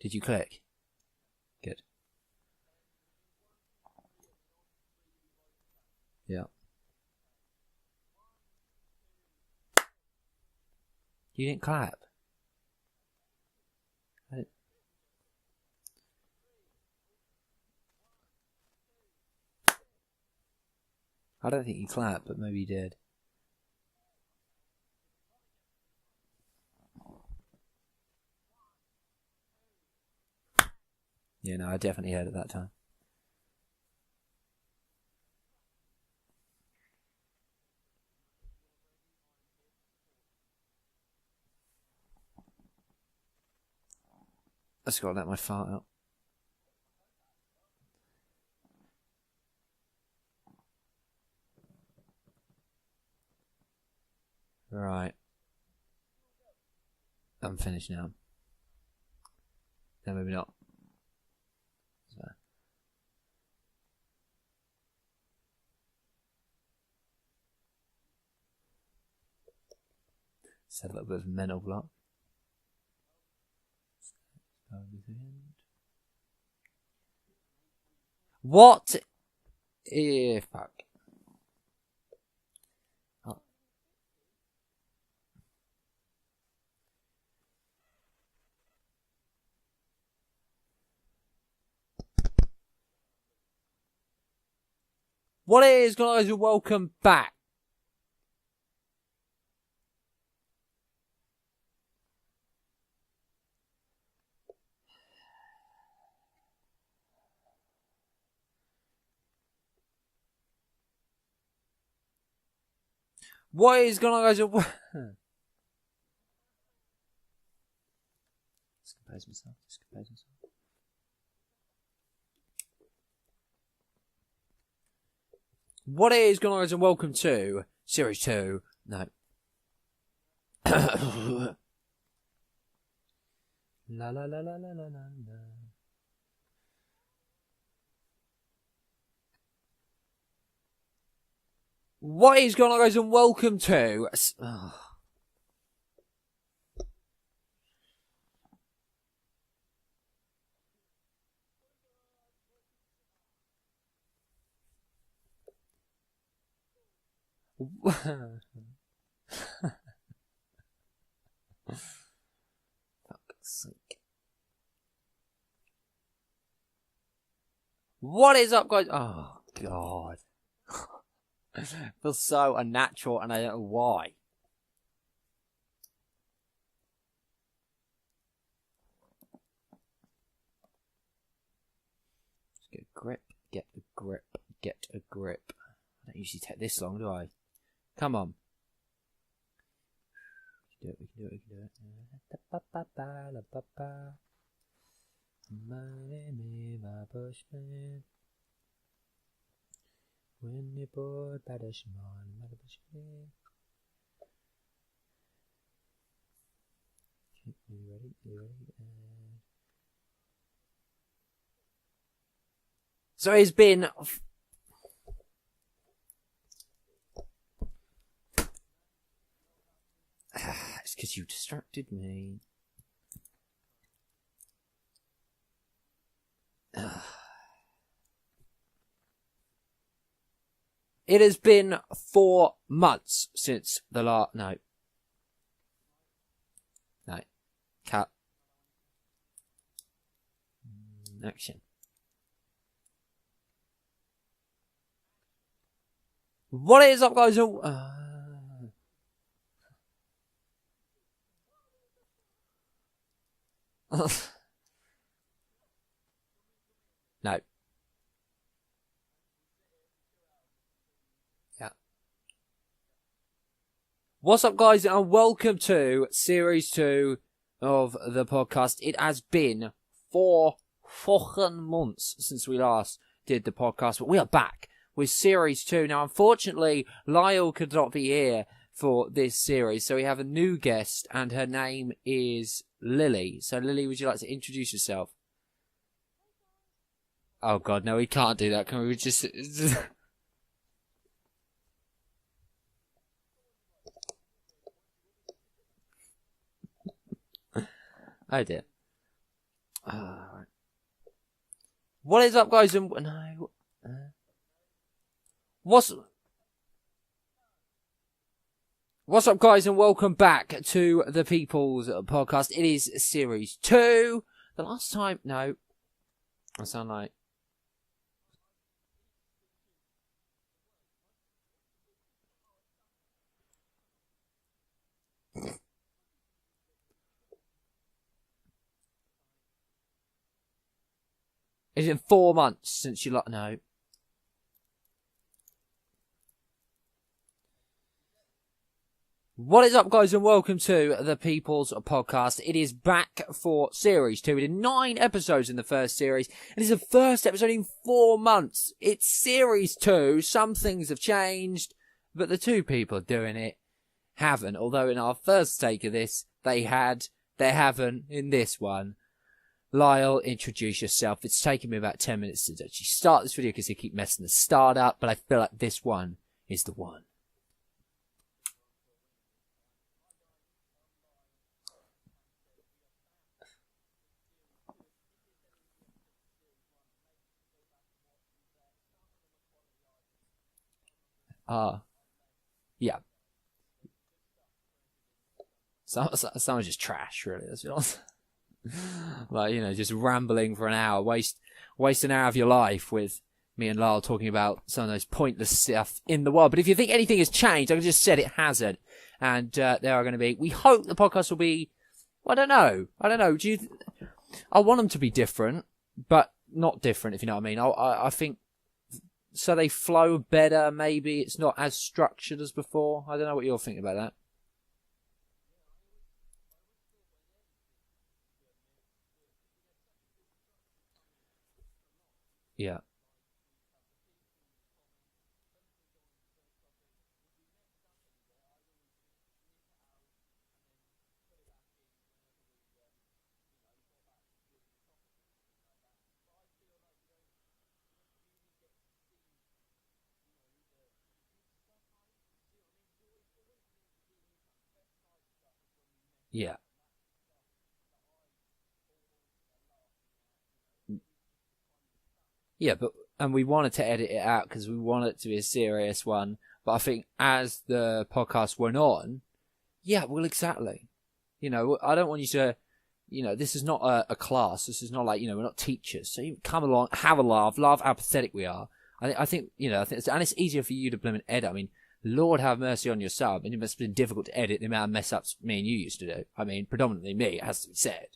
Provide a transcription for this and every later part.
Did you click? Good. Yeah. You didn't clap. I don't think you clapped, but maybe you did. Yeah, no, I definitely heard it that time. I just gotta let my fart out. Right. I'm finished now. No, maybe not. So. Said a little bit of a mental block. What? Fuck. Oh. What it is, guys, and welcome back. What is going on, guys? Let's compose myself. What it is, guys, and welcome to Series 2. No. La la la la la la la la. What is going on, guys, and welcome to... Fuck's sake. What is up, guys? Oh, God. It feels so unnatural, and I don't know why. Just get a grip, get a grip, get a grip. I don't usually take this long, do I? Come on. We can do it, we can do it, we can do it. My name is Bushman. When you board by the Shimon, Bushman. You ready? You ready? So it's been... It's because you distracted me. It has been 4 months since the last... No. Cut. Action. What is up, guys? No. Yeah. What's up, guys, and welcome to Series 2 of the podcast. It has been 4 fucking months since we last did the podcast, but we are back with Series 2. Now, unfortunately, Lyle could not be here for this series, so we have a new guest, and her name is Lily. So, Lily, would you like to introduce yourself? Oh, God, no, we can't do that. Can we just... Oh, dear. What is up, guys? And no, what's up, guys? And welcome back to the People's Podcast. It is Series 2. The last time, no, I sound like. It's been 4 months since you no. What is up, guys, and welcome to the People's Podcast. It is back for Series 2. We did 9 episodes in the first series, and it's the first episode in 4 months. It's Series 2. Some things have changed, but the two people doing it haven't. Although in our first take of this, they haven't in this one. Lyle, introduce yourself. It's taken me about 10 minutes to actually start this video because they keep messing the start up, but I feel like this one is the one. Yeah. Someone's just trash, really. That's what like, just rambling for an hour. Waste an hour of your life with me and Lyle talking about some of those pointless stuff in the world. But if you think anything has changed, I just said it hasn't. And there are going to be... We hope the podcast will be... I don't know. I want them to be different, but not different, if you know what I mean. I think... So they flow better, maybe. It's not as structured as before. I don't know what you're thinking about that. Yeah. Yeah. Yeah, and we wanted to edit it out because we want it to be a serious one. But I think as the podcast went on, yeah, well, exactly. I don't want you to, this is not a class. This is not like, we're not teachers. So you come along, have a laugh how pathetic we are. I think, and it's easier for you to blame and edit. I mean, Lord have mercy on your sub. And it must have been difficult to edit the amount of mess ups me and you used to do. I mean, predominantly me, it has to be said.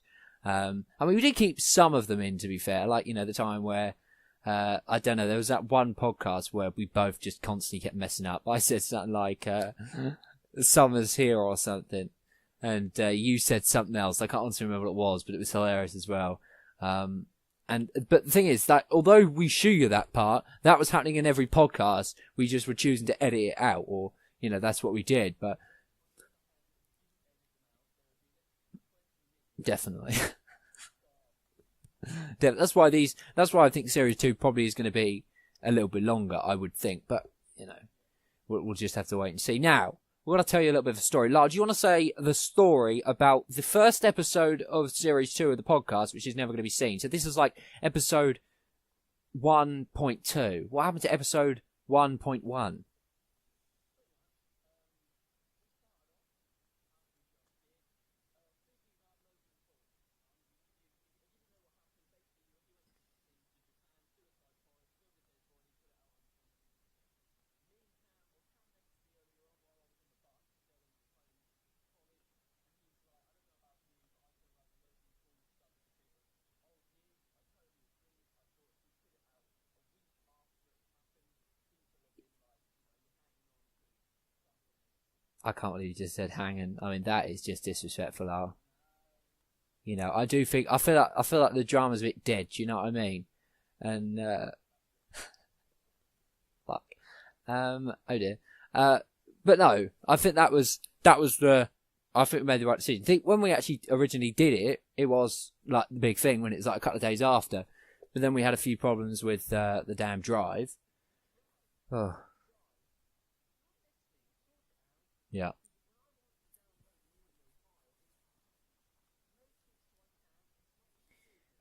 I mean, we did keep some of them in, to be fair. Like, the time where, I don't know, there was that one podcast where we both just constantly kept messing up. I said something like, Summer's here or something. And you said something else. I can't honestly remember what it was, but it was hilarious as well. But the thing is that although we show you that part, that was happening in every podcast. We just were choosing to edit it out, or that's what we did. But definitely, that's why I think Series 2 probably is going to be a little bit longer. I would think, but we'll just have to wait and see. Now, we're going to tell you a little bit of a story. Lara, do you want to say the story about the first episode of Series 2 of the podcast, which is never going to be seen? So this is like episode 1.2. What happened to episode 1.1? I can't believe you just said hanging. I mean, that is just disrespectful, Lara. I do think I feel like the drama's a bit dead. Do you know what I mean? And fuck. Oh dear. But no, I think that was I think we made the right decision. I think when we actually originally did it, it was like the big thing when it was like a couple of days after. But then we had a few problems with the damn drive. Oh. Yeah.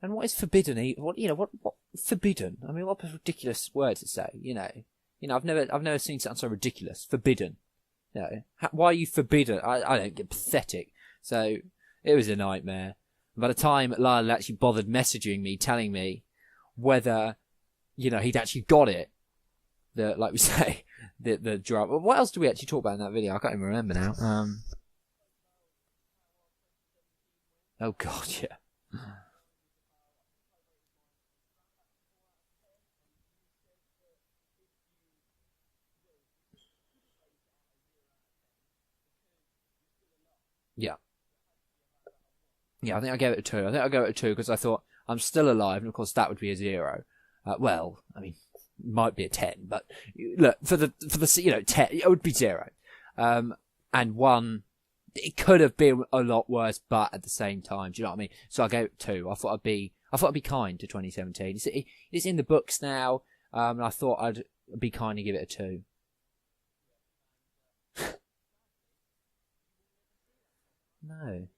And what is forbidden? What forbidden? I mean, what a ridiculous word to say. I've never seen something so ridiculous. Forbidden. Why are you forbidden? I don't get pathetic. So it was a nightmare. By the time Lyle actually bothered messaging me, telling me whether he'd actually got it, like we say, the drama. What else do we actually talk about in that video? I can't even remember now. Oh God, yeah. Yeah. Yeah, I think I gave it a 2. I think I gave it a 2 because I thought I'm still alive, and of course that would be a 0. Well, I mean, might be a 10, but look, for the 10, it would be 0. And 1, it could have been a lot worse, but at the same time, do you know what I mean? So I gave it 2. I thought I'd be kind to 2017. It's in the books now, and I thought I'd be kind and give it a 2. No.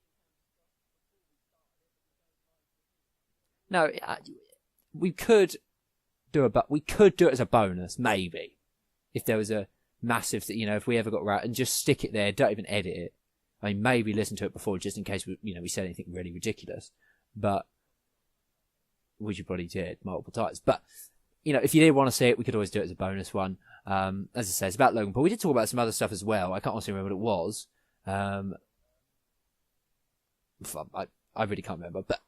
No, we could do it as a bonus, maybe, if there was a massive, if we ever got right, and just stick it there, don't even edit it. I mean, maybe listen to it before, just in case we said anything really ridiculous, but which you probably did multiple times. But if you did want to see it, we could always do it as a bonus one. As I say, it's about Logan Paul. We did talk about some other stuff as well. I can't honestly remember what it was. I really can't remember, but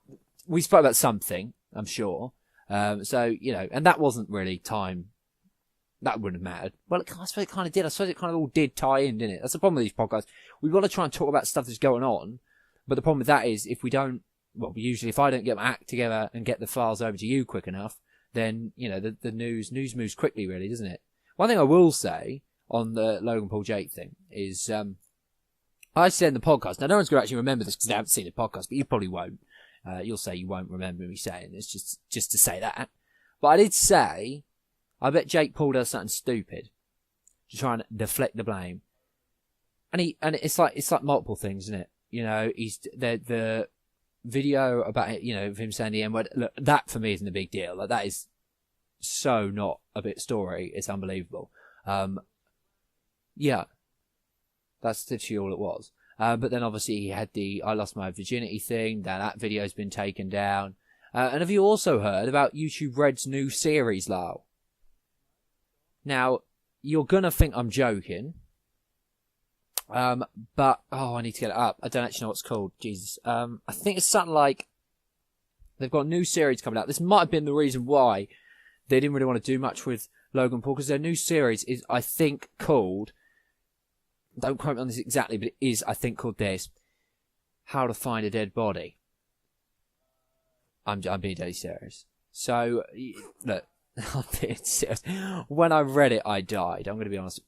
we spoke about something, I'm sure. So, and that wasn't really time. That wouldn't have mattered. Well, I suppose it kind of did. I suppose it kind of all did tie in, didn't it? That's the problem with these podcasts. We want to try and talk about stuff that's going on, but the problem with that is if I don't get my act together and get the files over to you quick enough, then, the news moves quickly, really, doesn't it? One thing I will say on the Logan Paul Jake thing is, I said in the podcast, now no one's going to actually remember this because they haven't seen the podcast, but you probably won't. You'll say you won't remember me saying this, just to say that. But I did say, I bet Jake Paul does something stupid to try and deflect the blame. And it's like multiple things, isn't it? He's the video about it, of him saying the N-word. Look, that for me isn't a big deal. Like, that is so not a bit story. It's unbelievable. Yeah, that's literally all it was. But then obviously he had the I lost my virginity thing. That video's been taken down. And have you also heard about YouTube Red's new series, Lyle? Now, you're gonna think I'm joking. But I need to get it up. I don't actually know what it's called. Jesus. I think it's something like they've got a new series coming out. This might have been the reason why they didn't really want to do much with Logan Paul, because their new series is, I think, called, don't quote me on this exactly, but it is, I think, called this, How to Find a Dead Body. I'm being dead serious. So, look, I'm being serious. When I read it, I died. I'm going to be honest.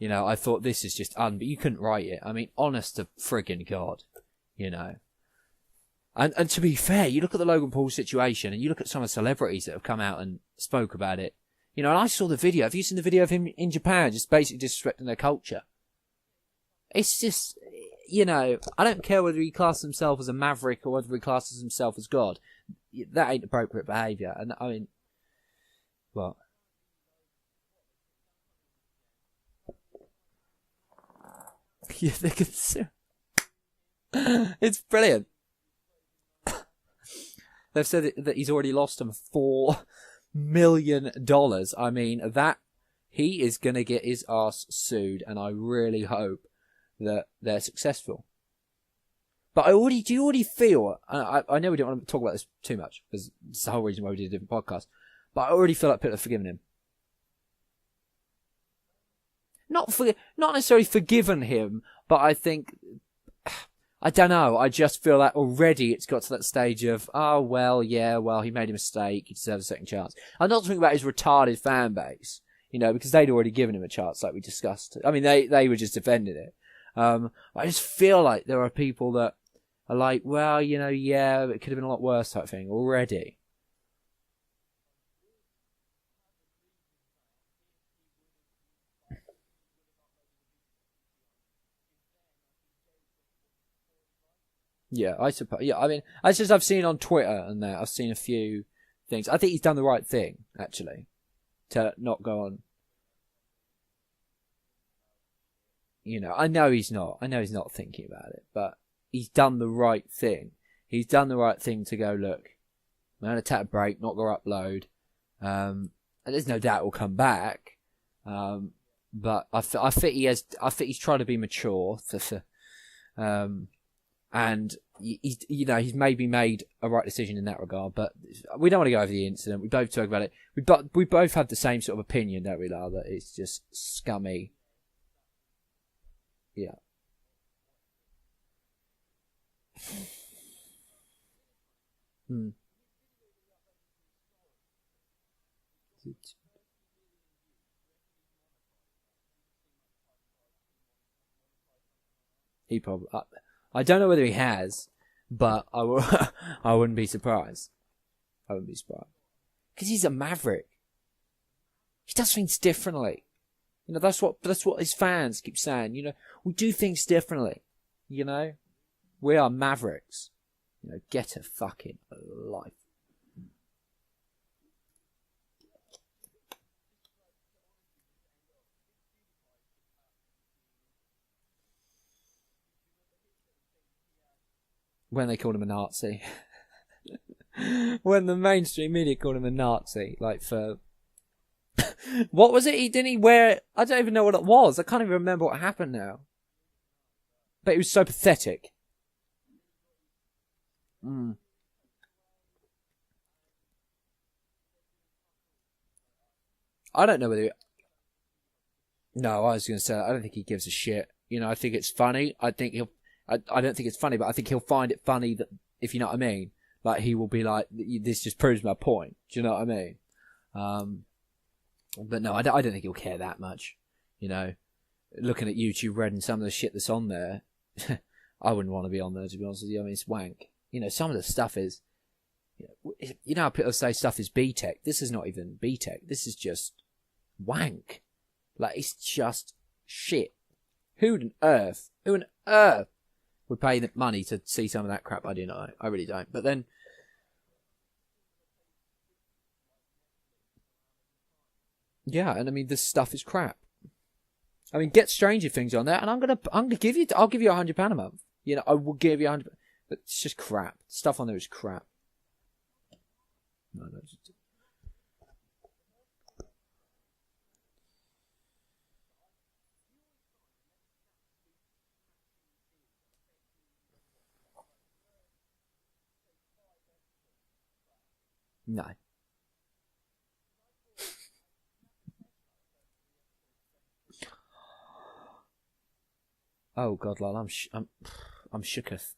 I thought this is just but you couldn't write it. I mean, honest to friggin' God, And to be fair, you look at the Logan Paul situation and you look at some of the celebrities that have come out and spoke about it. And I saw the video. Have you seen the video of him in Japan just basically disrespecting their culture? It's just, I don't care whether he classes himself as a maverick or whether he classes himself as God. That ain't appropriate behaviour. And I mean, what? Yeah, they can sue. It's brilliant. They've said that he's already lost them $4 million. I mean, that he is going to get his ass sued, and I really hope that they're successful. But do you already feel, I know we don't want to talk about this too much, because it's the whole reason why we did a different podcast, but I already feel like people have forgiven him. Not necessarily forgiven him, but I think, I don't know, I just feel that already it's got to that stage of, he made a mistake, he deserves a second chance. I'm not talking about his retarded fan base, because they'd already given him a chance, like we discussed. I mean, they were just defending it. I just feel like there are people that are like, it could have been a lot worse type thing already. Yeah, I suppose. Yeah, I mean, that's just I've seen on Twitter and that I've seen a few things. I think he's done the right thing actually to not go on. You know, I know he's not. I know he's not thinking about it, but he's done the right thing. He's done the right thing to go, look, I'm going to take a break, not go upload. And there's no doubt he'll come back. But I think he's trying to be mature. And he's maybe made a right decision in that regard. But we don't want to go over the incident. We both talk about it. We both have the same sort of opinion, don't we, Lara? That it's just scummy. Yeah. Hmm. He probably. I don't know whether he has, but I wouldn't be surprised. I wouldn't be surprised because he's a maverick. He does things differently. You know, that's what his fans keep saying. You know, we do things differently. You know, we are mavericks. You know, get a fucking life. When they called him a Nazi. When the mainstream media called him a Nazi, like for what was it? Didn't he wear? I don't even know what it was. I can't even remember what happened now. But it was so pathetic. Mm. I don't know whether. No, I was going to say I don't think he gives a shit. You know, I think it's funny. I think he'll. I don't think it's funny, but I think he'll find it funny that if you know what I mean. Like he will be like, this just proves my point. Do you know what I mean? But no, I don't think he'll care that much. You know, looking at YouTube Red and some of the shit that's on there, I wouldn't want to be on there, to be honest with you. I mean, it's wank. You know, some of the stuff is, you know how people say stuff is B-Tech? This is not even B-Tech. This is just wank. Like, it's just shit. Who on earth would pay the money to see some of that crap? I do not know. I really don't. But then, yeah, and I mean, this stuff is crap. I mean, get Stranger Things on there, and I'll give you £100 a month. You know, I will give you £100, but it's just crap. Stuff on there is crap. No. No. Oh God, lol, I'm shooketh.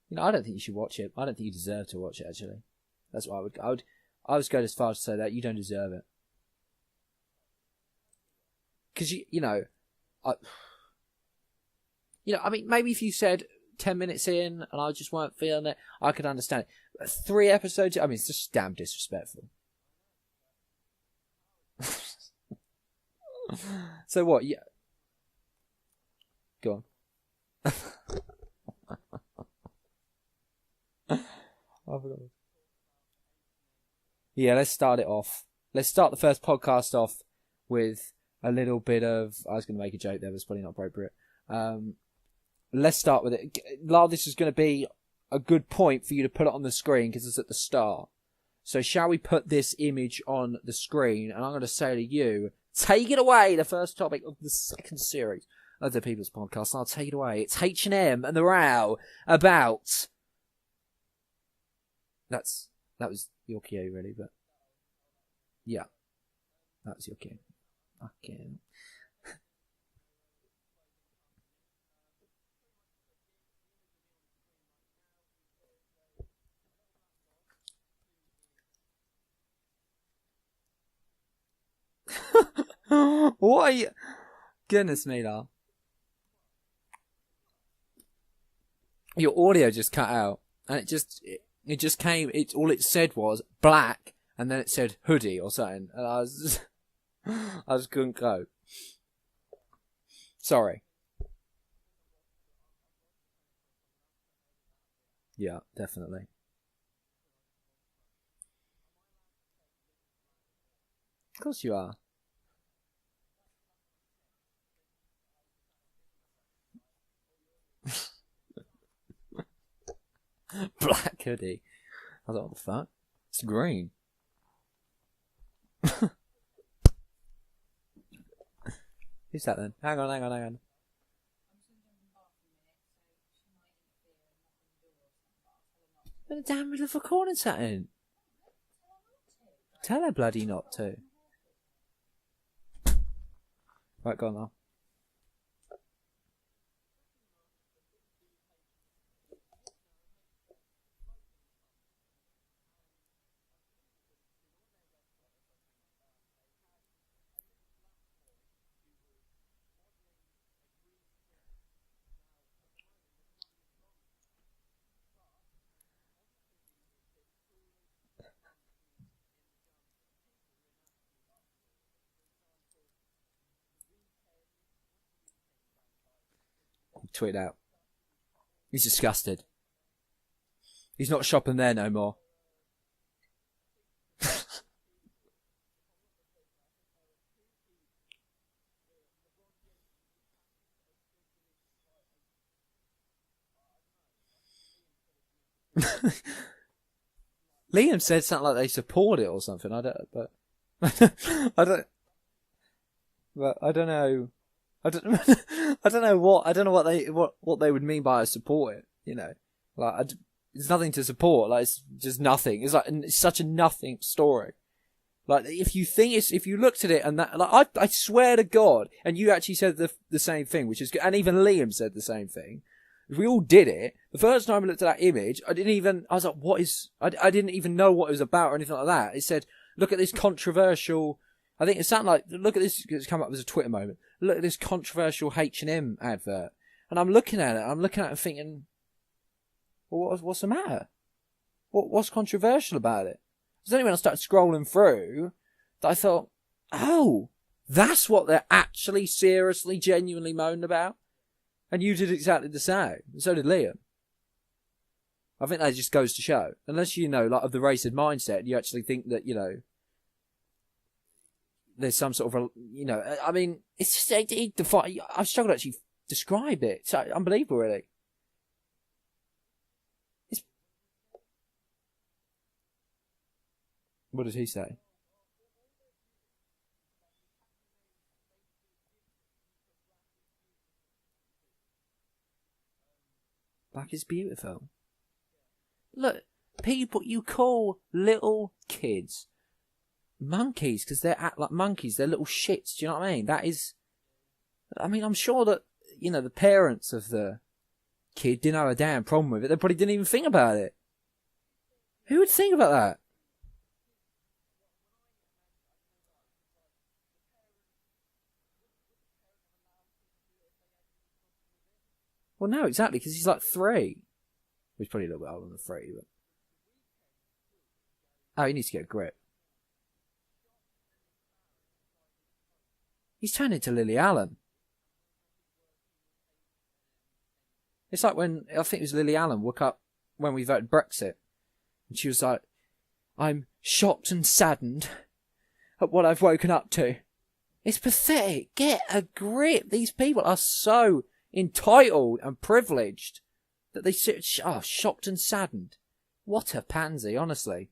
You know, I don't think you should watch it. I don't think you deserve to watch it. Actually, that's what I would go as far as to say that you don't deserve it. Because I, I mean, maybe if you said 10 minutes in and I just weren't feeling it, I could understand it. But 3 episodes, I mean, it's just damn disrespectful. So what? Yeah, go on. I forgot. Yeah, let's start it off. Let's start the first podcast off with a little bit of. I was going to make a joke there, but it's probably not appropriate. Let's start with it. Lyle, this is going to be a good point for you to put it on the screen because it's at the start. So shall we put this image on the screen? And I'm going to say to you, take it away, the first topic of the second series of the People's Podcast. I'll take it away. It's H&M and the row about... That was your cue, really, but... Yeah. That was your cue. Okay. What are you... Goodness me, Lyle. Your audio just cut out. And it just came... all it said was black. And then it said hoodie or something. And I just couldn't go. Sorry. Yeah, definitely. Of course you are. Black hoodie. I thought, what the fuck? It's green. Who's that then? Hang on. In the damn middle of a corner sat in. Tell her bloody not to. Right, go on now. Tweet out. He's disgusted. He's not shopping there no more. Liam said something like they support it or something. I don't know. I don't know. I don't know what they would mean by support it. You know, like it's nothing to support. Like it's just nothing. It's such a nothing story. Like if you looked at it and that, like I swear to God, and you actually said the same thing, which is good, and even Liam said the same thing. If we all did it, the first time I looked at that image, I was like, what is, I didn't even know what it was about or anything like that. It said, look at this controversial, I think it sounded like, look at this, it's come up as a Twitter moment, look at this controversial H&M advert. And I'm looking at it and thinking, well, what's the matter? What's controversial about it? It was only when I started scrolling through that I thought, oh, that's what they're actually seriously, genuinely moaning about. And you did exactly the same. And so did Liam. I think that just goes to show. Unless you know, like, of the racist mindset, you actually think that, you know, there's some sort of, you know, I mean, it's just, I've struggled to actually describe it. It's unbelievable, really. What did he say? Black is beautiful. Look, people, you call little kids monkeys because they act like monkeys. They're little shits. Do you know what I mean? I'm sure that, you know, the parents of the kid didn't have a damn problem with it. They probably didn't even think about it. Who would think about that? Well, no, exactly, because he's like 3. He's probably a little bit older than 3, but... Oh, he needs to get a grip. He's turned into Lily Allen. It's like when, I think it was Lily Allen, woke up when we voted Brexit. And she was like, I'm shocked and saddened at what I've woken up to. It's pathetic. Get a grip. These people are so entitled and privileged that they sit, shocked and saddened. What a pansy, honestly.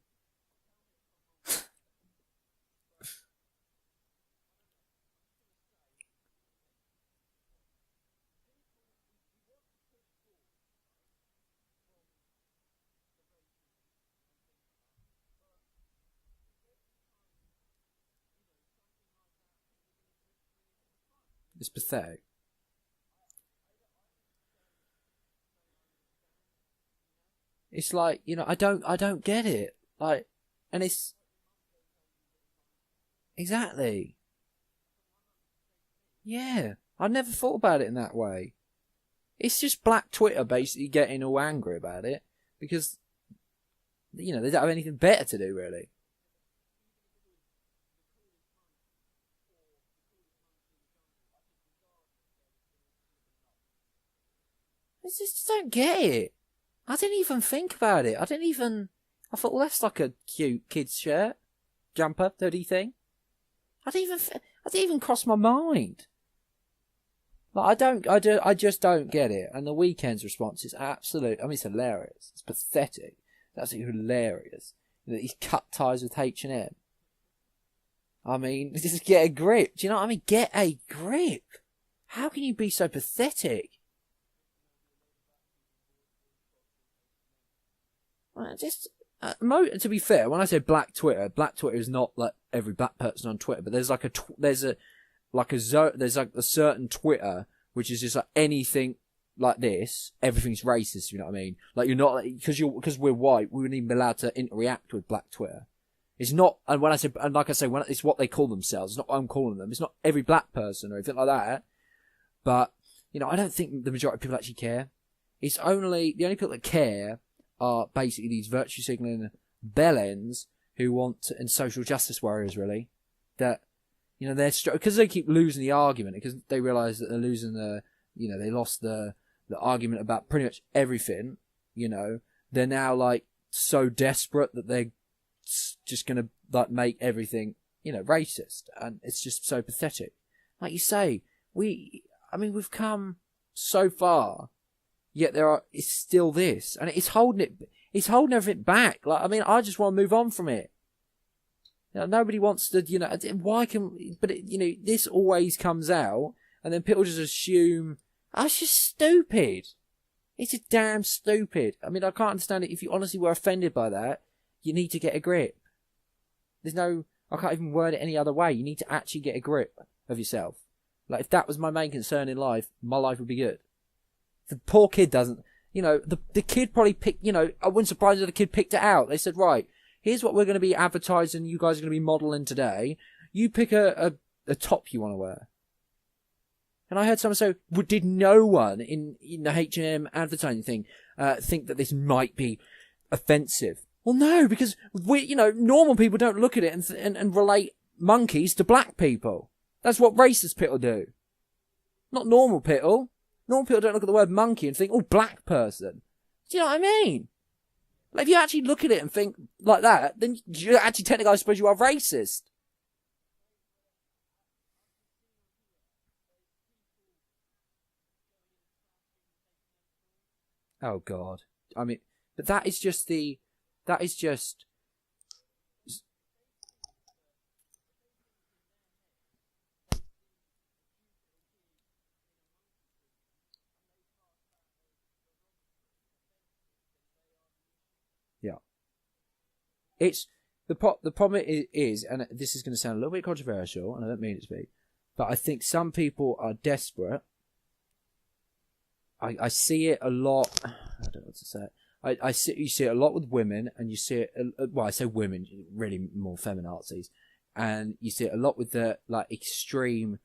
It's pathetic. It's like, you know, I don't get it. Like, and it's exactly. Yeah, I never thought about it in that way. It's just Black Twitter basically getting all angry about it because, you know, they don't have anything better to do, really. I just don't get it. I didn't even think about it. I thought, well, that's like a cute kid's shirt, jumper, hoodie thing. I didn't even cross my mind. Like, I just don't get it. And the Weeknd's response is absolute. I mean, it's hilarious. It's pathetic. That's hilarious. That he's cut ties with H&M. I mean, just get a grip. Do you know what I mean? Get a grip. How can you be so pathetic? To be fair, when I say Black Twitter is not like every black person on Twitter, but there's a certain Twitter which is just like anything like this, everything's racist. You know what I mean? Like, you're not, because we're white, we wouldn't even be allowed to interact with Black Twitter. It's not, and when it's what they call themselves. It's not what I'm calling them. It's not every black person or anything like that. But I don't think the majority of people actually care. The only people that care are basically these virtue signaling bellends who want and social justice warriors, really, that they're because they keep losing the argument, because they realise that they're losing they lost the argument about pretty much everything. They're now like so desperate that they're just gonna like make everything racist, and it's just so pathetic. Like you say, we've come so far, yet it's still this, and it's holding everything back. Like, I mean, I just want to move on from it. Nobody wants to, why this always comes out, and then people just assume, it's just stupid. It's just damn stupid. I mean, I can't understand it. If you honestly were offended by that, you need to get a grip. I can't even word it any other way. You need to actually get a grip of yourself. Like, if that was my main concern in life, my life would be good. The poor kid doesn't, the kid probably picked, I wouldn't surprise if the kid picked it out. They said, right, here's what we're going to be advertising, you guys are going to be modelling today. You pick a top you want to wear. And I heard someone say, did no one in the H&M advertising thing think that this might be offensive? Well, no, because normal people don't look at it and relate monkeys to black people. That's what racist people do. Not normal people. Normal people don't look at the word monkey and think, oh, black person. Do you know what I mean? Like, if you actually look at it and think like that, then you actually technically, I suppose, you are racist. Oh, God. I mean, but that is just yeah. It's the problem is, and this is going to sound a little bit controversial, and I don't mean it to be, but I think some people are desperate. I see it a lot. I don't know what to say. You see it a lot with women, and you see it. Well, I say women, really more feminazis, and you see it a lot with the like extreme,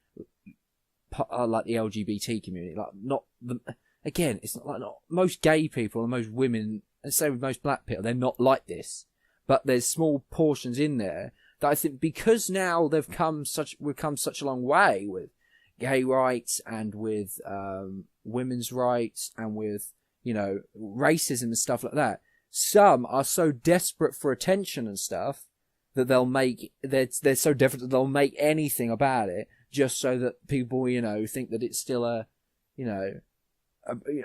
like the LGBT community. Like, not the again, it's not most gay people and most women, and same with most black people. They're not like this, but there's small portions in there that I think, because now we've come such a long way with gay rights and with women's rights and with racism and stuff like that. Some are so desperate for attention and stuff that they're so desperate that they'll make anything about it just so that people think that it's still a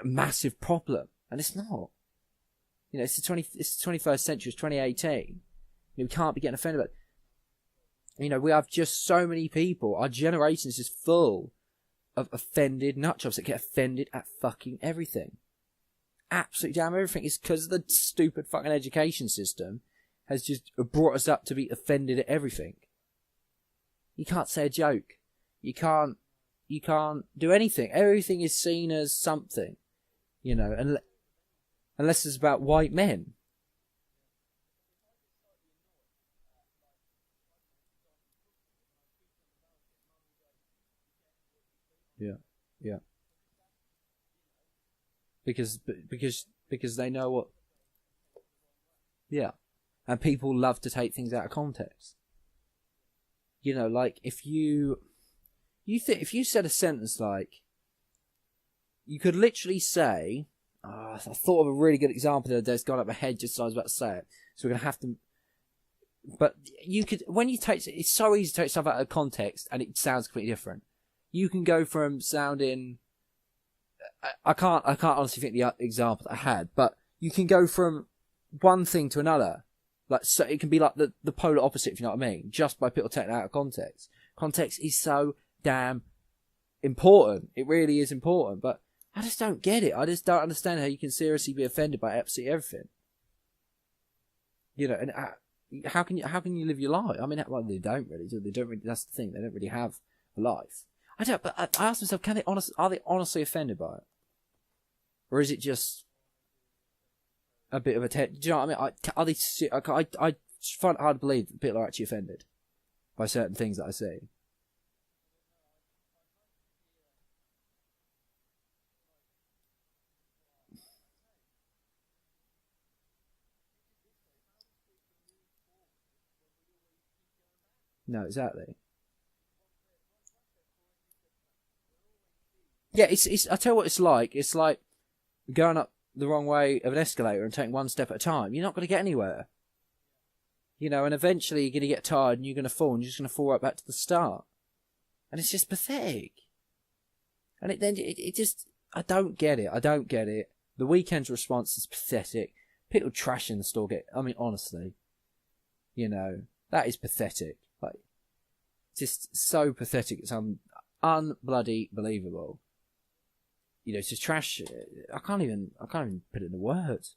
massive problem, and it's not. It's the 21st century. It's 2018. We can't be getting offended about it. We have just so many people. Our generation is just full of offended nutjobs that get offended at fucking everything. Absolutely damn everything. It's because the stupid fucking education system has just brought us up to be offended at everything. You can't say a joke. You can't do anything. Everything is seen as something, unless it's about white men. Yeah, yeah. Because they know what. Yeah, and people love to take things out of context. Like, if you said a sentence like, you could literally say, I thought of a really good example the other day. It's gone up my head just as I was about to say it. So we're going to have to... But you could... When you take... It's so easy to take stuff out of context and it sounds completely different. You can go from sounding... I can't honestly think the example that I had, but you can go from one thing to another. Like, so it can be like the polar opposite, if you know what I mean, just by people taking it out of context. Context is so damn important. It really is important, but I just don't get it. I just don't understand how you can seriously be offended by absolutely everything. You know, and how can you live your life? I mean, well, they don't really. They don't really. That's the thing. They don't really have a life. I don't. But I ask myself, are they honestly offended by it, or is it just a bit of a? Do you know what I mean? Are they? I find it hard to believe that people are actually offended by certain things that I see. No, exactly. Yeah, it's. I tell you what it's like. It's like going up the wrong way of an escalator and taking one step at a time. You're not going to get anywhere. You know, and eventually you're going to get tired and you're going to fall and you're just going to fall right back to the start. And it's just pathetic. And it just, I don't get it. I don't get it. The Weeknd's response is pathetic. People trashing the store I mean, honestly, you know, that is pathetic. Like, just so pathetic. It's unbloody believable. You know, to trash. I can't even put it in the words.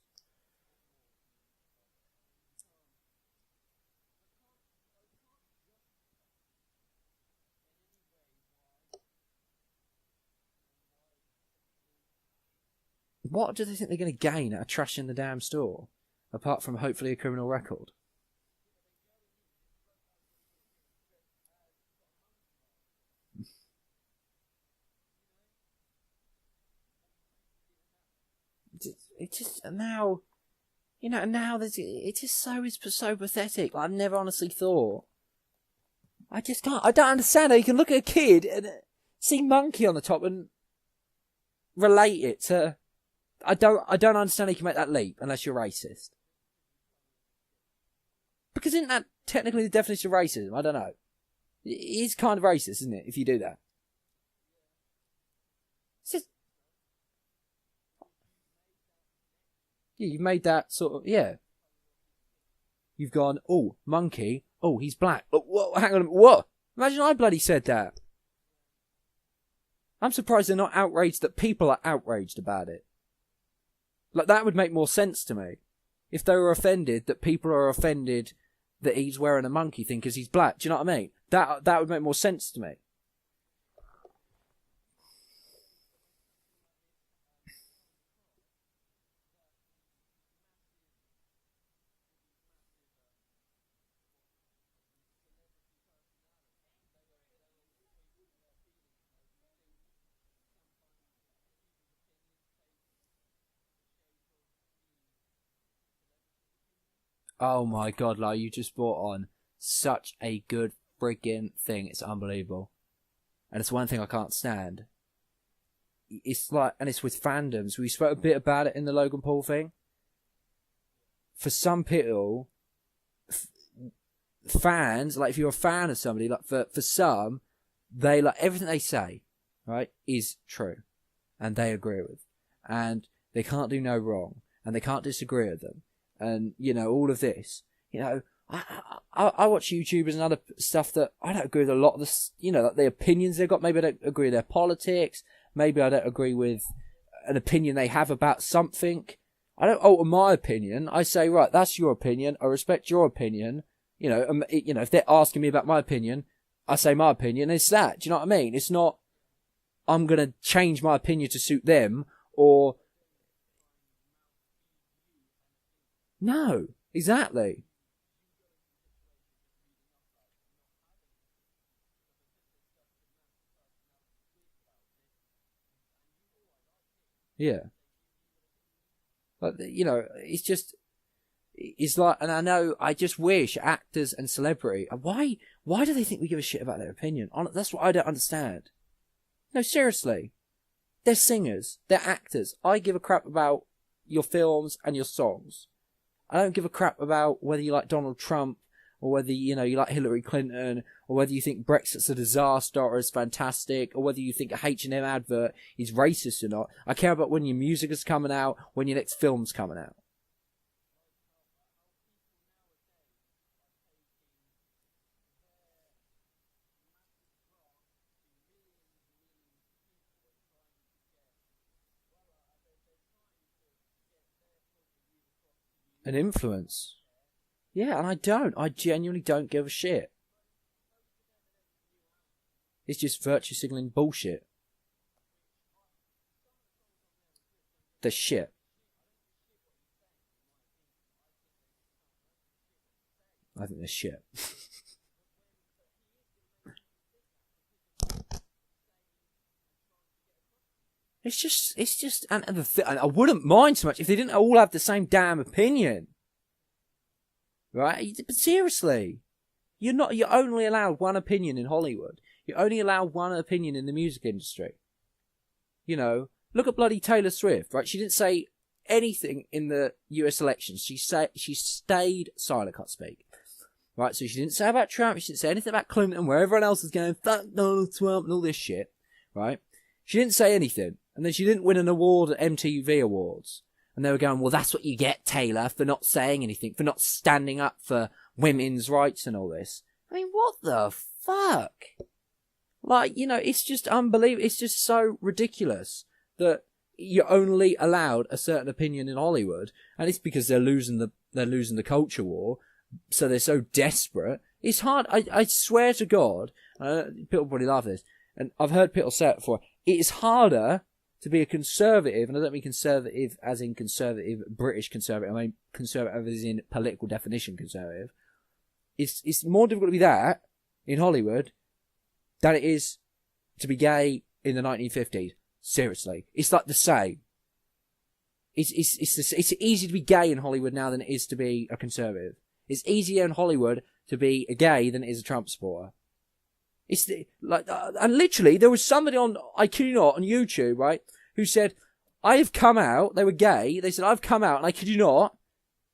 What do they think they're going to gain out of trashing the damn store? Apart from hopefully a criminal record. It just now, you know, now it's just so pathetic. Like, I've never honestly thought. I just can't. I don't understand how you can look at a kid and see monkey on the top and relate it to. I don't understand how you can make that leap unless you're racist. Because isn't that technically the definition of racism? I don't know. It is kind of racist, isn't it, if you do that? It's just, yeah, you've made that sort of, yeah. You've gone, oh, monkey, oh, he's black. Oh, whoa, hang on, what? Imagine I bloody said that. I'm surprised they're not outraged that people are outraged about it. Like, that would make more sense to me. If they were offended that people are offended that he's wearing a monkey thing because he's black. Do you know what I mean? That would make more sense to me. Oh my god, like, you just brought on such a good friggin' thing. It's unbelievable. And it's one thing I can't stand. It's like, and it's with fandoms. We spoke a bit about it in the Logan Paul thing. For some people, fans, like, if you're a fan of somebody, like, for some, they, like, everything they say, right, is true. And they agree with. And they can't do no wrong. And they can't disagree with them. And, you know, all of this. You know, I watch YouTubers and other stuff that I don't agree with a lot of the, you know, like the opinions they've got. Maybe I don't agree with their politics. Maybe I don't agree with an opinion they have about something. I don't alter my opinion. I say, right, that's your opinion. I respect your opinion. You know, if they're asking me about my opinion, I say my opinion. It's that. Do you know what I mean? It's not, I'm going to change my opinion to suit them, or... No, exactly. Yeah. But, you know, it's like, and I know, I just wish actors and celebrity, why do they think we give a shit about their opinion? That's what I don't understand. No, seriously. They're singers. They're actors. I give a crap about your films and your songs. I don't give a crap about whether you like Donald Trump or whether, you like Hillary Clinton, or whether you think Brexit's a disaster or is fantastic, or whether you think a H&M advert is racist or not. I care about when your music is coming out, when your next film's coming out. An influence. Yeah, and I genuinely don't give a shit. It's just virtue signaling bullshit. The shit. I think they're shit. It's just, and I wouldn't mind so much if they didn't all have the same damn opinion. Right? But seriously, you're only allowed one opinion in Hollywood. You're only allowed one opinion in the music industry. Look at bloody Taylor Swift, right? She didn't say anything in the US elections. She stayed silent, can't speak. Right? So she didn't say about Trump, she didn't say anything about Clinton, where everyone else is going, fuck Donald Trump and all this shit. Right? She didn't say anything. And then she didn't win an award at MTV Awards. And they were going, well, that's what you get, Taylor, for not saying anything, for not standing up for women's rights and all this. I mean, what the fuck? Like, it's just unbelievable. It's just so ridiculous that you're only allowed a certain opinion in Hollywood. And it's because they're losing the culture war. So they're so desperate. It's hard. I swear to God, people probably laugh at this, and I've heard people say it before, it is harder to be a conservative, and I don't mean conservative as in conservative, British conservative, I mean conservative as in political definition conservative. It's more difficult to be that in Hollywood than it is to be gay in the 1950s. Seriously. It's like the same. It's easier to be gay in Hollywood now than it is to be a conservative. It's easier in Hollywood to be a gay than it is a Trump supporter. And literally, there was somebody on, I kid you not, on YouTube, right, who said, I have come out, they were gay, they said, I've come out, and I kid you not,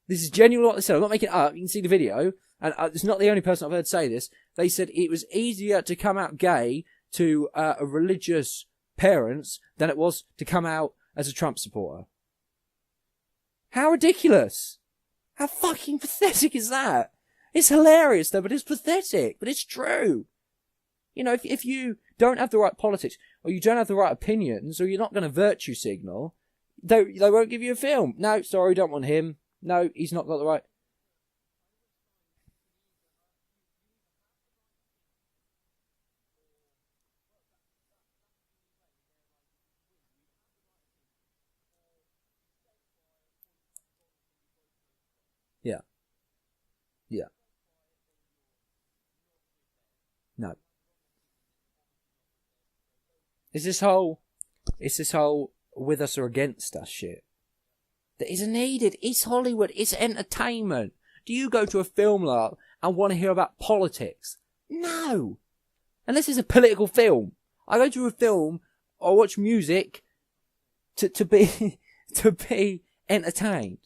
this is genuinely what they said, I'm not making it up, you can see the video, and it's not the only person I've heard say this, they said it was easier to come out gay to a religious parents than it was to come out as a Trump supporter. How ridiculous! How fucking pathetic is that? It's hilarious though, but it's pathetic, but it's true. If you don't have the right politics, or you don't have the right opinions, or you're not going to virtue signal, they won't give you a film. No, sorry, don't want him. No, he's not got the right... Yeah. Yeah. No. It's this whole with us or against us shit that isn't needed. It's Hollywood. It's entertainment. Do you go to a film lot and want to hear about politics? No. Unless it's a political film. I go to a film or watch music to be to be entertained.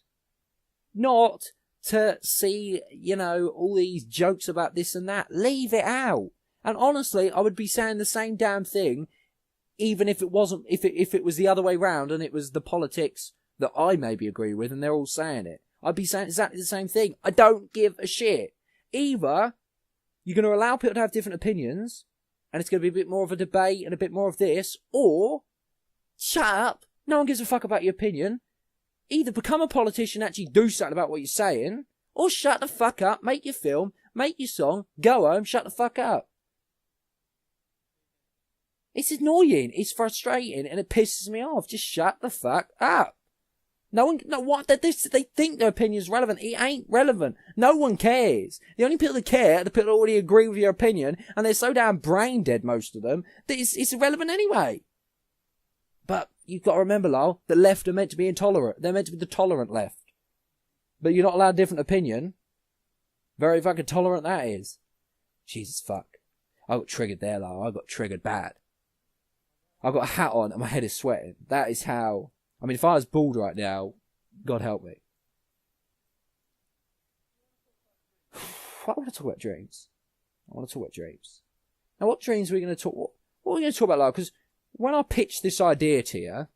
Not to see, all these jokes about this and that. Leave it out. And honestly, I would be saying the same damn thing even if it wasn't, if it was the other way round and it was the politics that I maybe agree with and they're all saying it. I'd be saying exactly the same thing. I don't give a shit. Either you're going to allow people to have different opinions and it's going to be a bit more of a debate and a bit more of this, or shut up. No one gives a fuck about your opinion. Either become a politician and actually do something about what you're saying, or shut the fuck up, make your film, make your song, go home, shut the fuck up. It's annoying, it's frustrating, and it pisses me off. Just shut the fuck up. They think their opinion is relevant. It ain't relevant. No one cares. The only people that care are the people that already agree with your opinion, and they're so damn brain dead, most of them, that it's irrelevant anyway. But you've got to remember, Lyle, the left are meant to be intolerant. They're meant to be the tolerant left. But you're not allowed a different opinion. Very fucking tolerant that is. Jesus fuck. I got triggered there, Lyle. I got triggered bad. I've got a hat on and my head is sweating. That is how... I mean, if I was bald right now, God help me. I want to talk about dreams. Now, what dreams are we going to talk... What are we going to talk about, like? Because when I pitched this idea to you,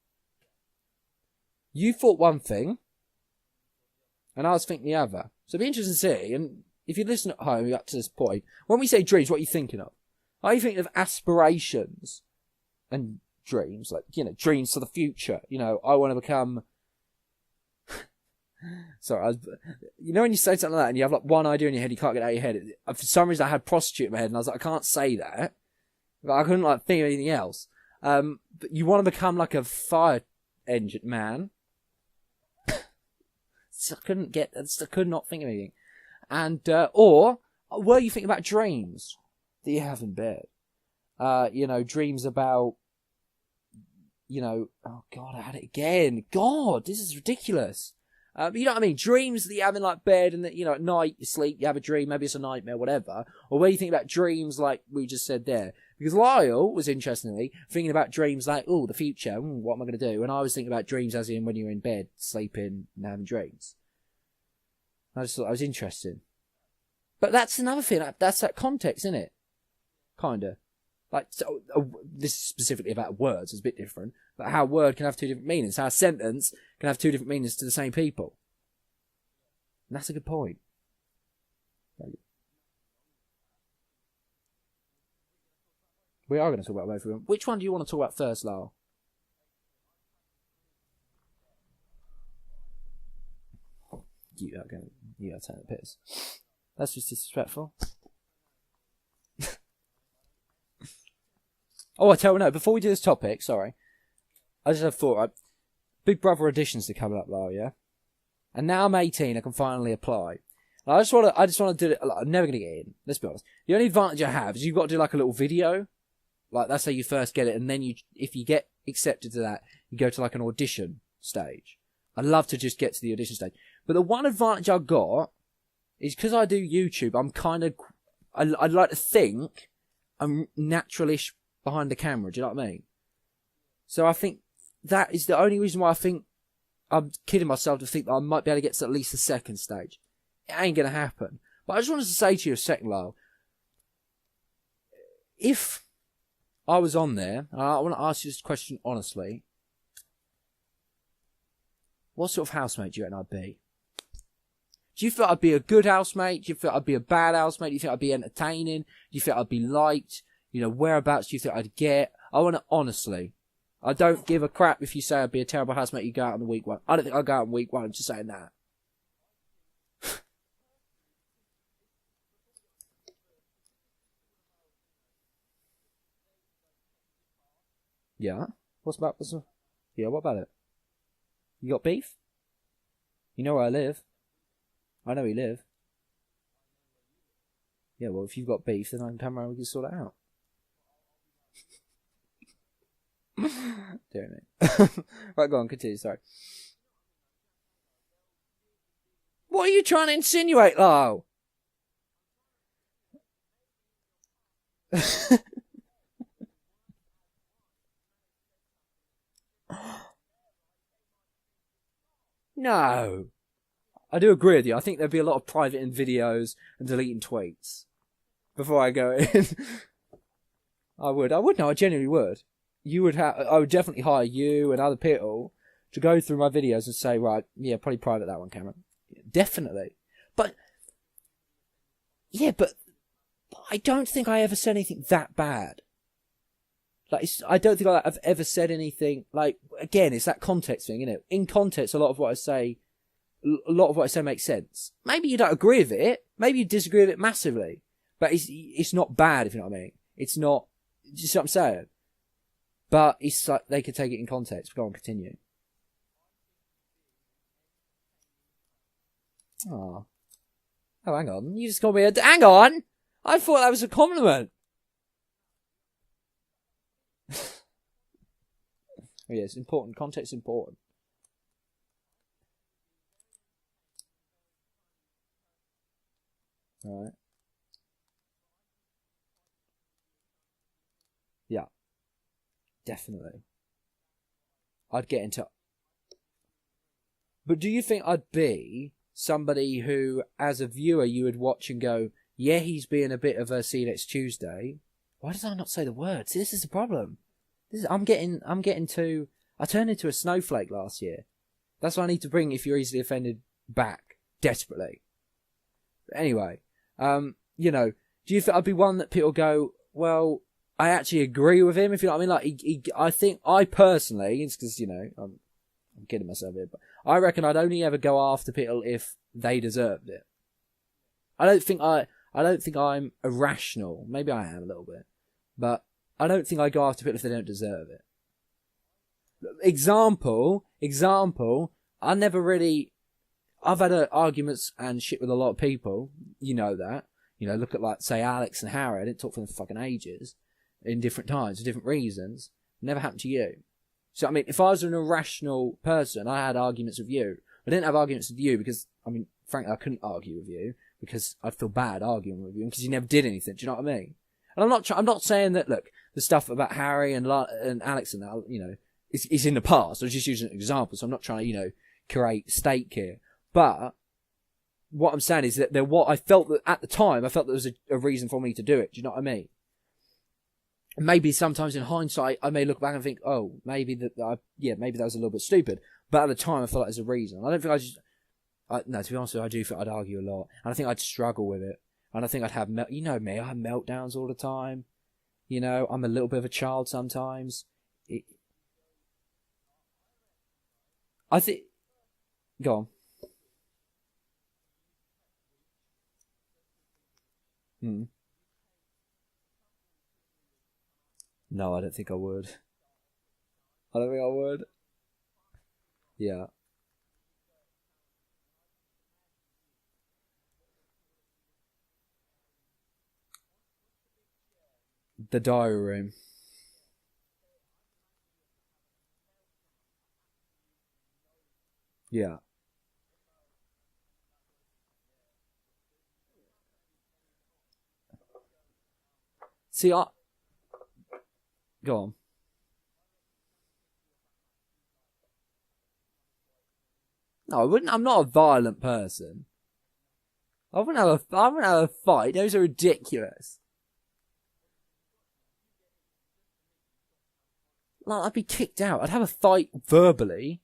you thought one thing, and I was thinking the other. So it'd be interesting to see, and if you listen at home up to this point, when we say dreams, what are you thinking of? Are you thinking of aspirations and dreams? Like, dreams for the future. I want to become... Sorry, when you say something like that and you have like one idea in your head, you can't get it out of your head. For some reason, I had prostitute in my head, and I was like, I can't say that. But I couldn't think of anything else. But you want to become like a fire engine man. So I could not think of anything. And or were you thinking about dreams that you have in bed? Dreams about. Oh God, I had it again. God, this is ridiculous. You know what I mean? Dreams that you have in like bed, and that at night you sleep, you have a dream. Maybe it's a nightmare, whatever. Or where you think about dreams like we just said there. Because Lyle was interestingly thinking about dreams like, oh, the future. What am I going to do? And I was thinking about dreams as in when you're in bed, sleeping, and having dreams. I just thought that was interesting. But that's another thing. That's that context, isn't it? Kinda. Like, so, this is specifically about words, it's a bit different, but how a word can have two different meanings, how a sentence can have two different meanings to the same people. And that's a good point. We are going to talk about both of them. Which one do you want to talk about first, Lyle? You are going to take the piss. That's just disrespectful. Oh, I tell you, no, before we do this topic, sorry, I just have thought, right? Big Brother auditions are coming up, Lyle, yeah? And now I'm 18, I can finally apply. I just want to do it, I'm never going to get in, let's be honest. The only advantage I have is you've got to do like a little video, like that's how you first get it, and then if you get accepted to that, you go to like an audition stage. I'd love to just get to the audition stage. But the one advantage I've got is because I do YouTube, I'm kind of, I'd like to think I'm naturalish behind the camera, do you know what I mean? So I think that is the only reason why I think I'm kidding myself to think that I might be able to get to at least the second stage. It ain't going to happen. But I just wanted to say to you a second, Lyle, if I was on there, and I want to ask you this question honestly, what sort of housemate do you reckon I'd be? Do you feel I'd be a good housemate? Do you feel I'd be a bad housemate? Do you think I'd be entertaining? Do you think I'd be liked? Whereabouts do you think I'd get? I want to, honestly. I don't give a crap if you say I'd be a terrible housemate, you go out on the week one. I don't think I'd go out on week one, I'm just saying that. Yeah? What about it? You got beef? You know where I live. I know where you live. Yeah, well, if you've got beef, then I can come around and we can sort it out. Dear me. Right, go on, continue, sorry. What are you trying to insinuate, Lyle? No. I do agree with you. I think there'd be a lot of privating videos and deleting tweets before I go in. I would. No, I genuinely would. I would definitely hire you and other people to go through my videos and say, right, yeah, probably private that one, Cameron. Definitely. But I don't think I ever said anything that bad. Like, I don't think I've ever said anything, like, again, it's that context thing, isn't it? In context, a lot of what I say makes sense. Maybe you don't agree with it. Maybe you disagree with it massively. But it's not bad, if you know what I mean. It's not, do you see what I'm saying? But it's like, they could take it in context. Go on, continue. Oh, hang on. You just called me hang on! I thought that was a compliment. Oh, yeah, it's important. Context is important. Alright. Yeah. definitely. I'd get into... But do you think I'd be somebody who, as a viewer, you would watch and go, yeah, he's being a bit of a see you next Tuesday. Why did I not say the word? See, this is the problem. I'm getting I turned into a snowflake last year. That's what I need to bring If You're Easily Offended back. Desperately. But anyway, do you think I'd be one that people go, well, I actually agree with him, if you know what I mean? I think, I personally, it's because, I'm kidding myself here, but I reckon I'd only ever go after people if they deserved it. I don't think I'm irrational. Maybe I am a little bit. But I don't think I go after people if they don't deserve it. Example, I've had arguments and shit with a lot of people. You know that. Look at, say, Alex and Harry. I didn't talk for them for fucking ages. In different times, for different reasons. Never happened to you. So, I mean, if I was an irrational person, I had arguments with you. I didn't have arguments with you because, frankly, I couldn't argue with you because I'd feel bad arguing with you because you never did anything. Do you know what I mean? And I'm not saying that, look, the stuff about Harry and Alex and that, is in the past. I was just using an example, so I'm not trying to, create stake here. But what I'm saying is that I felt that at the time, I felt there was a reason for me to do it. Do you know what I mean? Maybe sometimes in hindsight, I may look back and think, oh, maybe that was a little bit stupid. But at the time, I felt like there's a reason. I don't think no, to be honest with you, I do think I'd argue a lot. And I think I'd struggle with it. And I think I'd have, me, I have meltdowns all the time. I'm a little bit of a child sometimes. I think, go on. No, I don't think I would. I don't think I would. Yeah. The diary room. Yeah. See, go on. No, I wouldn't. I'm not a violent person. I wouldn't have a fight. Those are ridiculous. Like, I'd be kicked out. I'd have a fight verbally,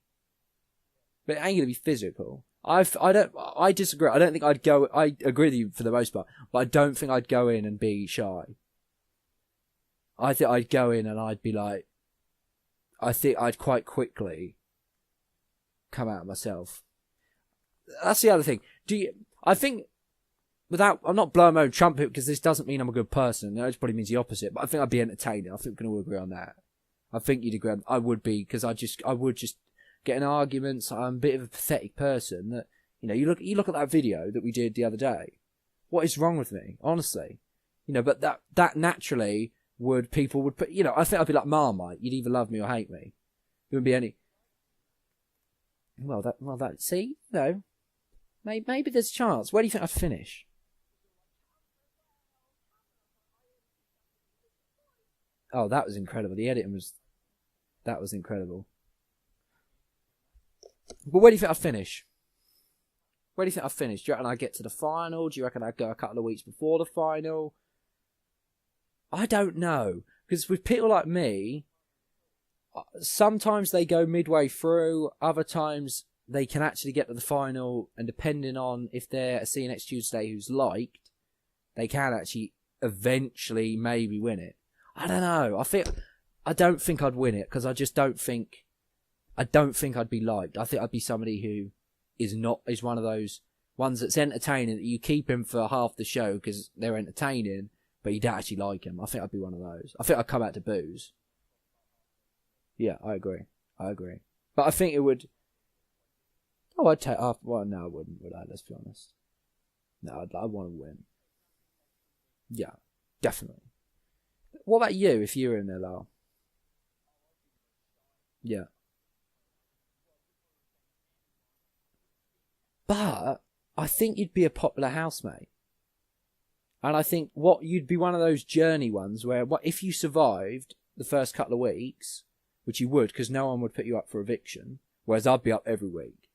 but it ain't gonna be physical. I disagree. I don't think I'd go. I agree with you for the most part, but I don't think I'd go in and be shy. I think I'd go in and I'd be like, I think I'd quite quickly come out of myself. That's the other thing. I think, I'm not blowing my own trumpet because this doesn't mean I'm a good person. It probably means the opposite, but I think I'd be entertaining. I think we can all agree on that. I think you'd agree. I would be, because I would just get in arguments. I'm a bit of a pathetic person that, you look at that video that we did the other day. What is wrong with me? Honestly. But that naturally people would put, I think I'd be like Marmite. You'd either love me or hate me. There wouldn't be any. See, maybe there's a chance. Where do you think I'd finish? Oh, that was incredible. The editing that was incredible. But where do you think I'd finish? Where do you think I'd finish? Do you reckon I'd get to the final? Do you reckon I'd go a couple of weeks before the final? I don't know. Because with people like me, sometimes they go midway through, other times they can actually get to the final, and depending on if they're a See You Next Tuesday who's liked, they can actually eventually maybe win it. I don't know. I don't think I'd win it because I don't think I'd be liked. I think I'd be somebody who is one of those ones that's entertaining, that you keep him for half the show because they're entertaining, but you don't actually like him. I think I'd be one of those. I think I'd come out to booze. Yeah, I agree. But I think it would. Oh, I'd take. Well, no, I wouldn't. Would I? Let's be honest. No, I'd want to win. Yeah, definitely. What about you? If you were in there, Lyle? Yeah. But I think you'd be a popular housemate. And I think you'd be one of those journey ones where if you survived, the first couple of weeks, which you would, because no one would put you up for eviction, whereas I'd be up every week.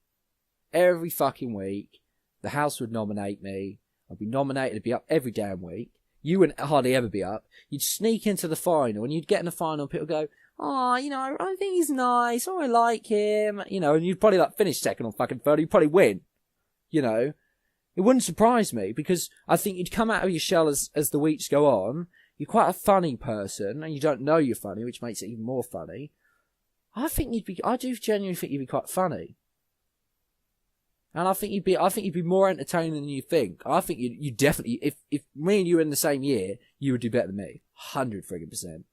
Every fucking week, the house would nominate me. I'd be nominated, I'd be up every damn week. You wouldn't hardly ever be up. You'd sneak into the final, and you'd get in the final, and people go, oh, you know, I think he's nice, oh, I like him, you know, and you'd probably, like, finish second or fucking third, you'd probably win, you know. It wouldn't surprise me, because I think you'd come out of your shell as the weeks go on. You're quite a funny person, and you don't know you're funny, which makes it even more funny. I do genuinely think you'd be quite funny. And I think you'd be more entertaining than you think. I think you definitely, if me and you were in the same year, you would do better than me. 100%.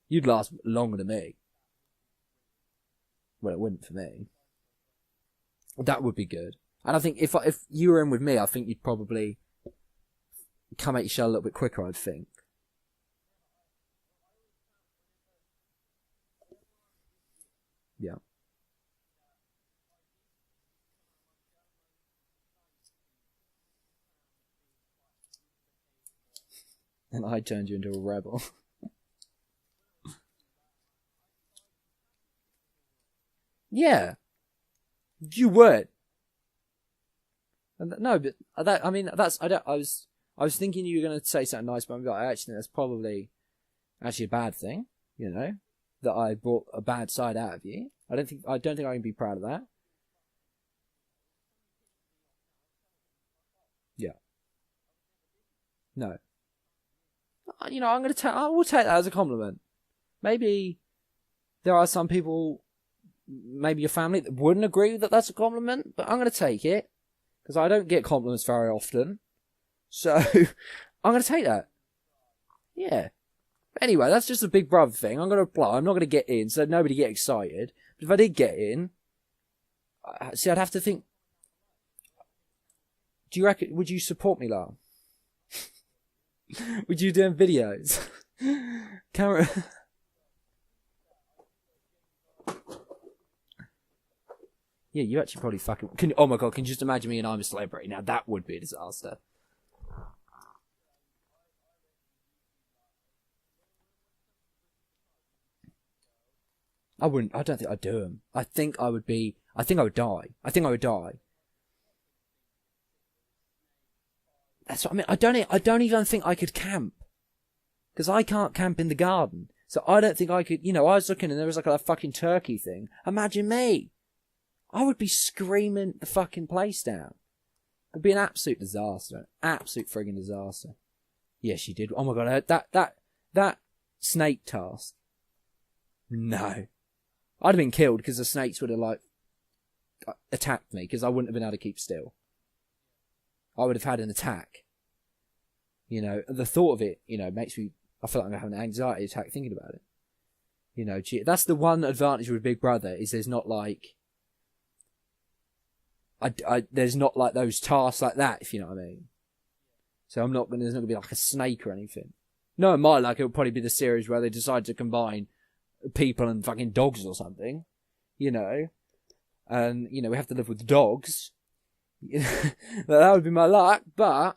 You'd last longer than me. Well, it wouldn't for me. That would be good. And I think if you were in with me, I think you'd probably come at your shell a little bit quicker, I'd think. Yeah. And I turned you into a rebel. Yeah. You would. No, but that, I mean, that's, I was thinking you were going to say something nice, but I actually think that's probably actually a bad thing, you know, that I brought a bad side out of you. I don't think I can be proud of that. Yeah. No. You know, I will take that as a compliment. Maybe there are some people, maybe your family, that wouldn't agree that that's a compliment, but I'm going to take it. Because I don't get compliments very often. So, I'm going to take that. Yeah. Anyway, that's just a Big Brother thing. I'm going to apply. I'm not going to get in, so nobody get excited. But if I did get in, see, I'd have to think. Do you reckon, would you support me, Lyle? Would you do videos? Camera. Yeah, you actually probably fucking... oh my god, can you just imagine me and I'm a celebrity? Now that would be a disaster. I don't think I'd do them. I think I would die. I think I would die. That's what I mean. I don't even think I could camp. Because I can't camp in the garden. So I don't think I could, you know, I was looking and there was like a fucking turkey thing. Imagine me. I would be screaming the fucking place down. It'd be an absolute disaster. Absolute friggin' disaster. Yes, she did. Oh my god, that snake task. No. I'd have been killed because the snakes would have, like, attacked me because I wouldn't have been able to keep still. I would have had an attack. You know, the thought of it, you know, makes me, I feel like I'm having an anxiety attack thinking about it. You know, that's the one advantage with Big Brother, is there's not like, there's not like those tasks like that, if you know what I mean. So there's not gonna be like a snake or anything. No, it might, like, it'll probably be the series where they decide to combine people and fucking dogs or something, you know. And, you know, we have to live with dogs. That would be my luck, but,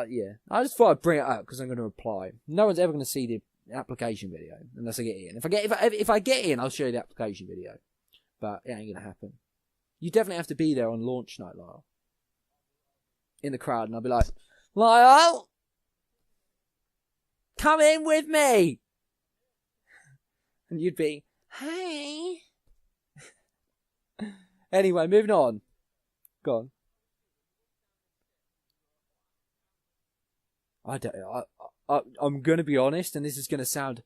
yeah. I just thought I'd bring it up because I'm going to apply. No one's ever going to see the application video unless I get in. If I get in, I'll show you the application video. But it ain't going to happen. You definitely have to be there on launch night, Lyle. In the crowd, and I'll be like, Lyle, come in with me. And you'd be, hey. Anyway, moving on. Go on. I'm going to be honest, and this is going to sound...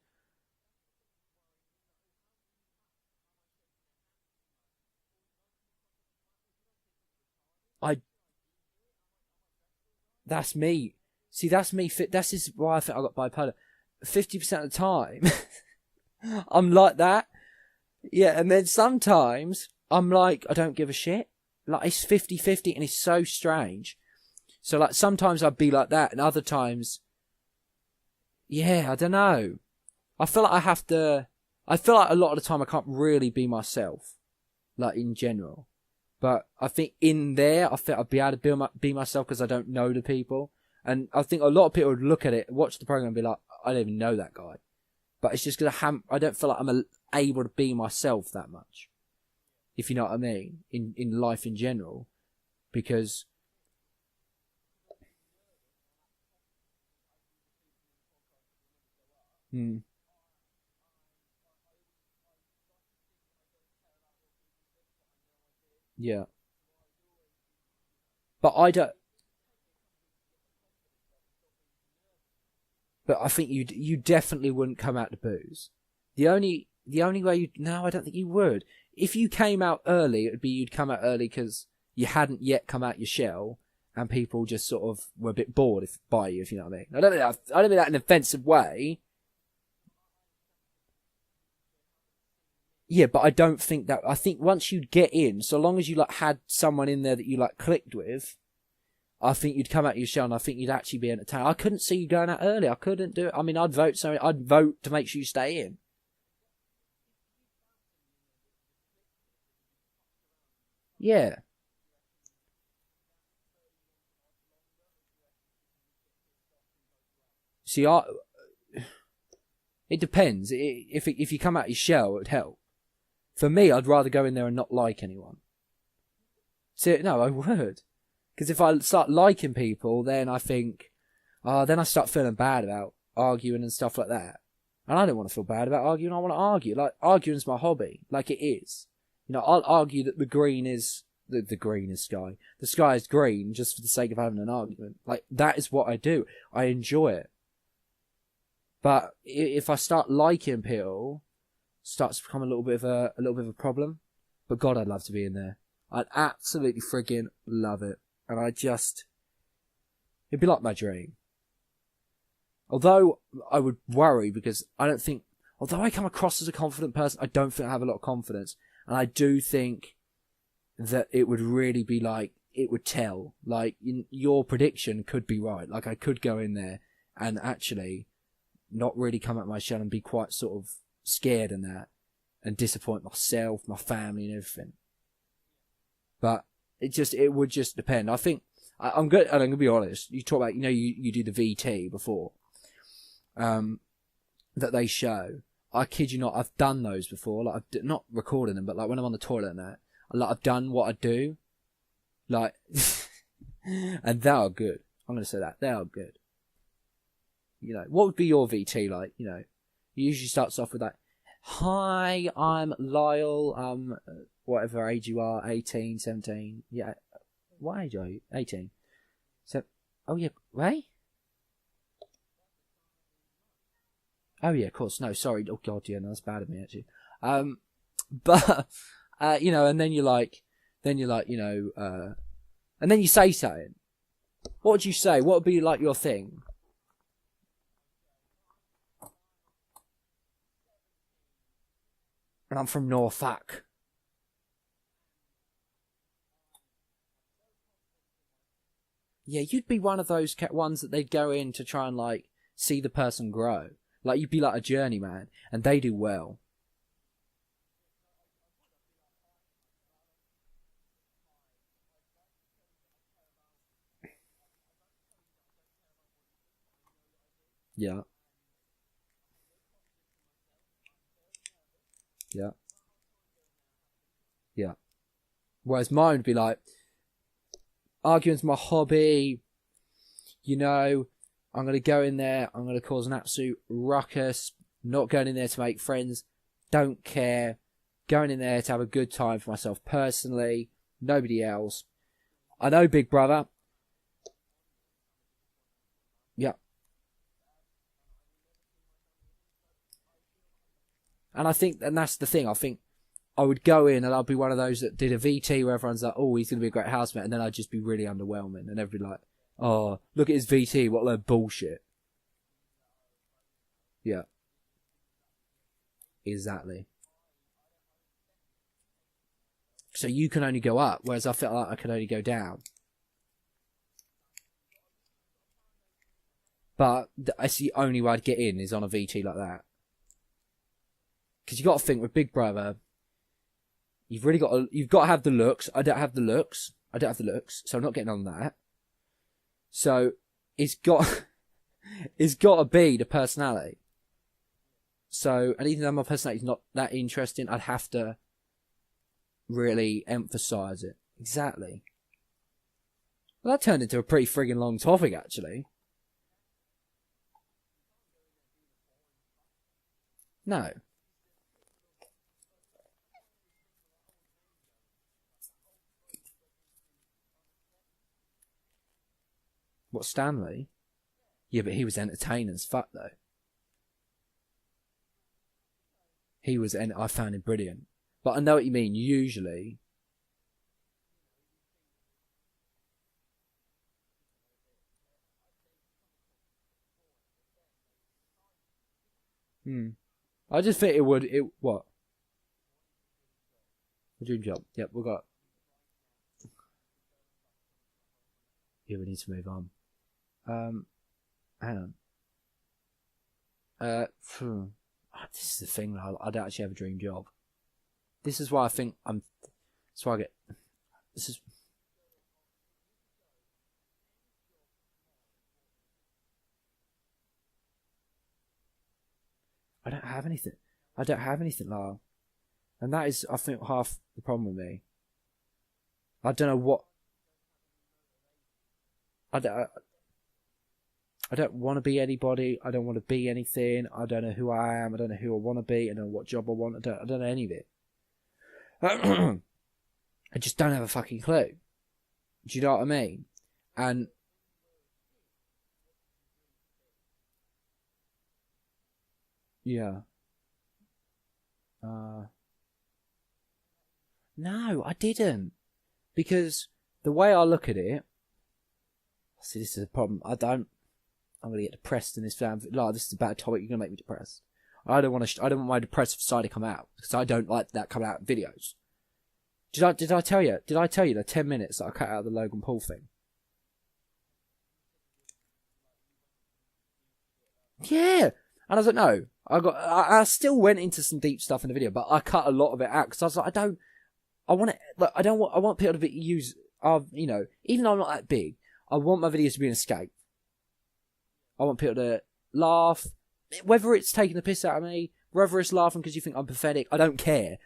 That's me. See, that's me. This is why I think I got bipolar. 50% of the time, I'm like that. Yeah, and then sometimes, I'm like, I don't give a shit. Like, it's 50-50, and it's so strange. So, like, sometimes I'd be like that, and other times, yeah, I don't know. I feel like I feel like a lot of the time I can't really be myself. Like, in general. But I think in there, I think I'd be able to be myself because I don't know the people. And I think a lot of people would look at it, watch the program and be like, I don't even know that guy. But it's just because I don't feel like I'm able to be myself that much. If you know what I mean. In life in general. Because... Yeah. But I don't... But I think you definitely wouldn't come out to booze. The only way you... No, I don't think you would. If you came out early, it would be you'd come out early because you hadn't yet come out your shell, and people just sort of were a bit bored by you, if you know what I mean. I don't mean that in an offensive way. Yeah, but I don't think that... I think once you'd get in, so long as you like had someone in there that you like clicked with, I think you'd come out your shell, and I think you'd actually be entertained. I couldn't see you going out early. I couldn't do it. I mean, I'd vote to make sure you stay in. Yeah. See, it depends. If you come out your shell, it would help. For me, I'd rather go in there and not like anyone. See, no, I would. Because if I start liking people, then I think, then I start feeling bad about arguing and stuff like that. And I don't want to feel bad about arguing. I want to argue. Like, arguing's my hobby. Like it is. You know, I'll argue that the green is... The green is sky. The sky is green just for the sake of having an argument. Like, that is what I do. I enjoy it. But if I start liking people, it starts to become a little bit of a problem. But God, I'd love to be in there. I'd absolutely friggin' love it. And it'd be like my dream. Although I would worry because although I come across as a confident person, I don't think I have a lot of confidence. And I do think that it would really be like, it would tell. Like, your prediction could be right. Like, I could go in there and actually not really come out my shell and be quite sort of scared and that. And disappoint myself, my family and everything. But it would just depend. I think, I'm good, and I'm going to be honest. You talk about, you do the VT before. That they show. I kid you not, I've done those before. Like, not recording them, but like when I'm on the toilet and that. Like, I've done what I do. Like, and they are good. I'm going to say that. They are good. What would be your VT like? You usually starts off with like, hi, I'm Lyle. Whatever age you are, 18, 17. Yeah. What age are you? 18. So, oh yeah, right? Oh yeah, of course. No, sorry. Oh God, yeah, no, that's bad of me actually. But and then you're like, and then you say something. What would you say? What would be like your thing? And I'm from Norfolk. Yeah, you'd be one of those ones that they'd go in to try and like see the person grow. Like you'd be like a journeyman, and they do well. Yeah. Yeah. Yeah. Whereas mine would be like, arguing's my hobby. I'm going to go in there. I'm going to cause an absolute ruckus. Not going in there to make friends. Don't care. Going in there to have a good time for myself personally. Nobody else. I know Big Brother. Yeah. And that's the thing. I think I would go in and I'd be one of those that did a VT where everyone's like, oh, he's going to be a great housemate. And then I'd just be really underwhelming. And everybody like, oh, look at his VT. What a load of bullshit. Yeah. Exactly. So you can only go up, whereas I felt like I could only go down. But that's the only way I'd get in is on a VT like that. Because you got to think with Big Brother, you've got to have the looks. I don't have the looks, so I'm not getting on that. So it's got to be the personality. So, and even though my personality is not that interesting, I'd have to really emphasise it. Exactly. Well, that turned into a pretty friggin' long topic, actually. No. What, Stanley? Yeah, but he was entertaining as fuck, though. I found him brilliant. But I know what you mean, usually. I just think what? A dream job. Yep, we got. Yeah, we need to move on. Hang on. This is the thing. I don't actually have a dream job. This is why I think I'm. That's why I get. This is. I don't have anything. I don't have anything, Lyle. And that is, I think, half the problem with me. I don't know what. I don't want to be anybody. I don't want to be anything. I don't know who I am. I don't know who I want to be. I don't know what job I want. I don't know any of it. I just don't have a fucking clue. Do you know what I mean? And yeah. No, I didn't. Because the way I look at it, see, this is a problem. I'm gonna get depressed in this film. Like, this is a bad topic. You're gonna make me depressed. I don't want my depressive side to come out because I don't like that coming out in videos. Did I tell you? Did I tell you the 10 minutes that I cut out of the Logan Paul thing? Yeah, and I was like, no. I still went into some deep stuff in the video, but I cut a lot of it out because I was like, I want people to use, even though I'm not that big, I want my videos to be an escape. I want people to laugh, whether it's taking the piss out of me, whether it's laughing because you think I'm pathetic, I don't care.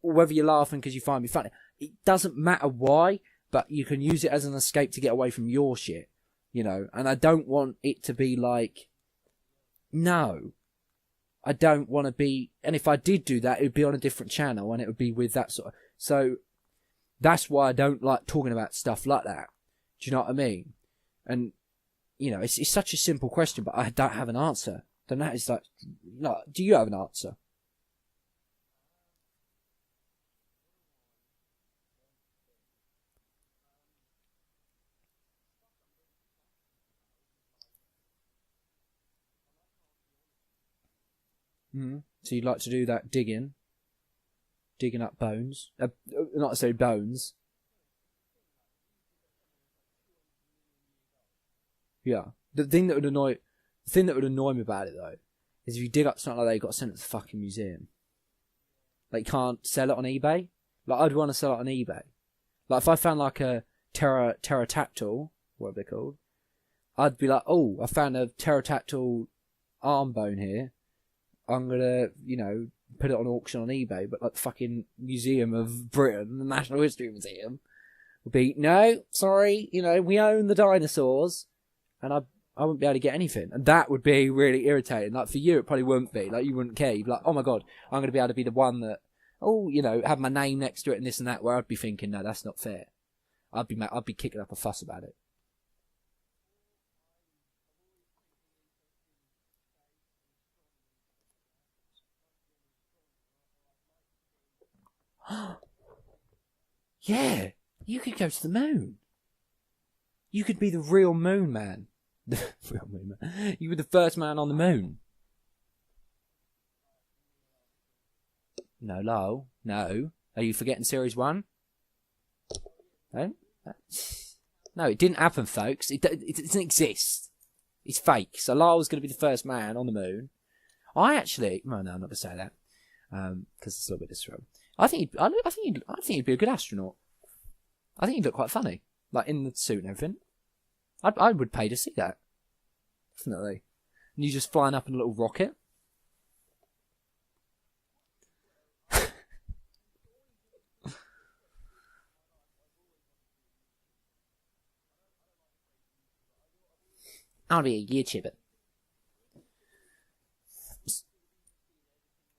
Or whether you're laughing because you find me funny. It doesn't matter why, but you can use it as an escape to get away from your shit, and I don't want it to be like, no, I don't want to be, and if I did do that, it would be on a different channel, and it would be with that sort of, so that's why I don't like talking about stuff like that. Do you know what I mean? And, it's such a simple question, but I don't have an answer. Then that is like, no, do you have an answer? So you'd like to do that digging up bones, not necessarily bones. Yeah. The thing that would annoy me about it though, is if you dig up something like that, you got to send it to the fucking museum. Like, you can't sell it on eBay. Like, I'd want to sell it on eBay. Like, if I found like a pterodactyl, whatever they're called, I'd be like, oh, I found a pterodactyl arm bone here. I'm gonna, put it on auction on eBay. But like the fucking Museum of Britain, the National History Museum, would be, no, sorry, we own the dinosaurs, and I wouldn't be able to get anything. And that would be really irritating. Like, for you, it probably wouldn't be. Like, you wouldn't care. You'd be like, oh my god, I'm gonna be able to be the one that, have my name next to it and this and that, where I'd be thinking, no, that's not fair. I'd be kicking up a fuss about it. Yeah, you could go to the moon. You could be the real moon man. The real moon man. You were the first man on the moon. No, Lowell. No. Are you forgetting series 1? No? No, it didn't happen, folks. It doesn't exist. It's fake. So Lowell's going to be the first man on the moon. Well, no, I'm not going to say that. Because it's a little bit disrespectful. I think he'd be a good astronaut. I think he'd look quite funny, like in the suit and everything. I would pay to see that, definitely. And you just flying up in a little rocket. I want to be a YouTuber.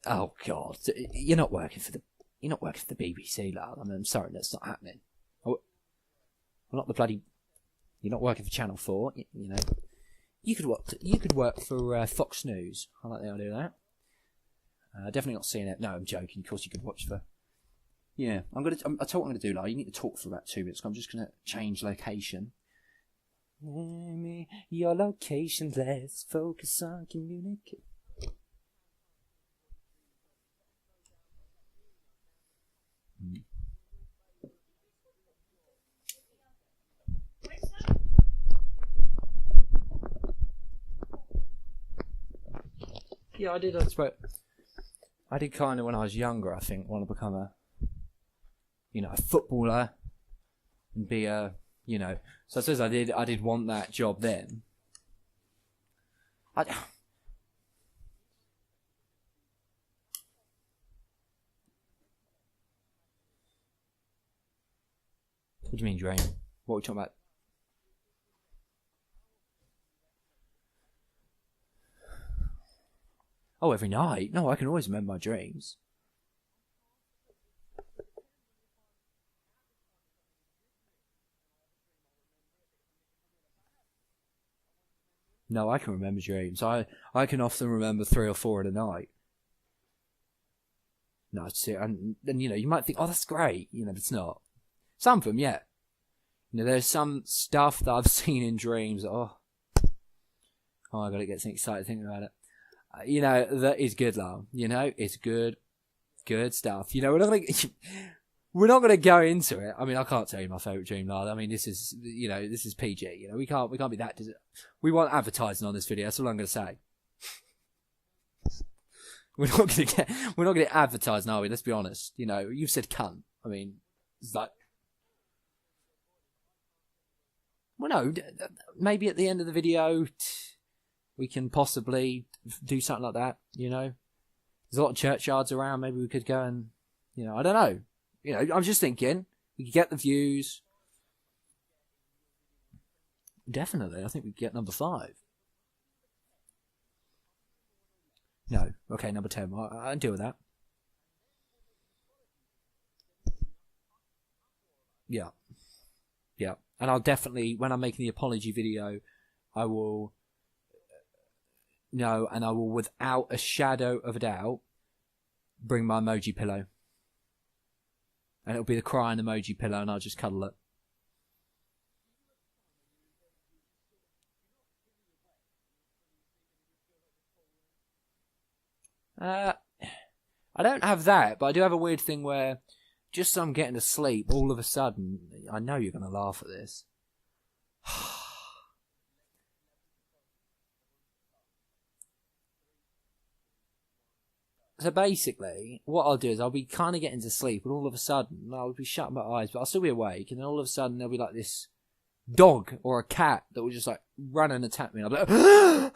Oh God, you're not working for the BBC, lad. I mean, I'm sorry, that's not happening. Oh, well, not the bloody. You're not working for Channel 4. You know, you could work for Fox News. I like the idea of that. Definitely not seeing it. No, I'm joking. Of course, you could watch for. Yeah, I tell you what I'm gonna do. Like, you need to talk for about 2 minutes. I'm just gonna change location. Your location. Let's focus on communication. Yeah, I did. I did kind of when I was younger. I think want to become a footballer and be a, So I suppose I did want that job then. What do you mean, dream? What are we talking about? Oh, every night? No, I can always remember my dreams. No, I can remember dreams. I can often remember 3 or 4 in a night. No, see, and you might think, oh, that's great. But it's not. Some of them, yeah. There's some stuff that I've seen in dreams. Oh, I gotta get excited thinking about it. That is good, love. It's good stuff. We're not gonna go into it. I mean, I can't tell you my favourite dream, lad. I mean, this is PG. We can't be that. We want advertising on this video. That's all I'm gonna say. We're not gonna get advertising, are we? Let's be honest. You've said cunt. I mean, it's like. Well, no, maybe at the end of the video, we can possibly do something like that, There's a lot of churchyards around, maybe we could go and, I don't know. I'm just thinking, we could get the views. Definitely, I think we could get number 5. No, okay, number 10, I can deal with that. Yeah. Yeah. And I'll definitely, when I'm making the apology video, I will, and I will, without a shadow of a doubt, bring my emoji pillow. And it'll be the crying emoji pillow, and I'll just cuddle it. I don't have that, but I do have a weird thing where just as I'm getting to sleep, all of a sudden, I know you're going to laugh at this. So basically, what I'll do is I'll be kind of getting to sleep, and all of a sudden, I'll be shutting my eyes, but I'll still be awake, and then all of a sudden, there'll be like this dog or a cat that will just like run and attack me, and I'll be like,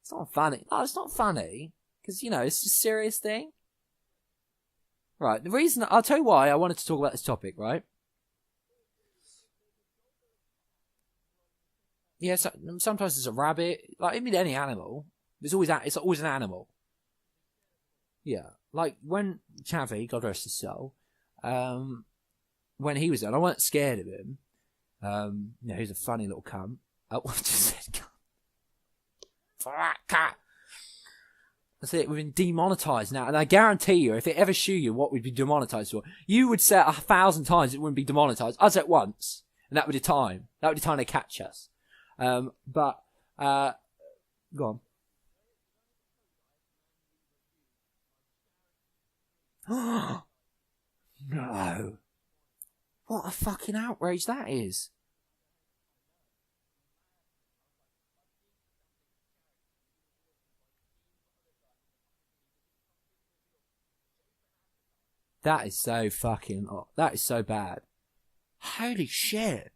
it's not funny. No, it's not funny, because, it's a serious thing. Right, the reason, I'll tell you why I wanted to talk about this topic, right? Yeah, sometimes there's a rabbit, like, I mean, any animal. It's always an animal. Yeah, like when Chavi, God rest his soul, when he was there, I wasn't scared of him. He was a funny little cunt. I just said cunt. That's it. We've been demonetized now, and I guarantee you, if it ever shoot you, what we'd be demonetized for, you would say 1,000 times it wouldn't be demonetized. I'd say it once, and that would be the time. That would be the time they catch us. But go on. No. What a fucking outrage that is. That is so fucking... that is so bad. Holy shit.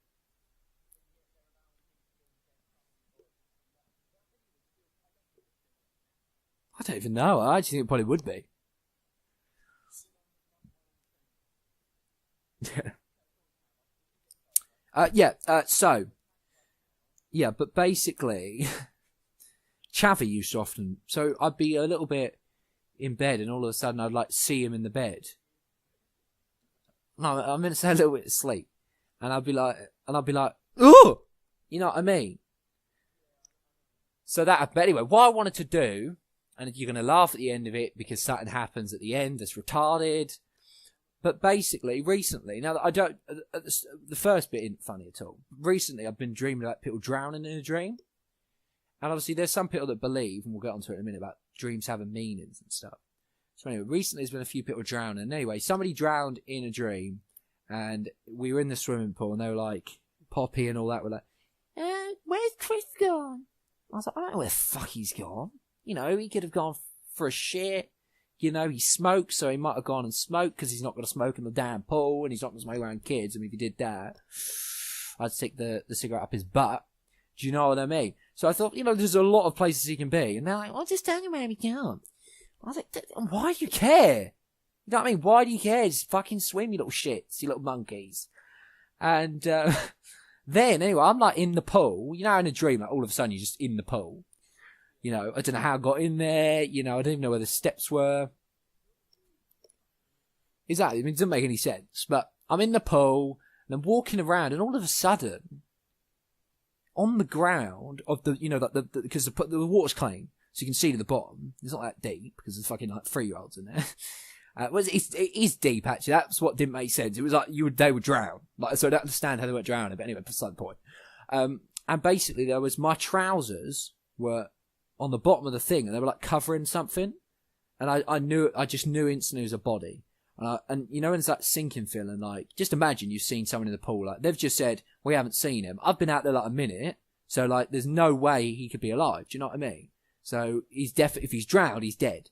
I don't even know. I actually think it probably would be. So yeah, but basically, Chavi used to often. So I'd be a little bit in bed, and all of a sudden I'd like see him in the bed. No, I'm going to say a little bit of sleep, and I'd be like, oh, you know what I mean? So that, but anyway, what I wanted to do, and you're going to laugh at the end of it because something happens at the end that's retarded. But basically, recently, now that I don't, the first bit isn't funny at all. Recently, I've been dreaming about people drowning in a dream. And obviously, there's some people that believe, and we'll get onto it in a minute, about dreams having meanings and stuff. So anyway, recently there's been a few people drowning. And anyway, somebody drowned in a dream, and we were in the swimming pool, and they were like, Poppy and all that were like, where's Chris gone? I was like, I don't know where the fuck he's gone. You know, he could have gone for a shit. You know, he smokes, so he might have gone and smoked because he's not going to smoke in the damn pool and he's not going to smoke around kids. I mean, if he did that, I'd stick the cigarette up his butt. Do you know what I mean? So I thought, you know, there's a lot of places he can be. And they're like, well, just tell him where he can. I was like, why do you care? You know what I mean? Why do you care? Just fucking swim, you little shits, you little monkeys. And then, anyway, I'm like in the pool. You know, in a dream, like all of a sudden you're just in the pool. You know, I don't know how I got in there. You know, I don't even know where the steps were. Exactly. I mean, it doesn't make any sense. But I'm in the pool and I'm walking around, and all of a sudden, on the ground of the, you know, because the water's clean, so you can see to the bottom. It's not that deep because there's fucking like 3-year-olds in there. Well, it is deep actually. That's what didn't make sense. It was like they would drown. Like, so I don't understand how they weren't drowning. But anyway, beside the point. And basically, there was my trousers were on the bottom of the thing, and they were like covering something, and I just knew instantly it was a body, and you know, when it's that sinking feeling, like, just imagine you've seen someone in the pool, like, they've just said, we haven't seen him, I've been out there like a minute, so like, there's no way he could be alive, do you know what I mean? So, if he's drowned, he's dead,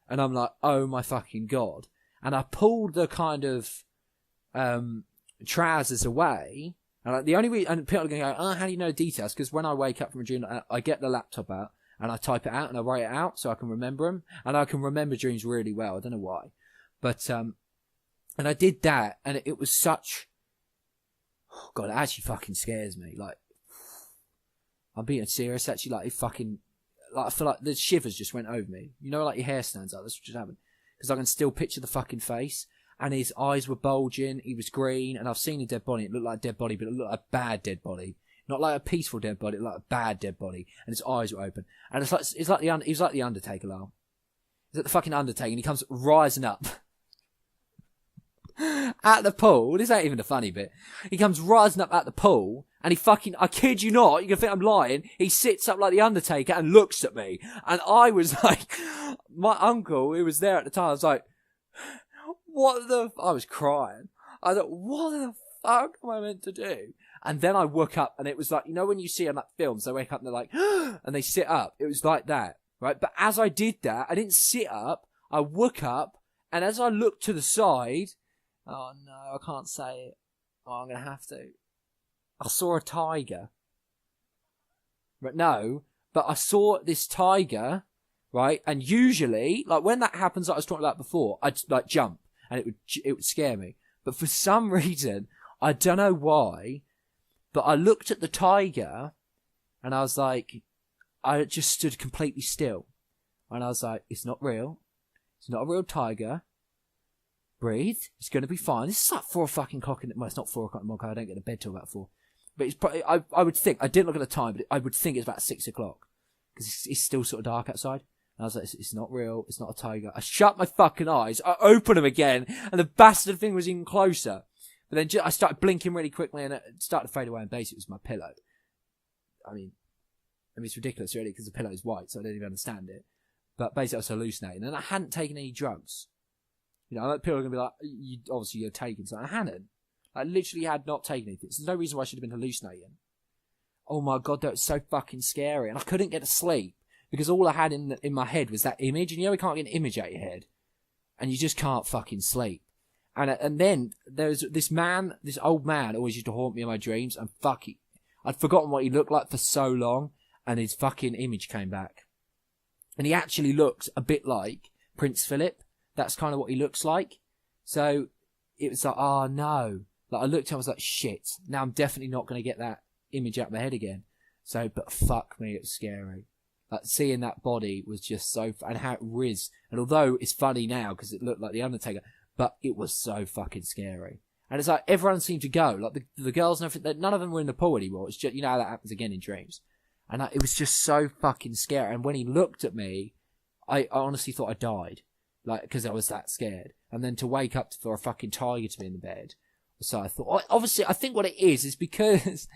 and I'm like, oh my fucking god, and I pulled the kind of, trousers away, and like, the only reason, and people are going to go, oh, how do you know details? Because when I wake up from a dream, I get the laptop out, and I type it out and I write it out so I can remember them. And I can remember dreams really well. I don't know why. But, and I did that, and it was such, oh God, it actually fucking scares me. Like, I'm being serious, actually, like, it fucking, like, I feel like the shivers just went over me. You know, like your hair stands up, that's what just happened. Because I can still picture the fucking face. And his eyes were bulging, he was green, and I've seen a dead body. It looked like a dead body, but it looked like a bad dead body. Not like a peaceful dead body, like a bad dead body, and his eyes were open. And he's like the Undertaker, Lyle. He's like the fucking Undertaker, and he comes rising up at the pool. This ain't even the funny bit. He comes rising up at the pool, and he fucking, I kid you not, you can think I'm lying, he sits up like the Undertaker and looks at me. And I was like, my uncle, who was there at the time, I was like, I was crying. I thought, what the fuck am I meant to do? And then I woke up, and it was like, you know when you see on that films, they wake up and they're like, and they sit up. It was like that, right? But as I did that, I didn't sit up. I woke up, and as I looked to the side, oh no, I can't say it. Oh, I'm going to have to. I saw a tiger. But no, but I saw this tiger, right? And usually, like when that happens, like I was talking about before, I'd like jump, and it would scare me. But for some reason, I don't know why, but I looked at the tiger, and I was like, I just stood completely still. And I was like, it's not real. It's not a real tiger. Breathe. It's going to be fine. This is like 4 fucking o'clock in the, well, it's not 4 o'clock in the morning. I don't get to bed till about 4. But it's probably, I would think, I didn't look at the time, but I would think it's about 6 o'clock. Because it's still sort of dark outside. And I was like, it's not real. It's not a tiger. I shut my fucking eyes. I opened them again, and the bastard thing was even closer. But then I started blinking really quickly, and it started to fade away, and basically it was my pillow. I mean it's ridiculous, really, because the pillow is white, so I don't even understand it. But basically I was hallucinating, and I hadn't taken any drugs. You know, people are going to be like, obviously you're taking something. I hadn't. I literally had not taken anything. So there's no reason why I should have been hallucinating. Oh my god, that was so fucking scary. And I couldn't get to sleep, because all I had in my head was that image, and you know we can't get an image out of your head. And you just can't fucking sleep. And then there's this old man always used to haunt me in my dreams, and I'd forgotten what he looked like for so long, and his fucking image came back. And he actually looks a bit like Prince Philip. That's kind of what he looks like. So it was like, oh no. Like I looked at him, I was like, shit, now I'm definitely not going to get that image out of my head again. So, but fuck me, it's scary. Like, seeing that body was just so, and how it riz. And although it's funny now because it looked like The Undertaker, but it was so fucking scary. And it's like everyone seemed to go. Like the girls and everything, none of them were in the pool anymore. It's just, you know how that happens again in dreams. And it was just so fucking scary. And when he looked at me, I honestly thought I died. Like, because I was that scared. And then to wake up for a fucking tiger to be in the bed. So I thought, obviously, I think what it is because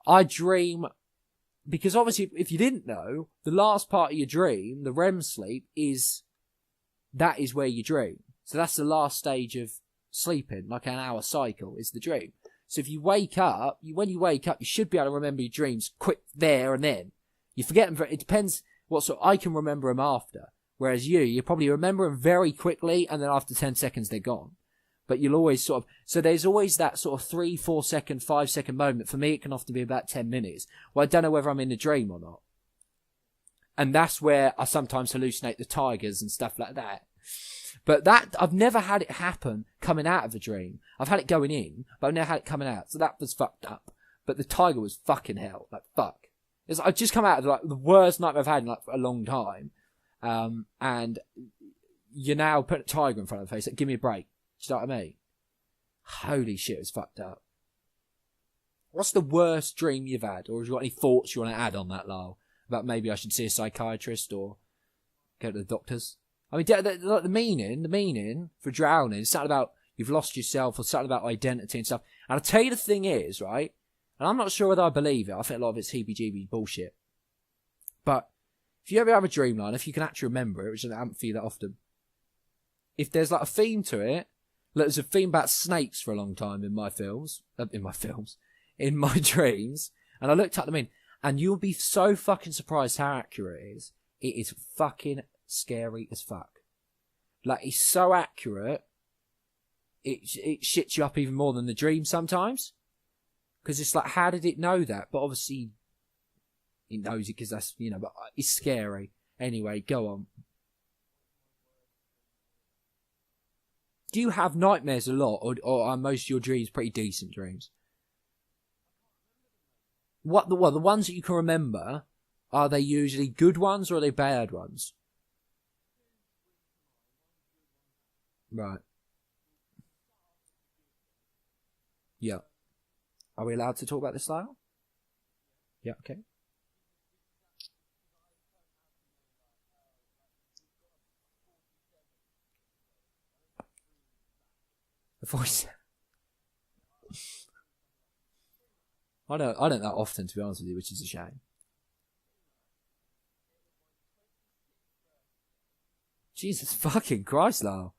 I dream. Because obviously, if you didn't know, the last part of your dream, the REM sleep, that is where you dream. So that's the last stage of sleeping, like an hour cycle, is the dream. So if you wake up, when you wake up, you should be able to remember your dreams quick there and then. You forget them, it depends what sort, I can remember them after. Whereas you probably remember them very quickly, and then after 10 seconds, they're gone. But you'll always sort of, so there's always that sort of 3, 4 second, 5 second moment. For me, it can often be about 10 minutes. Well, I don't know whether I'm in a dream or not. And that's where I sometimes hallucinate the tigers and stuff like that. But that, I've never had it happen coming out of a dream. I've had it going in, but I've never had it coming out. So that was fucked up. But the tiger was fucking hell. Like, fuck. I've just come out of like the worst nightmare I've had in like a long time. And you now put a tiger in front of the face. Like, give me a break. Do you know what I mean? Holy shit, it's fucked up. What's the worst dream you've had? Or have you got any thoughts you want to add on that, Lyle? About maybe I should see a psychiatrist or go to the doctors? I mean, the meaning for drowning is something about you've lost yourself or something about identity and stuff. And I'll tell you the thing is, right? And I'm not sure whether I believe it. I think a lot of it's heebie-jeebie bullshit. But if you ever have a dreamline, if you can actually remember it, which doesn't happen for you that often, if there's like a theme to it, like there's a theme about snakes for a long time in my dreams, and I looked at them and you'll be so fucking surprised how accurate it is. It is fucking scary as fuck. Like, it's so accurate, it shits you up even more than the dream sometimes. Because it's like, how did it know that? But obviously, it knows it because that's, you know, but it's scary. Anyway, go on. Do you have nightmares a lot, or are most of your dreams pretty decent dreams? The ones that you can remember, are they usually good ones or are they bad ones? Right. Yeah. Are we allowed to talk about this style? Yeah, okay. The voice. I don't that often, to be honest with you, which is a shame. Jesus fucking Christ, Lyle.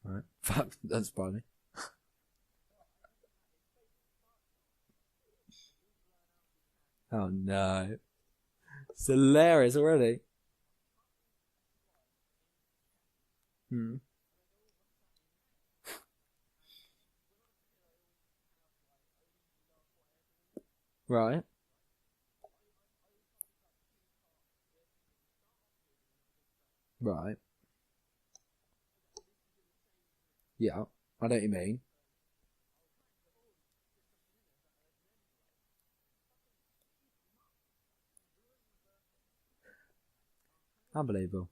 Right. Fuck, that's funny. Oh no. It's hilarious already. Hmm. Right. Right. Yeah. I know what you mean. Unbelievable.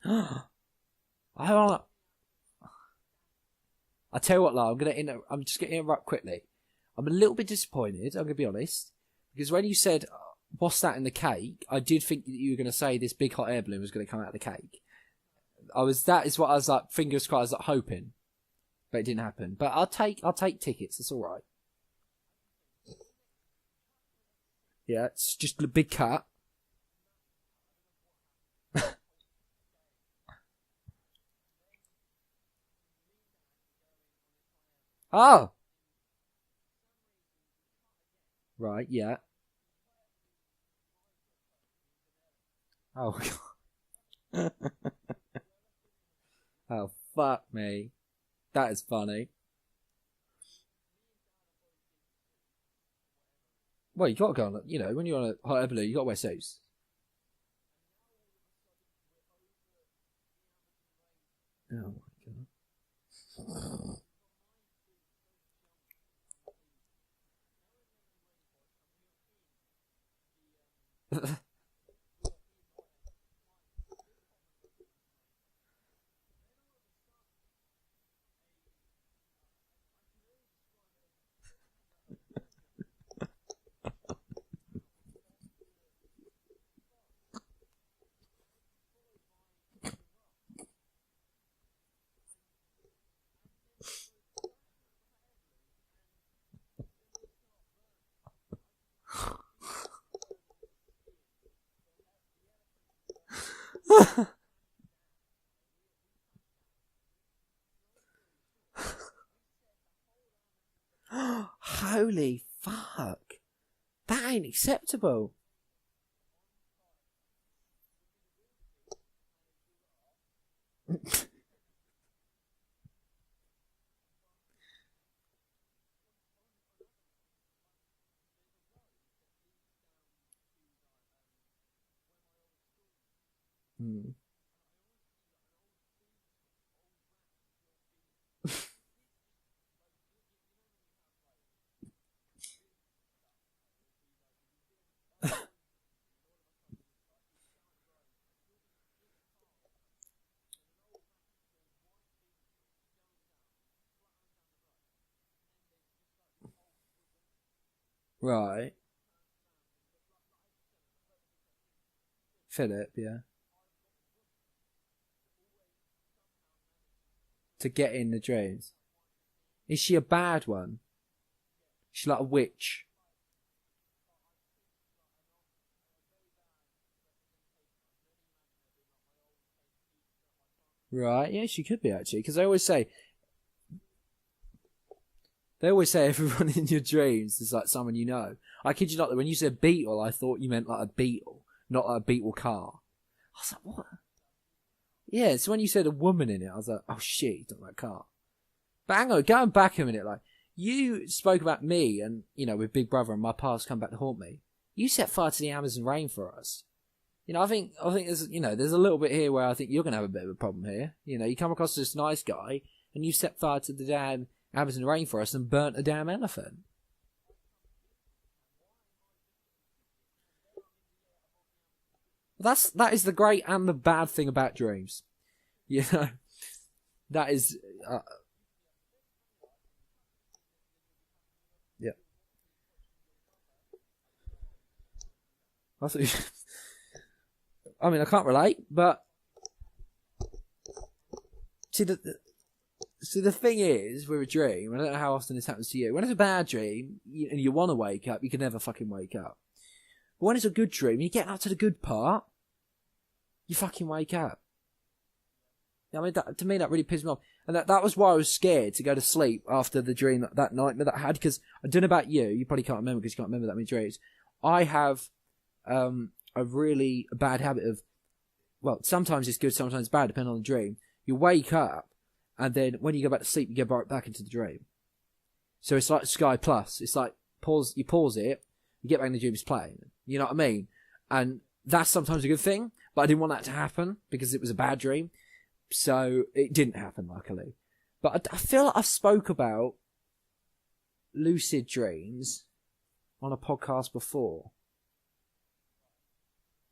I want. I tell you what, Lyle, I'm just gonna interrupt quickly. I'm a little bit disappointed. I'm gonna be honest, because when you said, "What's that in the cake?" I did think that you were gonna say this big hot air balloon was gonna come out of the cake. That is what I was like, fingers crossed, I was like, hoping, but it didn't happen. But I'll take tickets. It's all right. Yeah, it's just a big cut. Oh, right, yeah. Oh, God. Oh, fuck me. That is funny. Well, you gotta go on, you know, when you're on a hot air balloon, you gotta wear suits. Holy fuck. That ain't acceptable. Hmm. Right. Philip, yeah. To get in the dreams. Is she a bad one? Is she like a witch? Right, yeah, she could be actually. Because they always say everyone in your dreams is like someone you know. I kid you not, when you said beetle, I thought you meant like a beetle, not like a beetle car. I was like, what? Yeah, so when you said a woman in it, I was like, oh shit, you're talking about a car. But hang on, going back a minute, like, you spoke about me and, you know, with Big Brother and my past come back to haunt me. You set fire to the Amazon rainforest. You know, I think there's a little bit here where I think you're going to have a bit of a problem here. You know, you come across this nice guy and you set fire to the damn Amazon rainforest and burnt a damn elephant. That is the great and the bad thing about dreams. You know, that is, yeah. I thought I mean, I can't relate, but see the thing is with a dream. I don't know how often this happens to you. When it's a bad dream and you want to wake up, you can never fucking wake up. But when it's a good dream, you get up to the good part, you fucking wake up. I mean, to me, that really pissed me off. And that was why I was scared to go to sleep after the dream, that nightmare that I had. Because I don't know about you, you probably can't remember because you can't remember that many dreams. I have a really bad habit of, well, sometimes it's good, sometimes it's bad, depending on the dream. You wake up, and then when you go back to sleep, you get right back into the dream. So it's like Sky Plus. It's like you pause it, you get back in the dream, it's playing. You know what I mean? And that's sometimes a good thing, but I didn't want that to happen because it was a bad dream. So it didn't happen, luckily. But I feel like I've spoke about lucid dreams on a podcast before.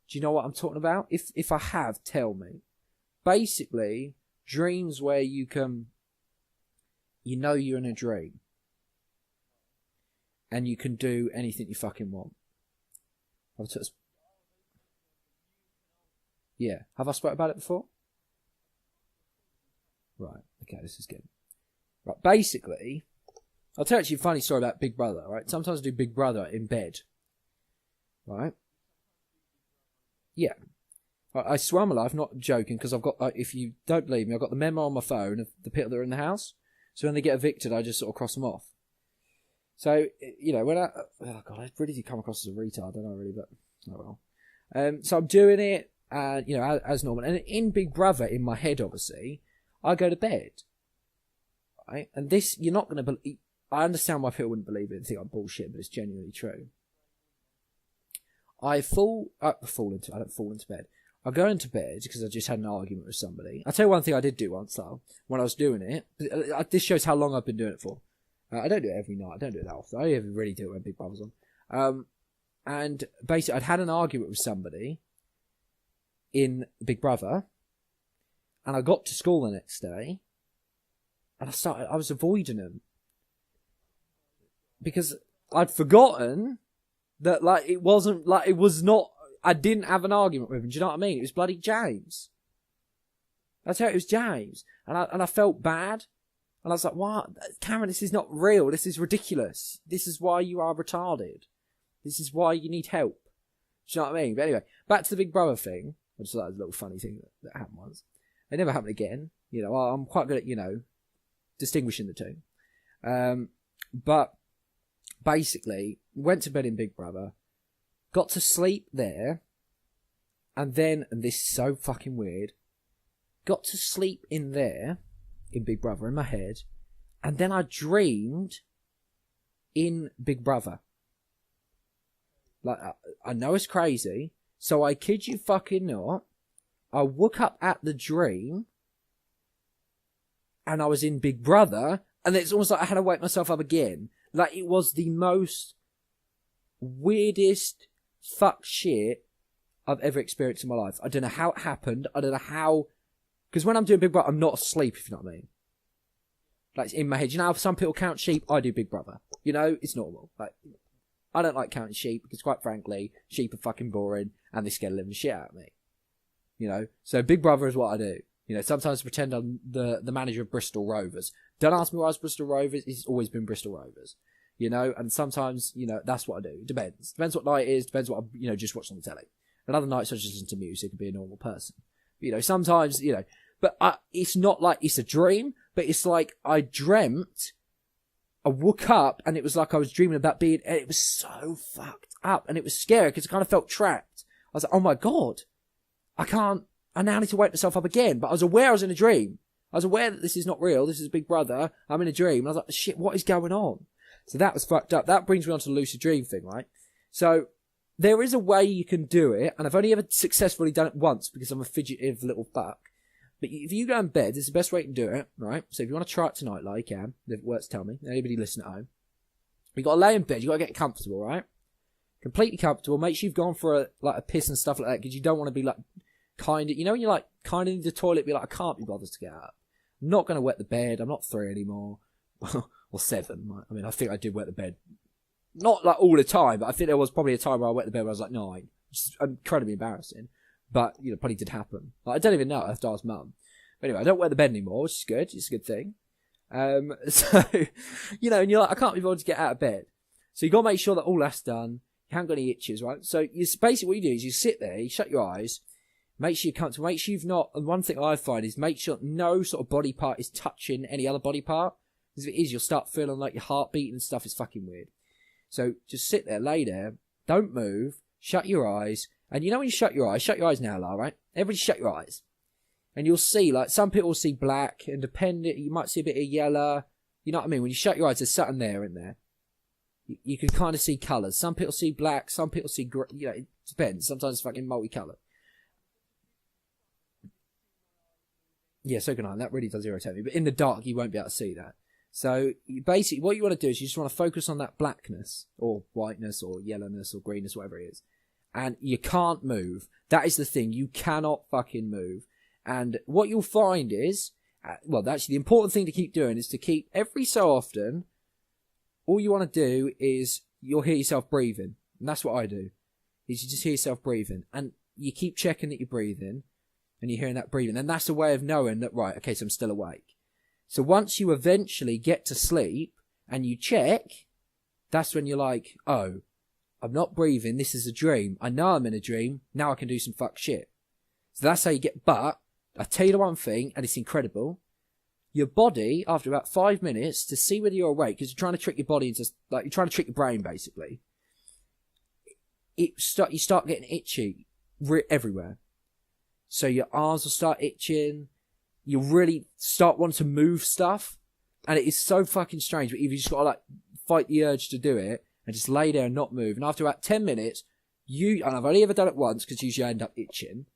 Do you know what I'm talking about? If I have, tell me. Basically, dreams where you know you're in a dream. And you can do anything you fucking want. Yeah. Have I spoke about it before? Right. Okay, this is good. Right. Basically, I'll tell you a funny story about Big Brother, right? Sometimes I do Big Brother in bed. Right? Yeah. I swear on my life, not joking, because I've got, if you don't believe me, I've got the memo on my phone of the people that are in the house. So when they get evicted, I just sort of cross them off. So, you know, when oh God, I really do come across as a retard, don't I really, but oh well. So I'm doing it, you know, as normal. And in Big Brother, in my head, obviously, I go to bed. Right? And this, you're not going to believe, I understand why people wouldn't believe it and think I'm bullshit, but it's genuinely true. I don't fall into bed. I go into bed because I just had an argument with somebody. I'll tell you one thing I did do once, though, when I was doing it. This shows how long I've been doing it for. I don't do it every night. I don't do it that often. I only ever really do it when Big Brother's on. And basically, I'd had an argument with somebody in Big Brother, and I got to school the next day, and I was avoiding them because I'd forgotten that, like, it was not. I didn't have an argument with him. Do you know what I mean? It was bloody James. That's how it was, James, and I felt bad, and I was like, "What, Cameron? This is not real. This is ridiculous. This is why you are retarded. This is why you need help." Do you know what I mean? But anyway, back to the Big Brother thing. I just thought that was a little funny thing that happened once. It never happened again. You know, I'm quite good at, distinguishing the two. But basically, went to bed in Big Brother, got to sleep there, and this is so fucking weird, got to sleep in there, in Big Brother, in my head, and then I dreamed in Big Brother. Like, I know it's crazy, so I kid you fucking not, I woke up at the dream, and I was in Big Brother, and it's almost like I had to wake myself up again. Like, it was the most weirdest fuck shit I've ever experienced in my life. I don't know how it happened. I don't know how... Because when I'm doing Big Brother, I'm not asleep, if you know what I mean. Like, it's in my head. You know how some people count sheep? I do Big Brother. It's normal. Like, I don't like counting sheep, because quite frankly, sheep are fucking boring, and they scare the living shit out of me. So Big Brother is what I do. Sometimes I pretend I'm the manager of Bristol Rovers. Don't ask me why it's Bristol Rovers. It's always been Bristol Rovers. And sometimes, that's what I do. It depends. Depends what night it is. Depends what I, just watch on the telly. And other nights I just listen to music and be a normal person. Sometimes, but it's not like it's a dream, but it's like I dreamt, I woke up, and it was like I was dreaming about being, and it was so fucked up, and it was scary because I kind of felt trapped. I was like, oh my God, I now need to wake myself up again. But I was aware I was in a dream. I was aware that this is not real. This is Big Brother. I'm in a dream. And I was like, shit, what is going on? So that was fucked up. That brings me on to the lucid dream thing, right? So there is a way you can do it. And I've only ever successfully done it once because I'm a fidgetive little fuck. But if you go in bed, this is the best way you can do it, right? So if you want to try it tonight, like you can, if it works, tell me. Anybody listen at home. You got to lay in bed. You got to get comfortable, right? Completely comfortable. Make sure you've gone for a piss and stuff like that because you don't want to be like, when you're like kind of in the toilet, be like, I can't be bothered to get up. I'm not going to wet the bed. I'm not 3 anymore. Or 7. I mean, I think I did wet the bed. Not like all the time, but I think there was probably a time where I wet the bed where I was like 9. Which is incredibly embarrassing. But, probably did happen. Like, I don't even know. I have to ask Mum. But anyway, I don't wet the bed anymore, which is good. It's a good thing. So, and you're like, I can't be bothered to get out of bed. So you got to make sure that all that's done. You haven't got any itches, right? So basically what you do is you sit there, you shut your eyes, make sure you're comfortable, make sure you've not, and one thing I find is make sure no sort of body part is touching any other body part. Because if it is, you'll start feeling like your heart beating and stuff. Is fucking weird. So just sit there, lay there, don't move, shut your eyes, and when you shut your eyes now, Lara, right? Everybody shut your eyes. And you'll see, like, some people will see black, and you might see a bit of yellow. You know what I mean? When you shut your eyes, there's something there, isn't there? You can kind of see colours. Some people see black, some people see grey. It depends. Sometimes it's fucking multicoloured. Yeah, so can I. That really does irritate me. But in the dark, you won't be able to see that. So basically, what you want to do is you just want to focus on that blackness, or whiteness, or yellowness, or greenness, whatever it is. And you can't move. That is the thing. You cannot fucking move. And what you'll find is, actually the important thing to keep doing is to keep, every so often, all you want to do is, you'll hear yourself breathing. And that's what I do. Is you just hear yourself breathing. And you keep checking that you're breathing. And you're hearing that breathing. And that's a way of knowing that, right, okay, so I'm still awake. So once you eventually get to sleep, and you check, that's when you're like, oh, I'm not breathing, this is a dream. I know I'm in a dream, now I can do some fuck shit. So that's how you get, but, I tell you the one thing, and it's incredible, your body, after about 5 minutes, to see whether you're awake, because you're trying to trick your body into, like, you're trying to trick your brain, basically, you start getting itchy everywhere. So your arms will start itching, you'll really start wanting to move stuff, and it is so fucking strange, but you've just got to, like, fight the urge to do it, and just lay there and not move, and after about 10 minutes, and I've only ever done it once, because usually I end up itching,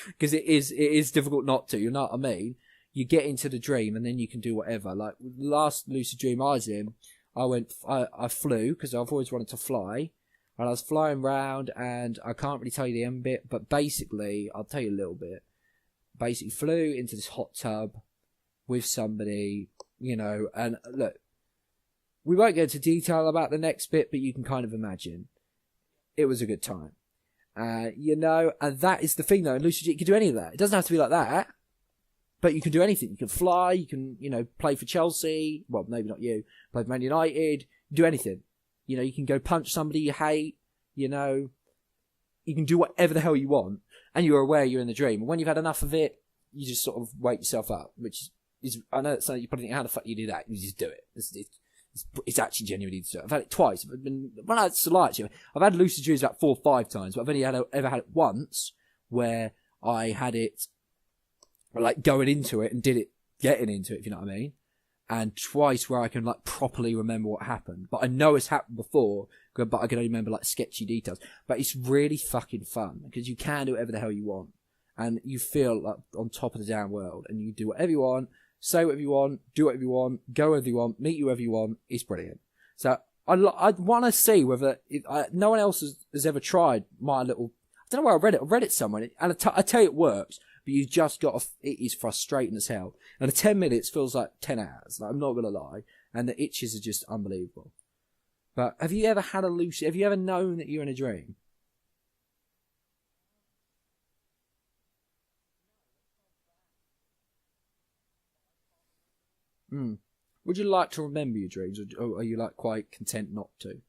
Because it is difficult not to, you know what I mean? You get into the dream and then you can do whatever. Like, the last lucid dream I was in, I flew, because I've always wanted to fly, and I was flying around, and I can't really tell you the end bit, but basically, I'll tell you a little bit. Basically, flew into this hot tub with somebody, you know, and look, we won't go into detail about the next bit, but you can kind of imagine. It was a good time. You know, and that is the thing, though, in lucid dream, you can do any of that. It doesn't have to be like that. But you can do anything. You can fly, you can, you know, play for Chelsea. Well, maybe not you. Play for Man United. Do anything. You know, you can go punch somebody you hate. You know, you can do whatever the hell you want. And you're aware you're in the dream. And when you've had enough of it, you just sort of wake yourself up. Which is, I know it's something you probably think, how the fuck do you do that? You just do it. It's actually genuinely so. I've had it twice. I've had lucid dreams about 4 or 5 times. But I've only ever had it once where I had it like going into it and getting into it, if you know what I mean. And twice where I can like properly remember what happened. But I know it's happened before, but I can only remember like sketchy details. But it's really fucking fun because you can do whatever the hell you want. And you feel like on top of the damn world. And you do whatever you want, say whatever you want, do whatever you want, go wherever you want, meet whoever you want. It's brilliant. So I want to see whether no one else has ever tried my little, I don't know where I read it. I read it somewhere. And I tell you it works. But you just got to, it is frustrating as hell. And the 10 minutes feels like 10 hours. Like, I'm not going to lie. And the itches are just unbelievable. But have you ever had have you ever known that you're in a dream? Would you like to remember your dreams? Or are you like quite content not to?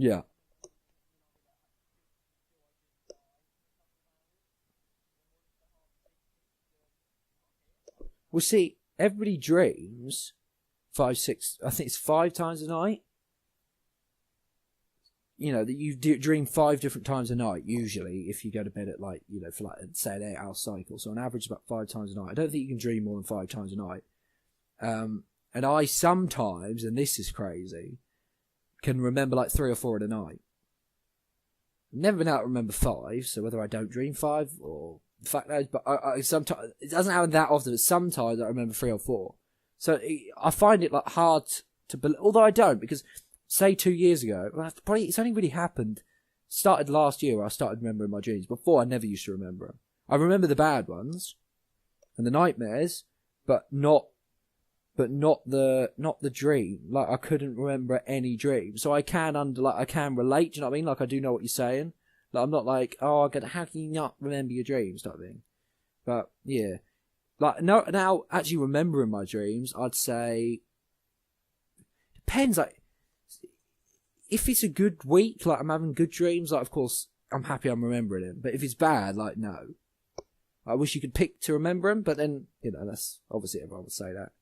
Yeah. Well, see, everybody dreams 5, 6, I think it's 5 times a night. You know, that you dream 5 different times a night, usually, if you go to bed at like, you know, for like, say, an 8-hour cycle. So on average, about 5 times a night. I don't think you can dream more than 5 times a night. And I sometimes, and this is crazy, can remember like 3 or 4 in a night. Never been able to remember 5, so whether I don't dream 5 or the fact knows, but I sometimes, it doesn't happen that often, but sometimes I remember 3 or 4. So I find it like hard to believe, although I don't, because say 2 years ago, well, probably it's only really happened, started last year where I started remembering my dreams. Before I never used to remember them. I remember the bad ones and the nightmares, but not the dream. Like I couldn't remember any dream. So I can I can relate, do you know what I mean? Like I do know what you're saying. Like I'm not like, oh, how can you not remember your dreams type thing. But yeah. Like no, now actually remembering my dreams, I'd say depends. Like if it's a good week, like I'm having good dreams, like of course I'm happy I'm remembering them. But if it's bad, like no. I wish you could pick to remember them, but then you know that's obviously everyone would say that.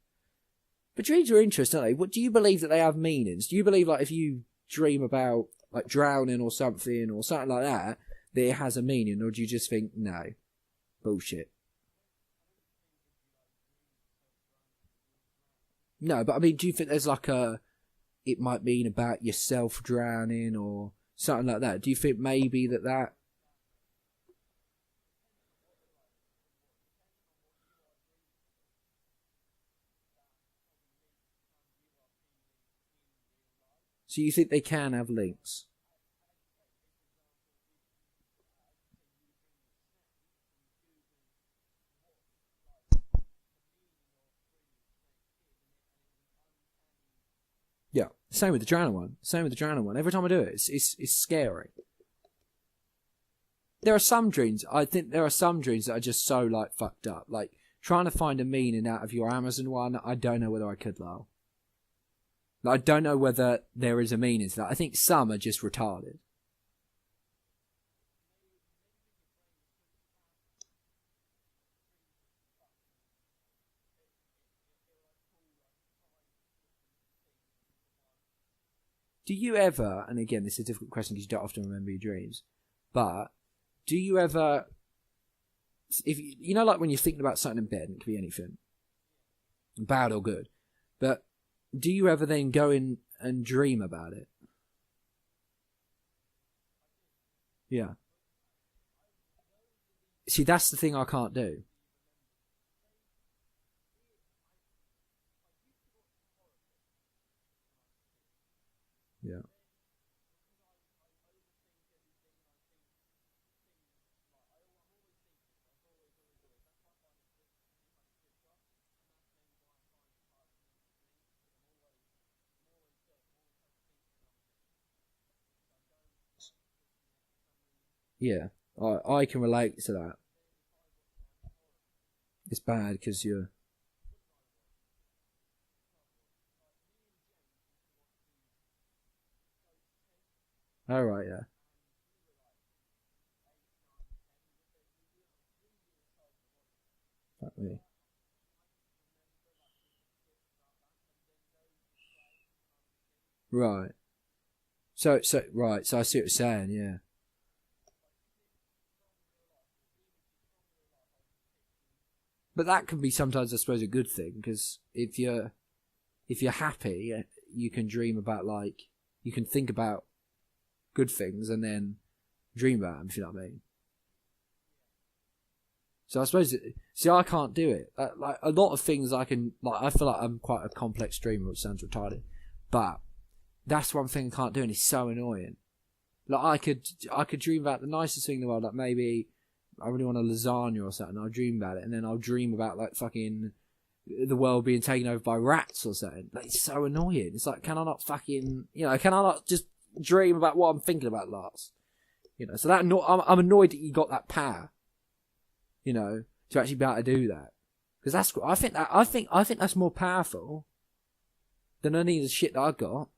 But dreams are interesting, aren't they? What do you believe that they have meanings? Do you believe like if you dream about like drowning or something like that, that it has a meaning, or do you just think no, bullshit? No, but I mean, do you think there's like it might mean about yourself drowning or something like that? Do you think maybe that? So you think they can have links? Yeah. Same with the drowning one. Same with the drowning one. Every time I do it, it's scary. There are some dreams. I think there are some dreams that are just so like fucked up. Like trying to find a meaning out of your Amazon one. I don't know whether I could though. Like, I don't know whether there is a meaning to that. I think some are just retarded. Do you ever, and again, this is a difficult question because you don't often remember your dreams, but do you ever if you know, like when you're thinking about something in bed, it could be anything, bad or good, but do you ever then go in and dream about it? Yeah. See, that's the thing I can't do. Yeah. Yeah. I can relate to that. It's bad because you're. All right, yeah. Fuck me. Right. Right. So I see what you're saying. Yeah. But that can be sometimes, I suppose, a good thing because if you're happy, you can dream about like you can think about good things and then dream about them. If you know what I mean. So I suppose, see, I can't do it. Like a lot of things, I can like. I feel like I'm quite a complex dreamer, which sounds retarded, but that's one thing I can't do, and it's so annoying. Like I could dream about the nicest thing in the world, like maybe I really want a lasagna or something. I'll dream about it, and then I'll dream about like fucking the world being taken over by rats or something. Like it's so annoying. It's like, can I not fucking, can I not just dream about what I'm thinking about last? So that I'm annoyed that you got that power. To actually be able to do that, because I think that's more powerful than any of the shit that I got.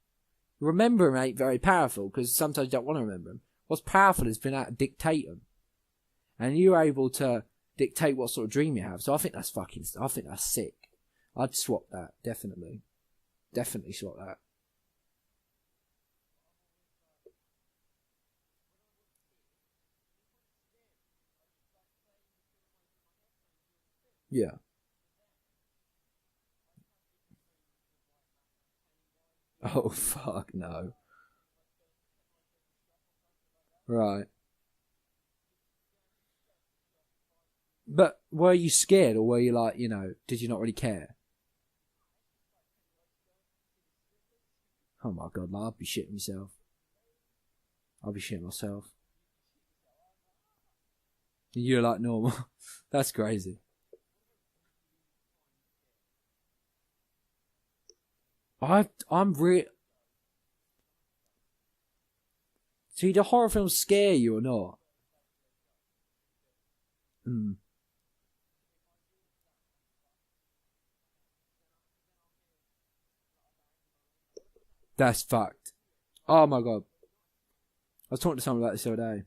Remembering ain't very powerful because sometimes you don't want to remember them. What's powerful is being able to dictate them, and you're able to dictate what sort of dream you have. So I think that's I think that's sick. I'd swap that, definitely swap that. Yeah. Oh fuck no. Right. But were you scared, or were you like, did you not really care? Oh my god, like, I'd be shitting myself. I'd be shitting myself. You're like normal. That's crazy. I'm real. See, do horror films scare you or not? Mm, that's fucked. Oh my god. I was talking to someone about this the other day.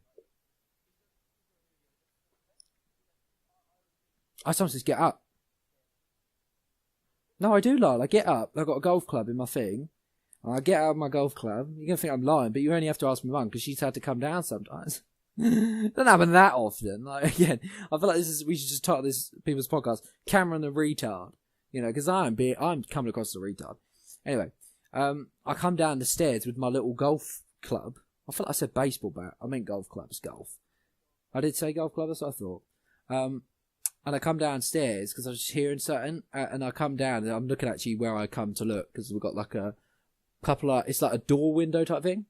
I sometimes just get up. No, I do lie. I get up. I've got a golf club in my thing. And I get out of my golf club. You're going to think I'm lying, but you only have to ask my mum because she's had to come down sometimes. Doesn't happen that often. Like, again, I feel like we should just title this people's podcast Cameron the Retard. Because I'm coming across as a retard. Anyway, I come down the stairs with my little golf club. I feel like I said baseball bat. I meant golf club. It's golf. I did say golf club. That's what I thought. Um, and I come downstairs because I was just hearing something, and I come down and I'm looking actually where I come to look because we've got like a couple of, it's like a door window type thing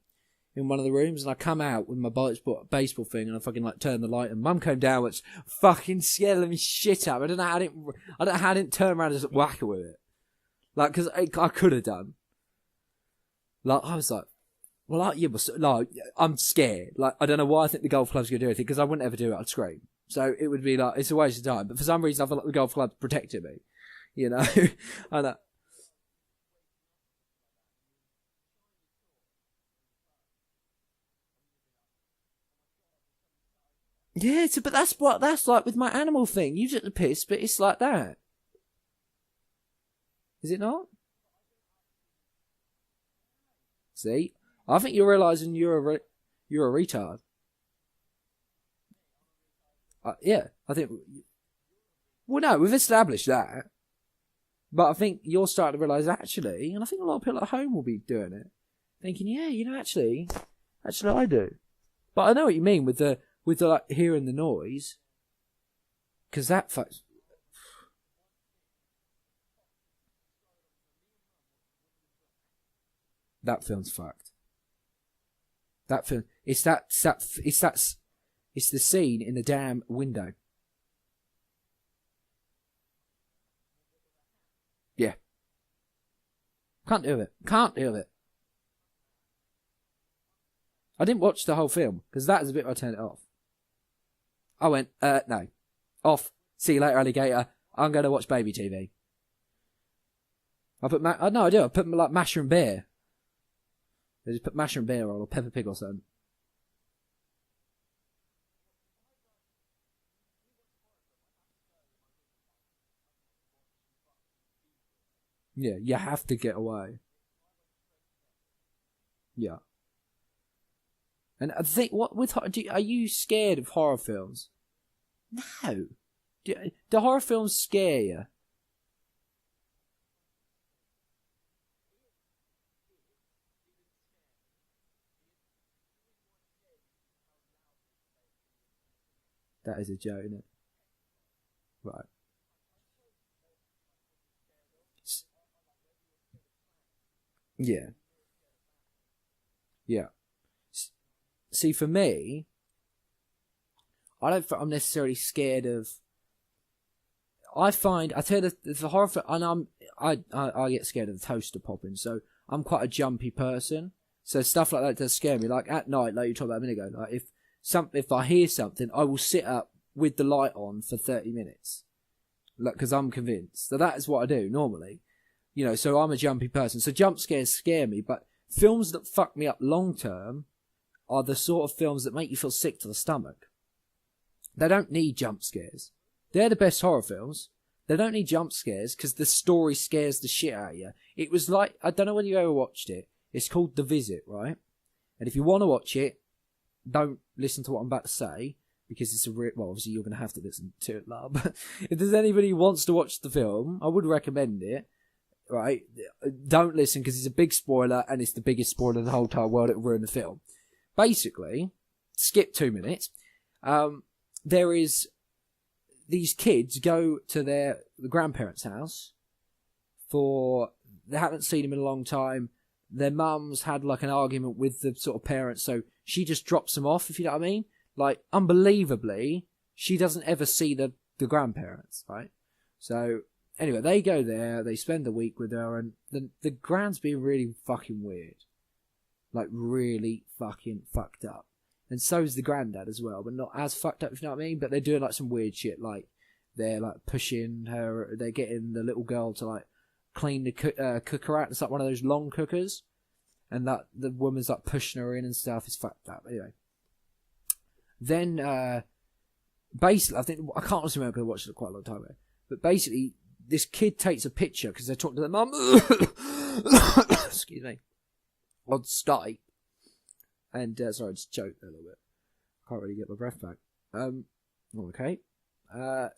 in one of the rooms, and I come out with my baseball thing, and I fucking like turn the light, and Mum came down, which fucking scared me shit out. I don't know how I didn't turn around and just whack her with it, like because I could have done. Like I was like, well, like yeah, but like I'm scared. Like I don't know why I think the golf club's gonna do anything because I wouldn't ever do it. I'd scream. So it would be like it's a waste of time. But for some reason, I feel like the golf club protected me. You know, and yeah, but that's like with my animal thing. You took the piss, but it's like that. Is it not? See, I think you're realizing you're a retard. Yeah, I think. Well, no, we've established that. But I think you're starting to realise, actually, and I think a lot of people at home will be doing it, thinking, yeah, actually I do. But I know what you mean with the like hearing the noise, because that that film's fucked. That film, it's the scene in the damn window. Yeah, can't do it. Can't do it. I didn't watch the whole film because that is a bit I turned it off. I went, no, off. See you later, alligator. I'm going to watch baby TV. I put, no, I do. I put like Masher and Bear. They just put Masher and Bear on, or Peppa Pig or something. Yeah, you have to get away. Yeah. And I think, what with are you scared of horror films? No. Do horror films scare you? That is a joke, isn't it? Right. Yeah. Yeah. See, for me, I don't think I'm necessarily scared of. I tell you the horror film, and I get scared of the toaster popping, so I'm quite a jumpy person. So stuff like that does scare me. Like at night, like you talked about a minute ago, like if I hear something, I will sit up with the light on for 30 minutes, like because I'm convinced. So that is what I do normally. So I'm a jumpy person. So jump scares scare me, but films that fuck me up long term are the sort of films that make you feel sick to the stomach. They don't need jump scares. They're the best horror films. They don't need jump scares because the story scares the shit out of you. It was like, I don't know whether you ever watched it. It's called The Visit, right? And if you want to watch it, don't listen to what I'm about to say because it's well, obviously you're going to have to listen to it, love. But if there's anybody who wants to watch the film, I would recommend it. Right? Don't listen because it's a big spoiler and it's the biggest spoiler in the whole entire world. It'll ruin the film. Basically, skip 2 minutes. There is these kids go to the grandparents' house they haven't seen him in a long time. Their mum's had like an argument with the sort of parents, so she just drops them off, if you know what I mean. Like, unbelievably, she doesn't ever see the grandparents, right? So anyway, they go there, they spend the week with her, and the grand's being really fucking weird. Like, really fucking fucked up. And so's the granddad as well, but not as fucked up, if you know what I mean? But they're doing, like, some weird shit, like, they're, like, pushing her, they're getting the little girl to, like, clean the cooker out. It's, like, one of those long cookers. And that the woman's, like, pushing her in and stuff. It's fucked up. Anyway. Then, basically, I can't also remember because I watched it quite a long time ago. But basically, this kid takes a picture because they're talking to their mum. Excuse me. On Skype. And, sorry, I just choked a little bit. Can't really get my breath back. Okay. So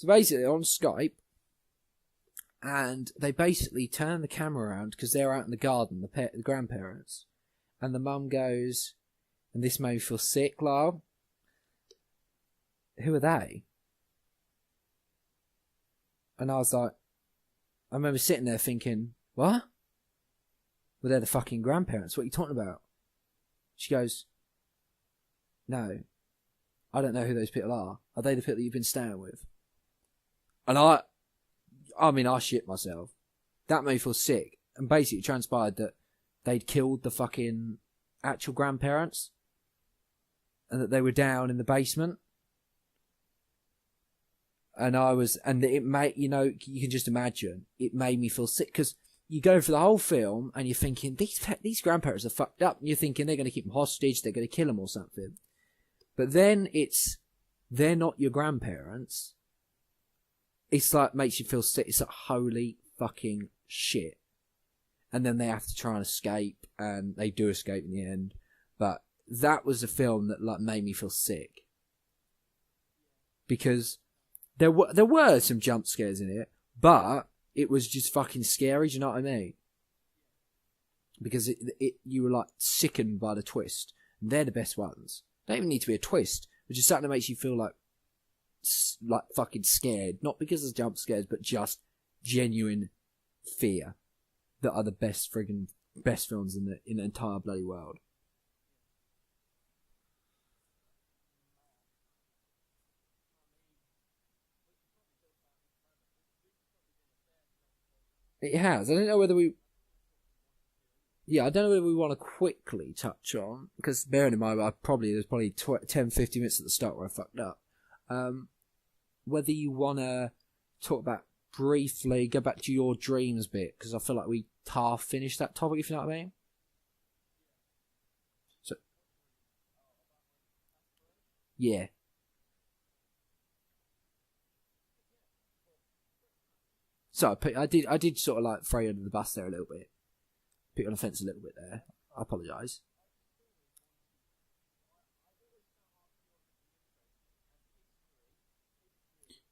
basically, on Skype, and they basically turn the camera around because they're out in the garden, the grandparents. And the mum goes, and this made me feel sick, Lyle. Who are they? And I was like, I remember sitting there thinking, what? Well, they're the fucking grandparents. What are you talking about? She goes, no, I don't know who those people are. Are they the people that you've been staying with? And I shit myself. That made me feel sick. And basically it transpired that they'd killed the fucking actual grandparents. And that they were down in the basement. And it made, you can just imagine, it made me feel sick. Because you go for the whole film and you're thinking, these grandparents are fucked up. And you're thinking they're going to keep them hostage, they're going to kill them or something. But then they're not your grandparents. It's like, makes you feel sick. It's like, holy fucking shit. And then they have to try and escape, and they do escape in the end. But that was a film that like made me feel sick. because there were some jump scares in it, but it was just fucking scary. Do you know what I mean? Because you were like sickened by the twist. And they're the best ones. They don't even need to be a twist, but just something that makes you feel like fucking scared, not because of jump scares, but just genuine fear. That are the best films in the entire bloody world. It has. I don't know whether we. Yeah, I don't know whether we want to quickly touch on, because bearing in mind, there's probably 10, 50 minutes at the start where I fucked up. Whether you want to talk about briefly, go back to your dreams bit, because I feel like we half finished that topic, if you know what I mean. So, yeah. So I did sort of like throw you under the bus there a little bit. Put you on the fence a little bit there. I apologise.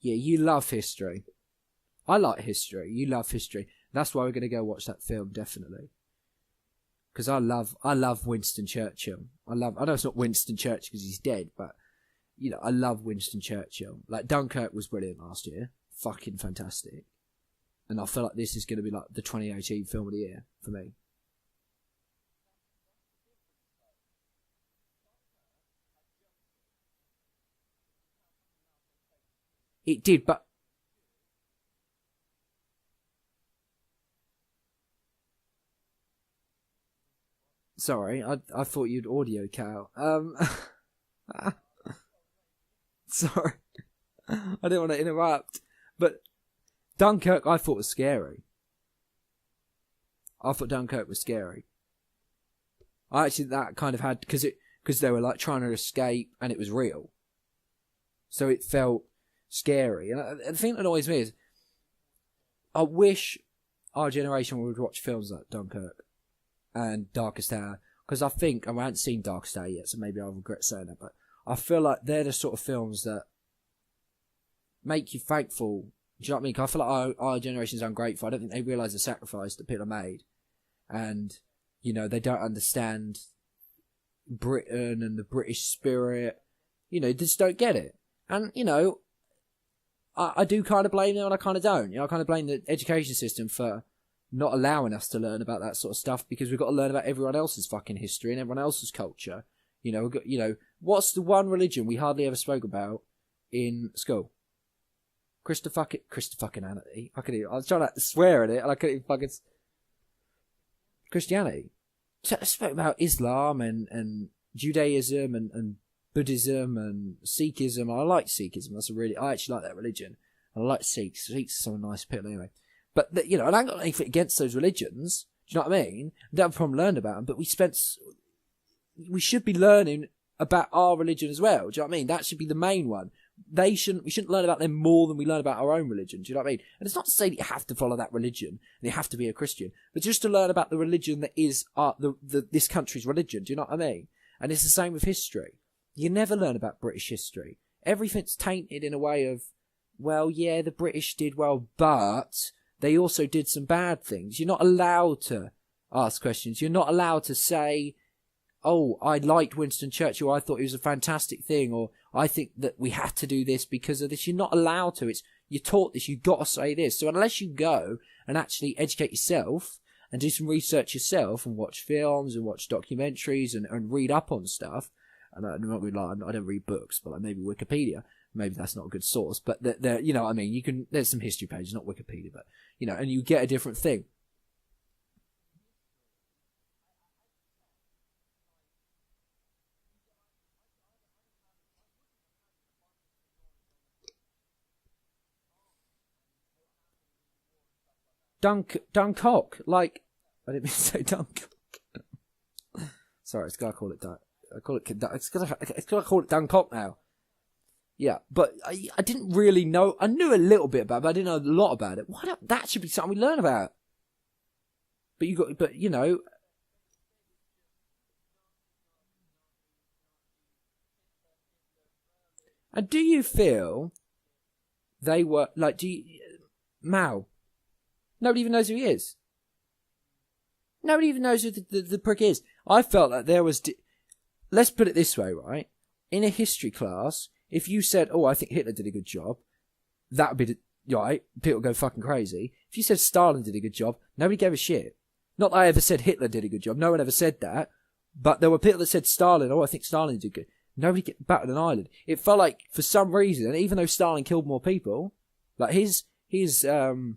Yeah, you love history. I like history. You love history. That's why we're going to go watch that film, definitely. Because I love Winston Churchill. I know it's not Winston Churchill because he's dead, but I love Winston Churchill. Like Dunkirk was brilliant last year, fucking fantastic, and I feel like this is going to be like the 2018 film of the year for me. It did, but sorry, I thought you'd audio Cal. Sorry, I didn't want to interrupt, but Dunkirk I thought was scary. I thought Dunkirk was scary. I actually that kind of had because they were like trying to escape and it was real, so it felt scary. And the thing that annoys me is I wish our generation would watch films like Dunkirk and Darkest Hour, because I haven't seen Darkest Hour yet, so maybe I'll regret saying that, but I feel like they're the sort of films that make you thankful. Do you know what I mean? 'Cause I feel like our generation's ungrateful. I don't think they realise the sacrifice that people have made, and they don't understand Britain and the British spirit. They just don't get it, and I do kind of blame them and I kind of don't. I kind of blame the education system for not allowing us to learn about that sort of stuff, because we've got to learn about everyone else's fucking history and everyone else's culture. We've got, what's the one religion we hardly ever spoke about in school? Christofuckinanity. I was trying to swear at it and I couldn't even fucking. Christianity. So I spoke about Islam and Judaism and Buddhism and Sikhism. I like Sikhism. I actually like that religion. I like Sikhs. Sikhs are some nice people anyway. But I don't got anything against those religions. Do you know what I mean? I don't have a problem learning about them. But we should be learning about our religion as well. Do you know what I mean? That should be the main one. We shouldn't learn about them more than we learn about our own religion. Do you know what I mean? And it's not to say that you have to follow that religion and you have to be a Christian, but just to learn about the religion that is this country's religion. Do you know what I mean? And it's the same with history. You never learn about British history. Everything's tainted in a way of, well, yeah, the British did well, but they also did some bad things. You're not allowed to ask questions. You're not allowed to say, oh, I liked Winston Churchill, I thought he was a fantastic thing, or I think that we had to do this because of this. You're not allowed to. You're taught this, you've got to say this. So unless you go and actually educate yourself and do some research yourself and watch films and watch documentaries and read up on stuff, and I'm not going to lie, I don't read books, but like maybe Wikipedia, maybe that's not a good source, but there, you know what I mean, there's some history pages, not Wikipedia, but, and you get a different thing. Dunkirk, like, I didn't mean to say Dunk. Sorry, it's gotta call it Dunk. It's gotta call it Dunkirk now. Yeah, but I didn't really know. I knew a little bit about it, but I didn't know a lot about it. Why don't that should be something we learn about? But And do you feel they were like? Mao? Nobody even knows who he is. Nobody even knows who the prick is. I felt like there was. Let's put it this way, right? In a history class, if you said, "Oh, I think Hitler did a good job," that would be right. People would go fucking crazy. If you said Stalin did a good job, nobody gave a shit. Not that I ever said Hitler did a good job. No one ever said that. But there were people that said Stalin. Oh, I think Stalin did good. Nobody batted an eyelid. It felt like for some reason, even though Stalin killed more people, like his that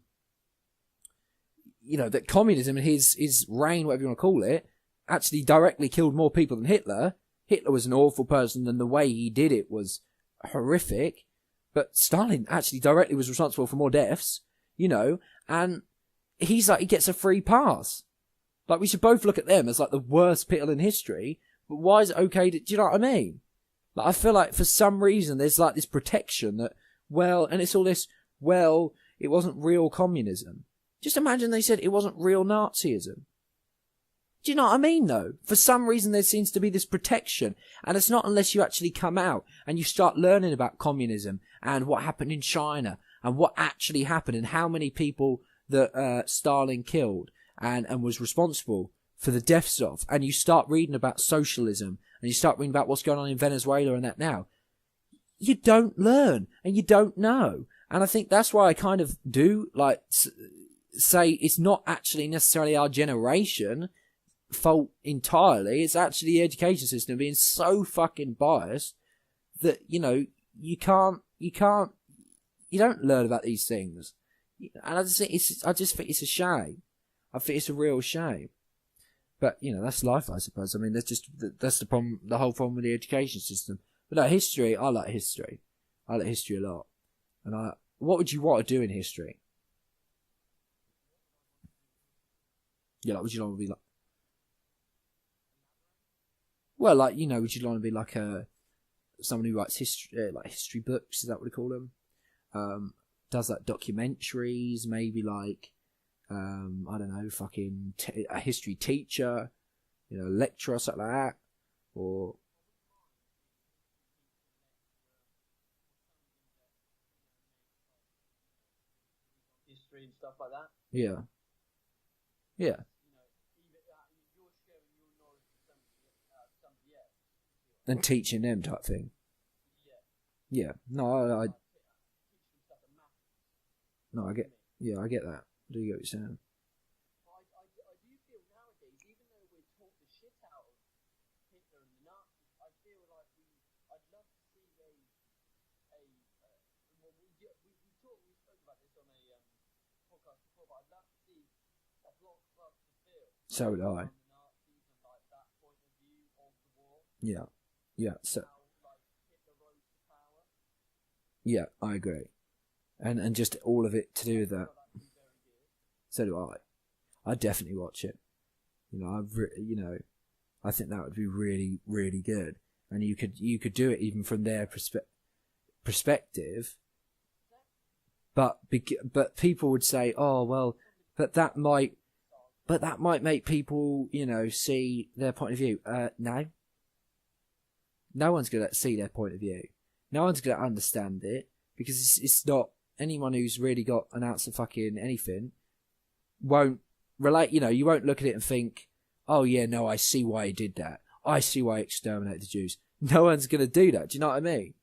communism and his reign, whatever you want to call it, actually directly killed more people than Hitler. Hitler was an awful person, and the way he did it was horrific. But Stalin actually directly was responsible for more deaths, and he gets a free pass. Like, we should both look at them as like the worst people in history, but why is it okay do you know what I mean? Like, I feel like for some reason there's like this protection that, and it's all this, it wasn't real communism. Just imagine they said it wasn't real Nazism. Do you know what I mean, though? For some reason, there seems to be this protection. And it's not unless you actually come out and you start learning about communism and what happened in China and what actually happened and how many people that Stalin killed and was responsible for the deaths of. And you start reading about socialism and you start reading about what's going on in Venezuela and that now. You don't learn and you don't know. And I think that's why I kind of do, like, say it's not actually necessarily our generation fault entirely. It's actually the education system being so fucking biased that you don't learn about these things. And I just think it's a shame. I think it's a real shame. But that's life, I suppose. I mean, that's the problem. The whole problem with the education system. But no, history. I like history. I like history a lot. And what would you want to do in history? Yeah, like, would you want to be like? Well, like, would you want to be like someone who writes history, like history books? Is that what they call them? Does like documentaries? Maybe like, I don't know, fucking a history teacher, lecturer, something like that, or. History and stuff like that. Yeah. Yeah. And teaching them type thing. Yeah. No, I get. Yeah, I get that. I do get what you're saying. I do feel nowadays, even though we're taught the shit out of Hitler and the Nazis, I feel like I'd love to see we spoke about this on a podcast before, but I'd love to see a blockbuster film. So would I. The Nazis and like that point of view of the war. Yeah. Yeah. So. How, like, Hitler rose to power. Yeah, I agree. And just all of it to do with that. So do I. I'd definitely watch it. I think that would be really, really good. And you could do it even from their perspective. But people would say, oh well, but that might make people, see their point of view. No. No one's gonna see their point of view. No one's gonna understand it because it's not. Anyone who's really got an ounce of fucking anything won't relate. You won't look at it and think, oh yeah, no, I see why he did that. I see why he exterminated the Jews. No one's going to do that. Do you know what I mean?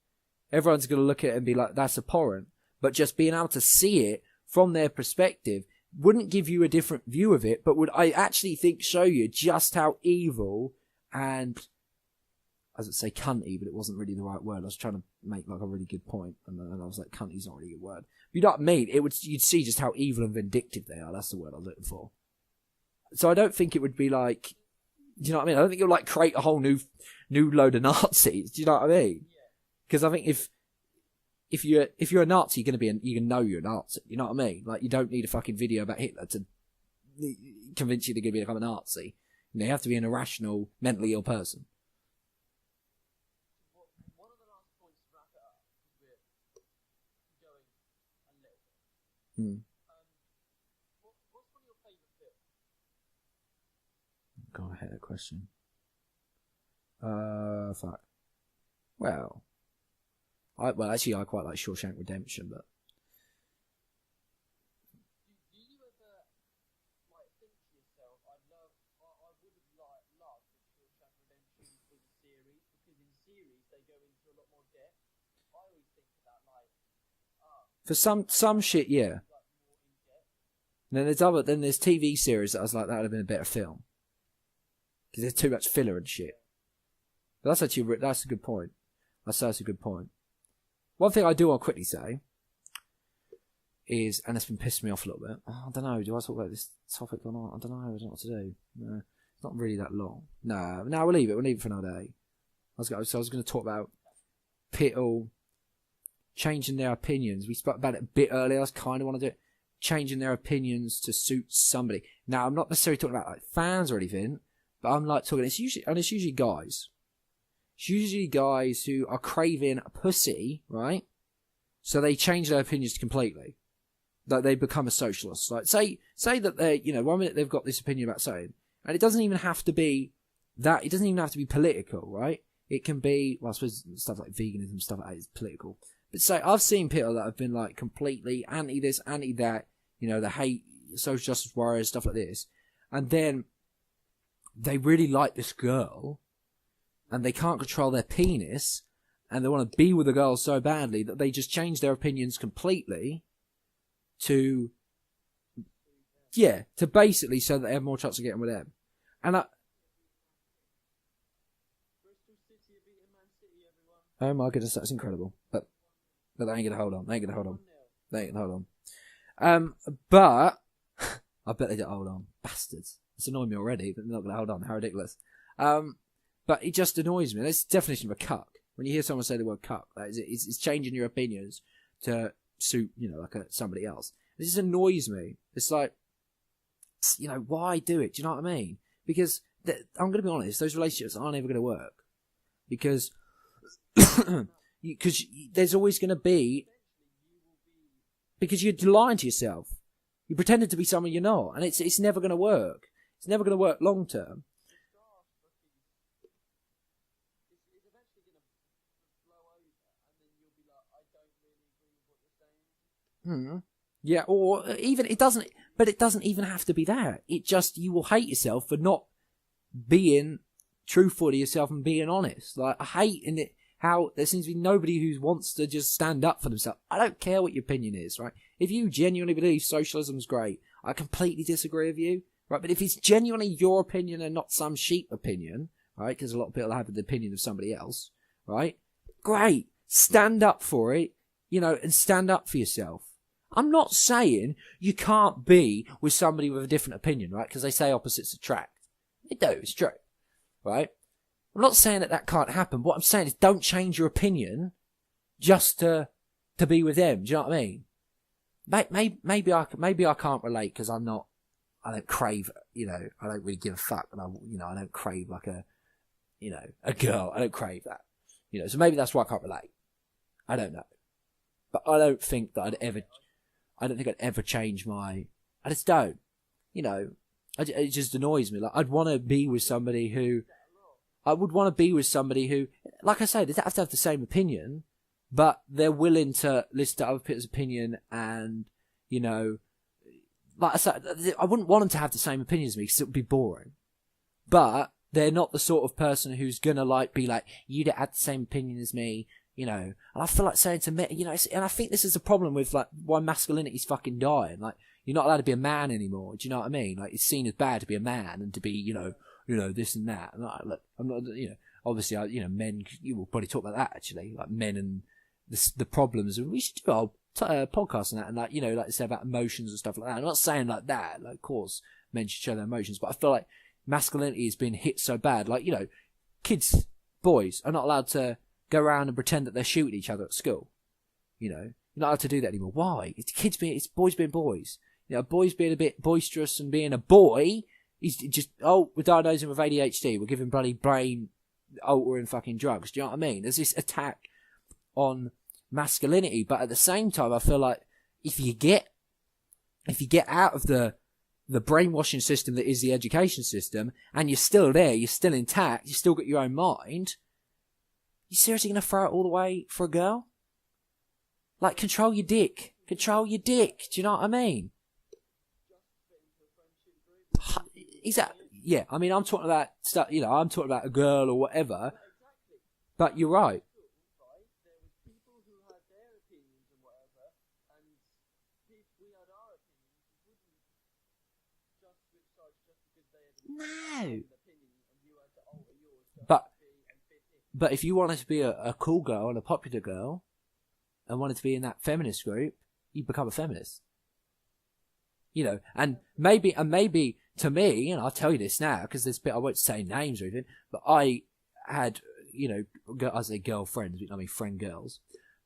Everyone's going to look at it and be like, that's abhorrent. But just being able to see it from their perspective wouldn't give you a different view of it, but would, I actually think, show you just how evil and, I was going to say cunty, but it wasn't really the right word. I was trying to make like a really good point, and I was like, cunty's not really a good word. But you know what I mean? You'd see just how evil and vindictive they are. That's the word I was looking for. So I don't think it would be like, do you know what I mean? I don't think it would like create a whole new load of Nazis. Do you know what I mean? Because I think if you're a Nazi, you can know you're a Nazi. You know what I mean? Like, you don't need a fucking video about Hitler to convince you they're going to become a Nazi. You have to be an irrational, mentally ill person. One of the last points to wrap it up, because we're going a little bit. What's one of your favourite films? God, I hate that question. Fuck. Well, I quite like Shawshank Redemption, but Do you ever like think to yourself, I would have loved if Shawshank Redemption was a series, because in series they go into a lot more depth. I always think about for some shit, yeah. And then there's TV series that I was like, that would have been a better film because there's too much filler and shit. But that's a good point. That's a good point. One thing I do want to quickly say is, and it's been pissing me off a little bit. I don't know. Do I talk about this topic or not? I don't know. I don't know what to do. No, it's not really that long. No, we'll leave it. We'll leave it for another day. I was going to talk about Pittle changing their opinions. We spoke about it a bit earlier. I kind of want to do it. Changing their opinions to suit somebody. Now, I'm not necessarily talking about like fans or anything, but I'm like talking. It's usually guys. It's usually guys who are craving a pussy, right? So they change their opinions completely. Like they become a socialist. Like say that they, 1 minute they've got this opinion about something, and it doesn't even have to be that. It doesn't even have to be political, right? It can be, well, I suppose stuff like veganism, stuff like that is political. But say I've seen people that have been like completely anti this, anti that. They hate social justice warriors, stuff like this, and then they really like this girl, and they can't control their penis, and they want to be with the girl so badly that they just change their opinions completely to basically so that they have more chance of getting with them. And oh my goodness, that's incredible. But they ain't gonna hold on. They ain't gonna hold on. But I bet they don't hold on. Bastards. It's annoying me already, but they're not gonna hold on. How ridiculous. But it just annoys me. That's the definition of a cuck. When you hear someone say the word cuck, it's changing your opinions to suit, somebody else. It just annoys me. It's like, why do it? Do you know what I mean? Because I'm going to be honest, those relationships aren't ever going to work. Because there's always going to be, because you're lying to yourself. You pretended to be someone you're not, and it's never going to work. It's never going to work long term. Yeah, or even it doesn't even have to be that. It just, you will hate yourself for not being truthful to yourself and being honest. Like, I hate in it how there seems to be nobody who wants to just stand up for themselves. I don't care what your opinion is, right? If you genuinely believe socialism's great, I completely disagree with you, right? But if it's genuinely your opinion and not some sheep opinion, right? Because a lot of people have the opinion of somebody else, right? Great. Stand up for it, and stand up for yourself. I'm not saying you can't be with somebody with a different opinion, right? Because they say opposites attract. They do, it's true, right? I'm not saying that can't happen. What I'm saying is don't change your opinion just to be with them. Do you know what I mean? Maybe I can't relate because I don't crave, I don't really give a fuck. And I don't crave like a girl. I don't crave that. So maybe that's why I can't relate. I don't know. But I don't think I'd ever change I just don't. It just annoys me. Like, I'd want to be with somebody who, like I said, they have to have the same opinion, but they're willing to listen to other people's opinion and, like I said, I wouldn't want them to have the same opinion as me because it would be boring. But they're not the sort of person who's gonna be like, you don't have the same opinion as me, and I feel like saying to me, and I think this is a problem with why masculinity's fucking dying. Like, you're not allowed to be a man anymore. Do you know what I mean? Like, it's seen as bad to be a man and to be, this and that. And look, I'm not, obviously, men. You will probably talk about that actually, like men and the problems. And we should do our podcast on that, and like say about emotions and stuff like that. I'm not saying like that. Like, of course, men should show their emotions, but I feel like masculinity has been hit so bad. Like, kids, boys are not allowed to go around and pretend that they're shooting each other at school. You're not allowed to do that anymore. Why? It's boys being boys. Boys being a bit boisterous and being a boy. He's just, we're diagnosing him with ADHD. We're giving bloody brain altering fucking drugs. Do you know what I mean? There's this attack on masculinity, but at the same time, I feel like if you get out of the brainwashing system that is the education system, and you're still there, you're still intact, you still got your own mind, you seriously going to throw it all away for a girl? Like, control your dick. Control your dick. Do you know what I mean? Exactly. Yeah, I mean, I'm talking about stuff, you know, I'm talking about a girl or whatever. But you're right. Right? There was people who had their opinions and whatever, and if we had our opinions, we wouldn't just switch sides just because they had No. an opinion and you had to alter yours just But to be and fit in. But if you wanted to be a cool girl and a popular girl and wanted to be in that feminist group, you become a feminist. You know, and maybe to me, and I'll tell you this now, because this bit, I won't say names or anything, but I had, you know, I say girlfriends, I mean friend girls,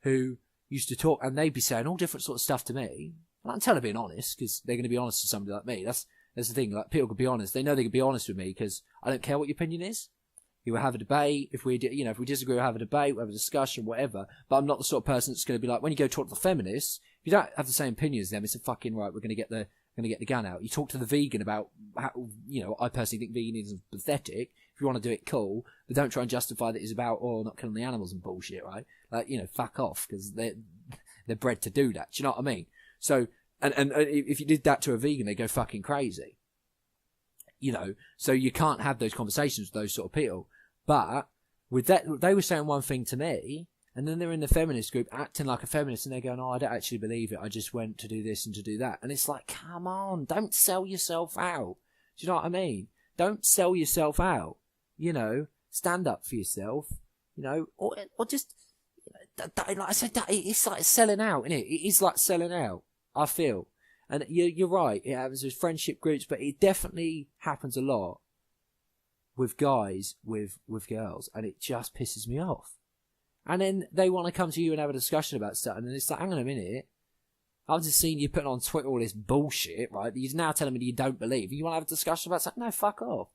who used to talk, and they'd be saying all different sort of stuff to me. And I can tell they're being honest, because they're going to be honest with somebody like me. That's the thing, like, people could be honest. They know they could be honest with me, because I don't care what your opinion is. You will have a debate. If we disagree, we'll have a debate, we'll have a discussion, whatever. But I'm not the sort of person that's going to be like, when you go talk to the feminists, if you don't have the same opinion as them, it's a fucking right, we're going to get the gun out. You talk to the vegan about how, you know, I personally think veganism is pathetic. If you want to do it, cool. But don't try and justify that it's about, not killing the animals and bullshit, right? Like, you know, fuck off, because they're bred to do that. Do you know what I mean? So, and if you did that to a vegan, they go fucking crazy. You know, so you can't have those conversations with those sort of people. But with that, they were saying one thing to me, and then they're in the feminist group acting like a feminist, and they're going, "Oh, I don't actually believe it. I just went to do this and to do that." And it's like, come on, don't sell yourself out. Do you know what I mean? Don't sell yourself out. You know, stand up for yourself. You know, or just like I said, it's like selling out, isn't it? It is like selling out. I feel, and you're right. It happens with friendship groups, but it definitely happens a lot with guys with girls, and it just pisses me off. And then they want to come to you and have a discussion about stuff, and then it's like, hang on a minute, I've just seen you putting on Twitter all this bullshit, right? You're now telling me that you don't believe. You want to have a discussion about something? No, fuck off.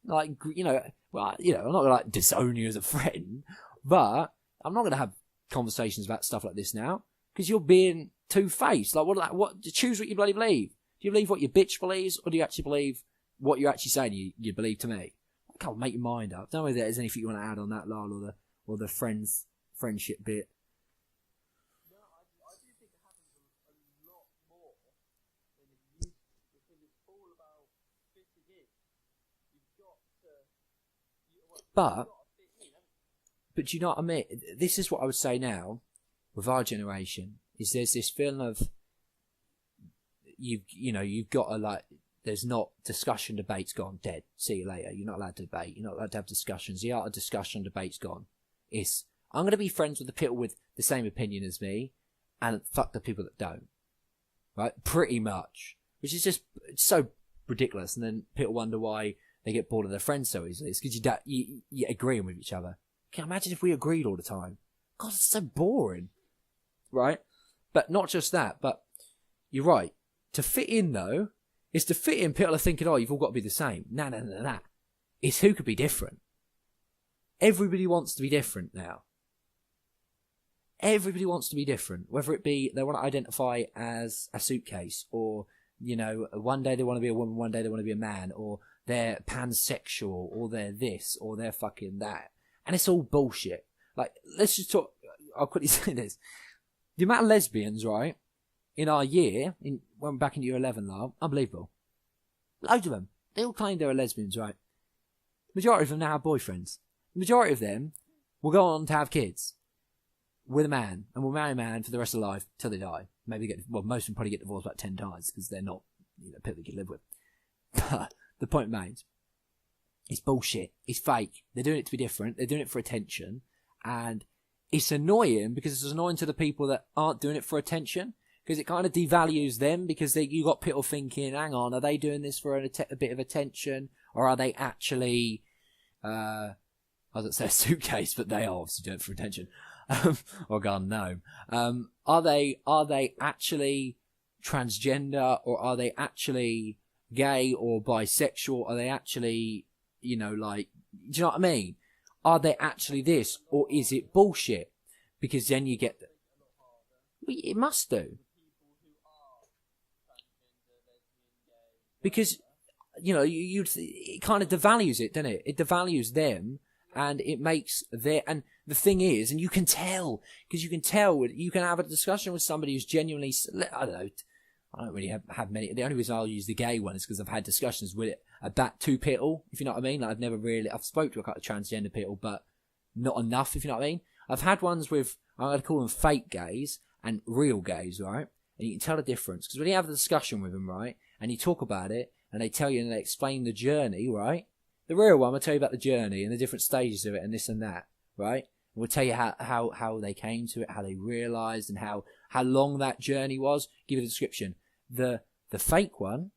Like, you know, well, you know, I'm not gonna like disown you as a friend, but I'm not gonna have conversations about stuff like this now, because you're being two-faced. Like, what? Choose what you bloody believe. Do you believe what your bitch believes, or do you actually believe what you're actually saying you believe to me? Can't make your mind up. Don't know if there's anything you want to add on that, Lyle, or the friendship bit. No, I do think it happens a lot more than it used to, because it's all about fitting in. You've got to, But fit in, haven't you? But you know what I mean? This is what I would say now with our generation, is there's this feeling of you've got to, like, there's not discussion, debate's gone, dead. See you later. You're not allowed to debate. You're not allowed to have discussions. The art of discussion, debate's gone. It's, I'm going to be friends with the people with the same opinion as me, and fuck the people that don't. Right? Pretty much. Which is just so ridiculous. And then people wonder why they get bored of their friends so easily. It's because you're agreeing with each other. Can you imagine if we agreed all the time? God, it's so boring. Right? But not just that, but you're right. To fit in, though, is to fit in, people are thinking, oh, you've all got to be the same. Nah. It's who could be different. Everybody wants to be different now. Everybody wants to be different. Whether it be they want to identify as a suitcase, or, you know, one day they want to be a woman, one day they want to be a man, or they're pansexual, or they're this, or they're fucking that. And it's all bullshit. Like, let's just talk, I'll quickly say this. The amount of lesbians, right, in our year, when we're back in year 11, love, unbelievable. Loads of them. They all claim they're lesbians, right? Majority of them now have boyfriends. The majority of them will go on to have kids with a man, and will marry a man for the rest of their life till they die. Maybe most of them probably get divorced about 10 times, because they're not, you know, people you can live with. But the point remains, it's bullshit. It's fake. They're doing it to be different. They're doing it for attention. And it's annoying, because it's annoying to the people that aren't doing it for attention, because it kind of devalues them, because you got people thinking, hang on, are they doing this for a bit of attention, or are they actually, I was going to say a suitcase, but they are obviously doing it for attention, or gone gnome. Are they actually transgender, or are they actually gay or bisexual? Are they actually, you know, like, do you know what I mean? Are they actually this, or is it bullshit? Because then you get, it must do. Because, you know, it kind of devalues it, doesn't it? It devalues them, And it makes and the thing is, and you can tell, because you can have a discussion with somebody who's genuinely, I don't know, I don't really have many. The only reason I'll use the gay one is because I've had discussions with it about two people, if you know what I mean. Like I've spoke to a couple of transgender people, but not enough, if you know what I mean. I've had ones with, I'm going to call them fake gays and real gays, right? And you can tell the difference, because when you have a discussion with them, right, and you talk about it, and they tell you and they explain the journey, right? The real one will tell you about the journey and the different stages of it and this and that, right? And will tell you how they came to it, how they realised, and how long that journey was. Give you the description. The fake one,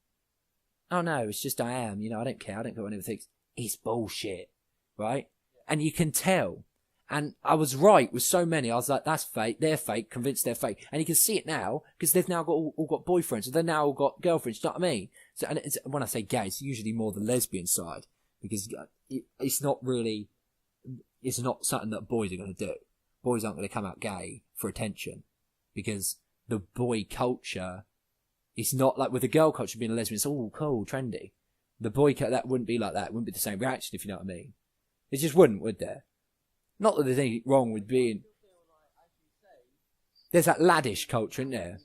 oh no, it's just I am, I don't care, I don't care what anyone thinks. It's bullshit, right? And you can tell. And I was right with so many. I was like, that's fake, they're fake, convinced they're fake. And you can see it now, because they've now all got boyfriends, or they've now all got girlfriends, you know what I mean? So, and when I say gay, it's usually more the lesbian side, because it's not something that boys are going to do. Boys aren't going to come out gay for attention, because the boy culture, it's not like with the girl culture being a lesbian, it's all cool, trendy. The boy culture, that wouldn't be like that. It wouldn't be the same reaction, if you know what I mean. It just wouldn't, would there? Not that there's anything wrong with being... There's that laddish culture, isn't there?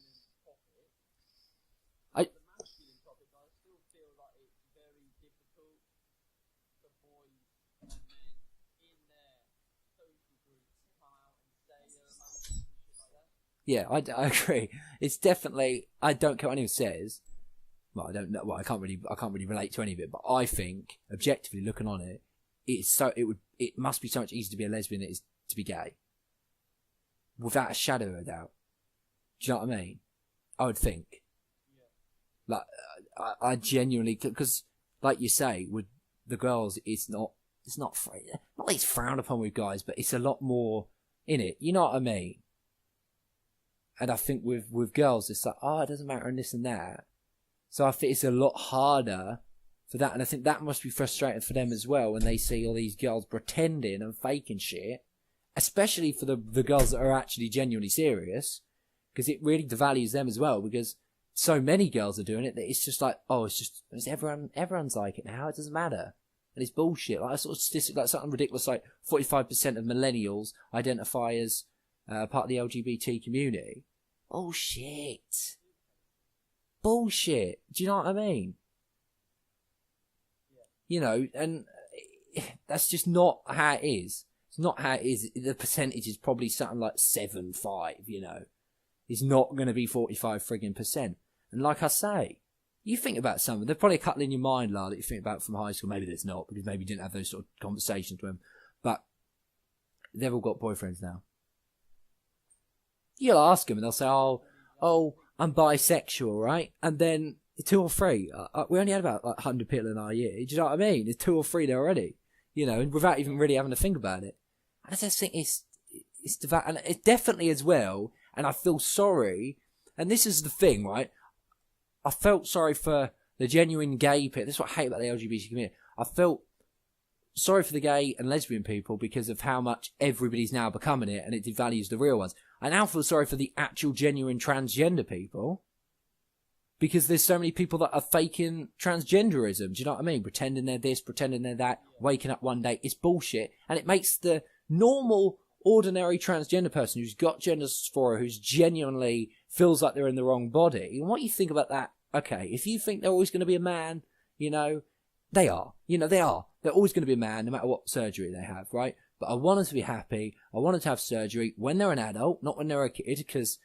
Yeah, I agree. It's definitely, I don't care what anyone says. Well, I don't know. Well, I can't really relate to any of it. But I think, objectively looking on it, it must be so much easier to be a lesbian than it is to be gay, without a shadow of a doubt. Do you know what I mean? I would think. Like, I genuinely, because, like you say, with the girls, it's not least frowned upon with guys, but it's a lot more in it. You know what I mean? And I think with girls, it's like, oh, it doesn't matter and this and that. So I think it's a lot harder for that. And I think that must be frustrating for them as well when they see all these girls pretending and faking shit. Especially for the girls that are actually genuinely serious. Because it really devalues them as well. Because so many girls are doing it that it's just like, oh, it's everyone's like it now. It doesn't matter. And it's bullshit. Like a sort of statistic, like something ridiculous, like 45% of millennials identify as part of the LGBT community. Bullshit. Bullshit. Do you know what I mean? You know, and that's just not how it is. It's not how it is. The percentage is probably something like 7-5, you know. It's not going to be 45 friggin' percent. And like I say, you think about something. There's probably a couple in your mind, Lyle, that you think about from high school. Maybe there's not, because maybe you didn't have those sort of conversations with them. But they've all got boyfriends now. You'll ask them and they'll say, oh, I'm bisexual, right? And then 2 or 3. We only had about 100 people in our year. Do you know what I mean? There's 2 or 3 there already. You know, without even really having to think about it. And I just think it's and it definitely as well. And I feel sorry. And this is the thing, right? I felt sorry for the genuine gay people. This is what I hate about the LGBT community. I felt sorry for the gay and lesbian people because of how much everybody's now becoming it, and it devalues the real ones. I now feel sorry for the actual genuine transgender people, because there's so many people that are faking transgenderism. Do you know what I mean? Pretending they're this, pretending they're that, waking up one day. It's bullshit. And it makes the normal, ordinary transgender person who's got gender dysphoria, who's genuinely feels like they're in the wrong body. And what you think about that? Okay, if you think they're always going to be a man, you know, they are. You know, they are. They're always going to be a man, no matter what surgery they have, right? But I want them to be happy. I want them to have surgery when they're an adult, not when they're a kid, because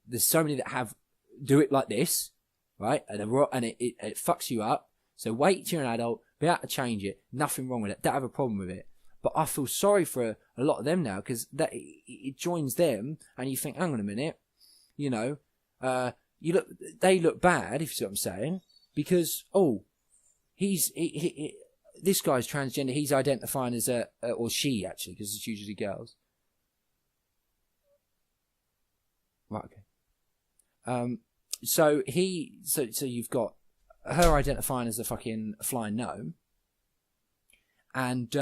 there's so many that do it like this, right? And it fucks you up. So wait till you're an adult, be able to change it. Nothing wrong with it. Don't have a problem with it. But I feel sorry for a lot of them now, because it joins them, and you think, hang on a minute, you know, they look bad, if you see what I'm saying, because this guy's transgender. He's identifying as or she actually, because it's usually girls. Right. Okay. So you've got her identifying as a fucking flying gnome, and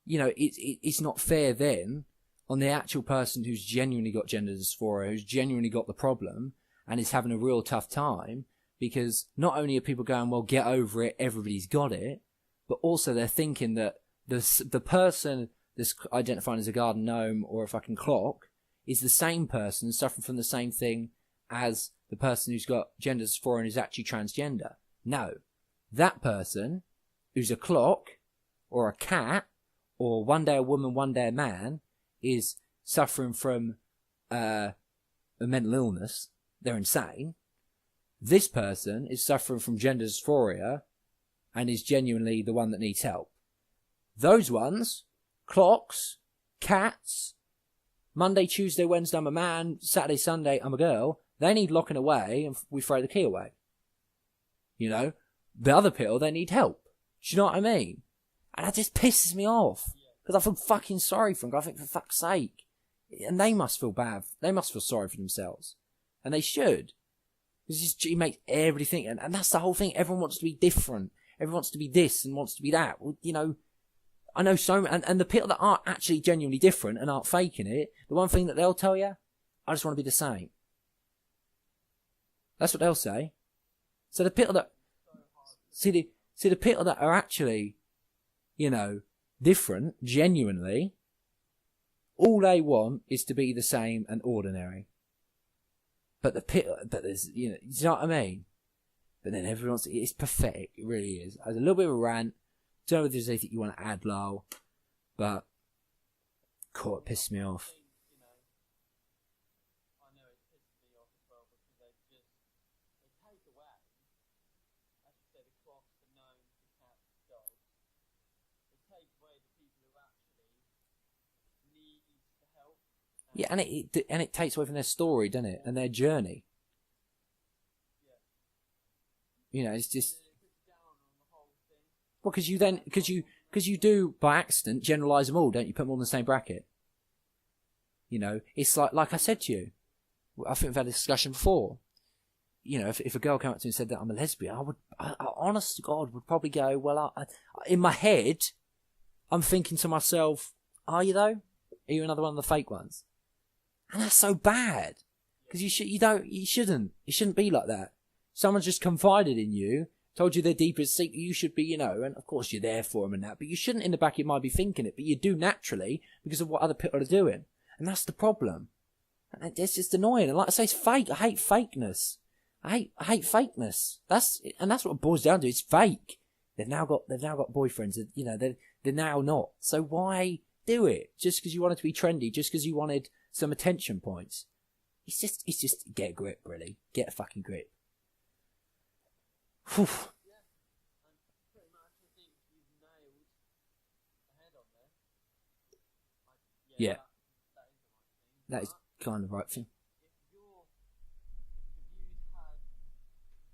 you know, it's not fair then on the actual person who's genuinely got gender dysphoria, who's genuinely got the problem, and is having a real tough time, because not only are people going, well, get over it, everybody's got it, but also they're thinking that the person that's identifying as a garden gnome or a fucking clock is the same person suffering from the same thing as the person who's got gender dysphoria and is actually transgender. No. That person who's a clock or a cat or one day a woman, one day a man is suffering from a mental illness. They're insane. This person is suffering from gender dysphoria and is genuinely the one that needs help. Those ones, clocks, cats, Monday, Tuesday, Wednesday I'm a man, Saturday, Sunday I'm a girl, they need locking away and we throw the key away. You know? The other people, they need help. Do you know what I mean? And that just pisses me off. Because I feel fucking sorry for them. I think, for fuck's sake. And they must feel bad. They must feel sorry for themselves. And they should. Because he makes everything. And that's the whole thing. Everyone wants to be different. Everyone wants to be this and wants to be that. Well, you know, I know so many. And the people that aren't actually genuinely different and aren't faking it, the one thing that they'll tell you, I just want to be the same. That's what they'll say. So the people that... See the people that are actually, you know, different, genuinely, all they want is to be the same and ordinary. But there's, you know what I mean? But then it's pathetic, it really is. There's a little bit of a rant. Don't know if there's anything you want to add, Lyle, but, God, it pissed me off. Yeah, and it takes away from their story, doesn't it? And their journey. You know, it's just... Well, because you do, by accident, generalise them all, don't you? Put them all in the same bracket. You know, it's like I said to you, I think we've had a discussion before. You know, if a girl came up to me and said that I'm a lesbian, I honest to God, would probably go, well, in my head, I'm thinking to myself, are you though? Are you another one of the fake ones? And that's so bad. Because you shouldn't. It shouldn't be like that. Someone's just confided in you, told you their deepest secret, you should be, you know, and of course you're there for them and that, but you shouldn't in the back of your mind be thinking it, but you do naturally because of what other people are doing. And that's the problem. And it's just annoying. And like I say, it's fake. I hate fakeness. I hate fakeness. That's what it boils down to. It's fake. They've now got boyfriends. You know, they're now not. So why do it? Just because you wanted to be trendy, just because you wanted some attention points. It's just get a grip, really. Get a fucking grip. Whew. Yeah, and pretty much I think you've nailed the head on there. Yeah. That is the right thing. That is kind of the right thing. If your views had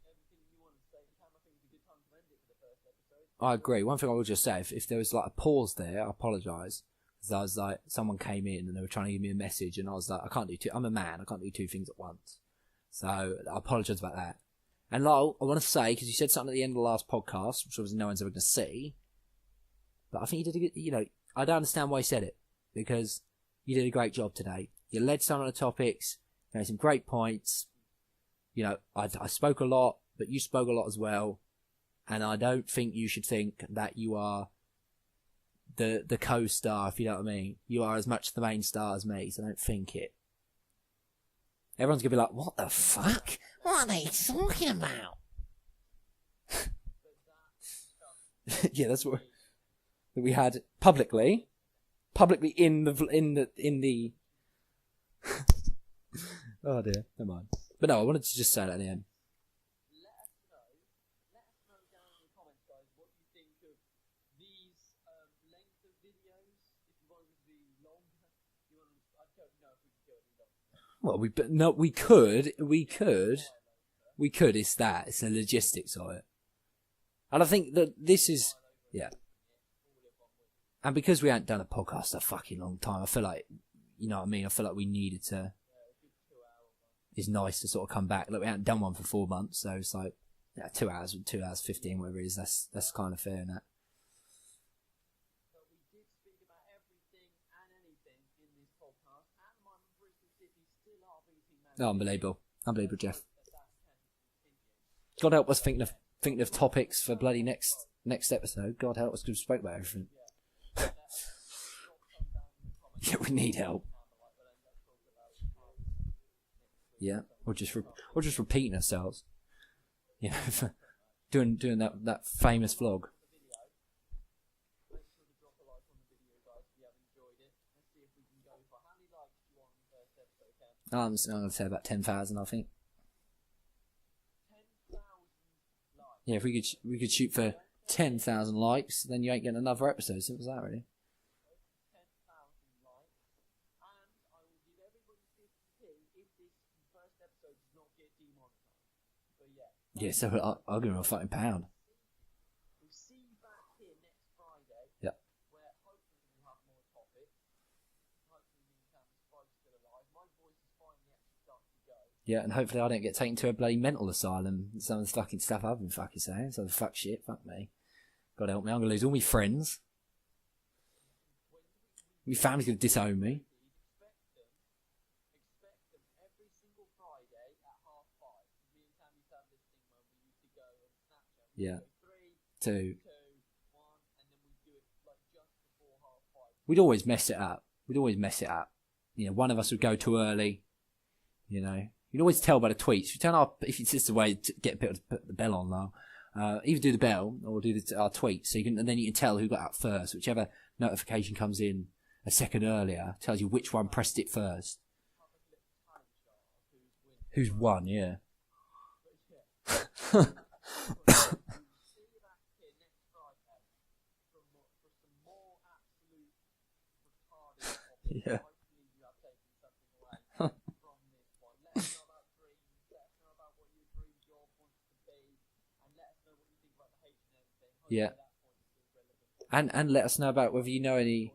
everything you want to say, Cam, I think it's a good time to end it for the first episode. I agree. One thing I will just say, if there was like a pause there, I apologise. Because I was like, someone came in and they were trying to give me a message and I was like, I'm a man, I can't do two things at once. So I apologise about that. And Lyle, I want to say, because you said something at the end of the last podcast, which obviously no one's ever going to see, but I think you did a good, you know, I don't understand why you said it, because you did a great job today. You led some of the topics, you made some great points, you know, I spoke a lot, but you spoke a lot as well, and I don't think you should think that you are the co-star, if you know what I mean. You are as much the main star as me, so don't think it. Everyone's going to be like, what the fuck? What are they talking about? Yeah, that's what we had publicly in the oh dear, never mind. But no, I wanted to just say that at the end. Let us know down in the comments, guys, what you think of these length of videos. If you want them to be longer, I don't know if we could go any longer. Well, we could. It's the logistics of it, and I think that this is, yeah. And because we hadn't done a podcast a fucking long time, I feel like, you know what I mean. I feel like we needed to. It's nice to sort of come back. Look, we hadn't done one for 4 months, so it's like, yeah, 2 hours, 15, whatever it is. That's kind of fair, innit? But we did speak about everything and anything in this podcast, and my Bristol City still are beating Man Oh, unbelievable, Jeff. But that can continue. God help us thinking of topics for bloody next episode. God help us, because we spoke about everything. Yeah, we need help. Yeah, or just repeating ourselves. Yeah, doing that famous vlog. I'm going to say about 10,000, I think. Yeah, if we could shoot for 10,000 likes, then you ain't getting another episode. Simple as that, really. Yeah, so I'll give him a fucking pound. We'll see you back here next Friday. Yeah. Where hopefully we'll have more topics. Hopefully me and Cam's both still alive. My voice is finally actually starting to go. Yeah, and hopefully I don't get taken to a bloody mental asylum. Some of the fucking stuff I've been fucking saying. So fuck shit, fuck me. God help me, I'm going to lose all my friends. My family's going to disown me. Expect them every single Friday at 5:30. Me and Cam used to have this thing where we used to go on Snapchat. Yeah. 3, 2, 2. 1, and then we'd do it like just before 5:30. We'd always mess it up. You know, one of us would go too early. You know, you'd always tell by the tweets. You turn up if it's just a way to get people to put the bell on now. Either do the bell or do our tweets, so and then you can tell who got up first. Whichever notification comes in a second earlier tells you which one pressed it first. Who's won? Yeah. Yeah. Yeah. And let us know about whether you know any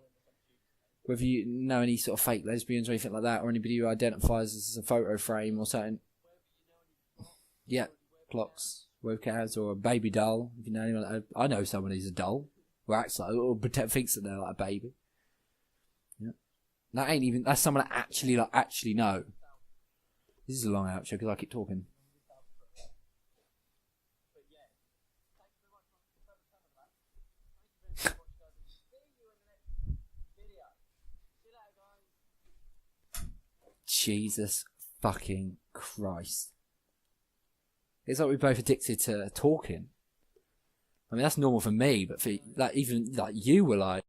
sort of fake lesbians or anything like that, or anybody who identifies as a photo frame or something. Yeah, clocks, webcams, or a baby doll. If you know anyone, I know someone who's a doll, or acts like, or thinks that they're like a baby. Yeah, that's someone I actually know. This is a long outro because I keep talking. Jesus fucking Christ. It's like we're both addicted to talking. I mean, that's normal for me, but for even you were like,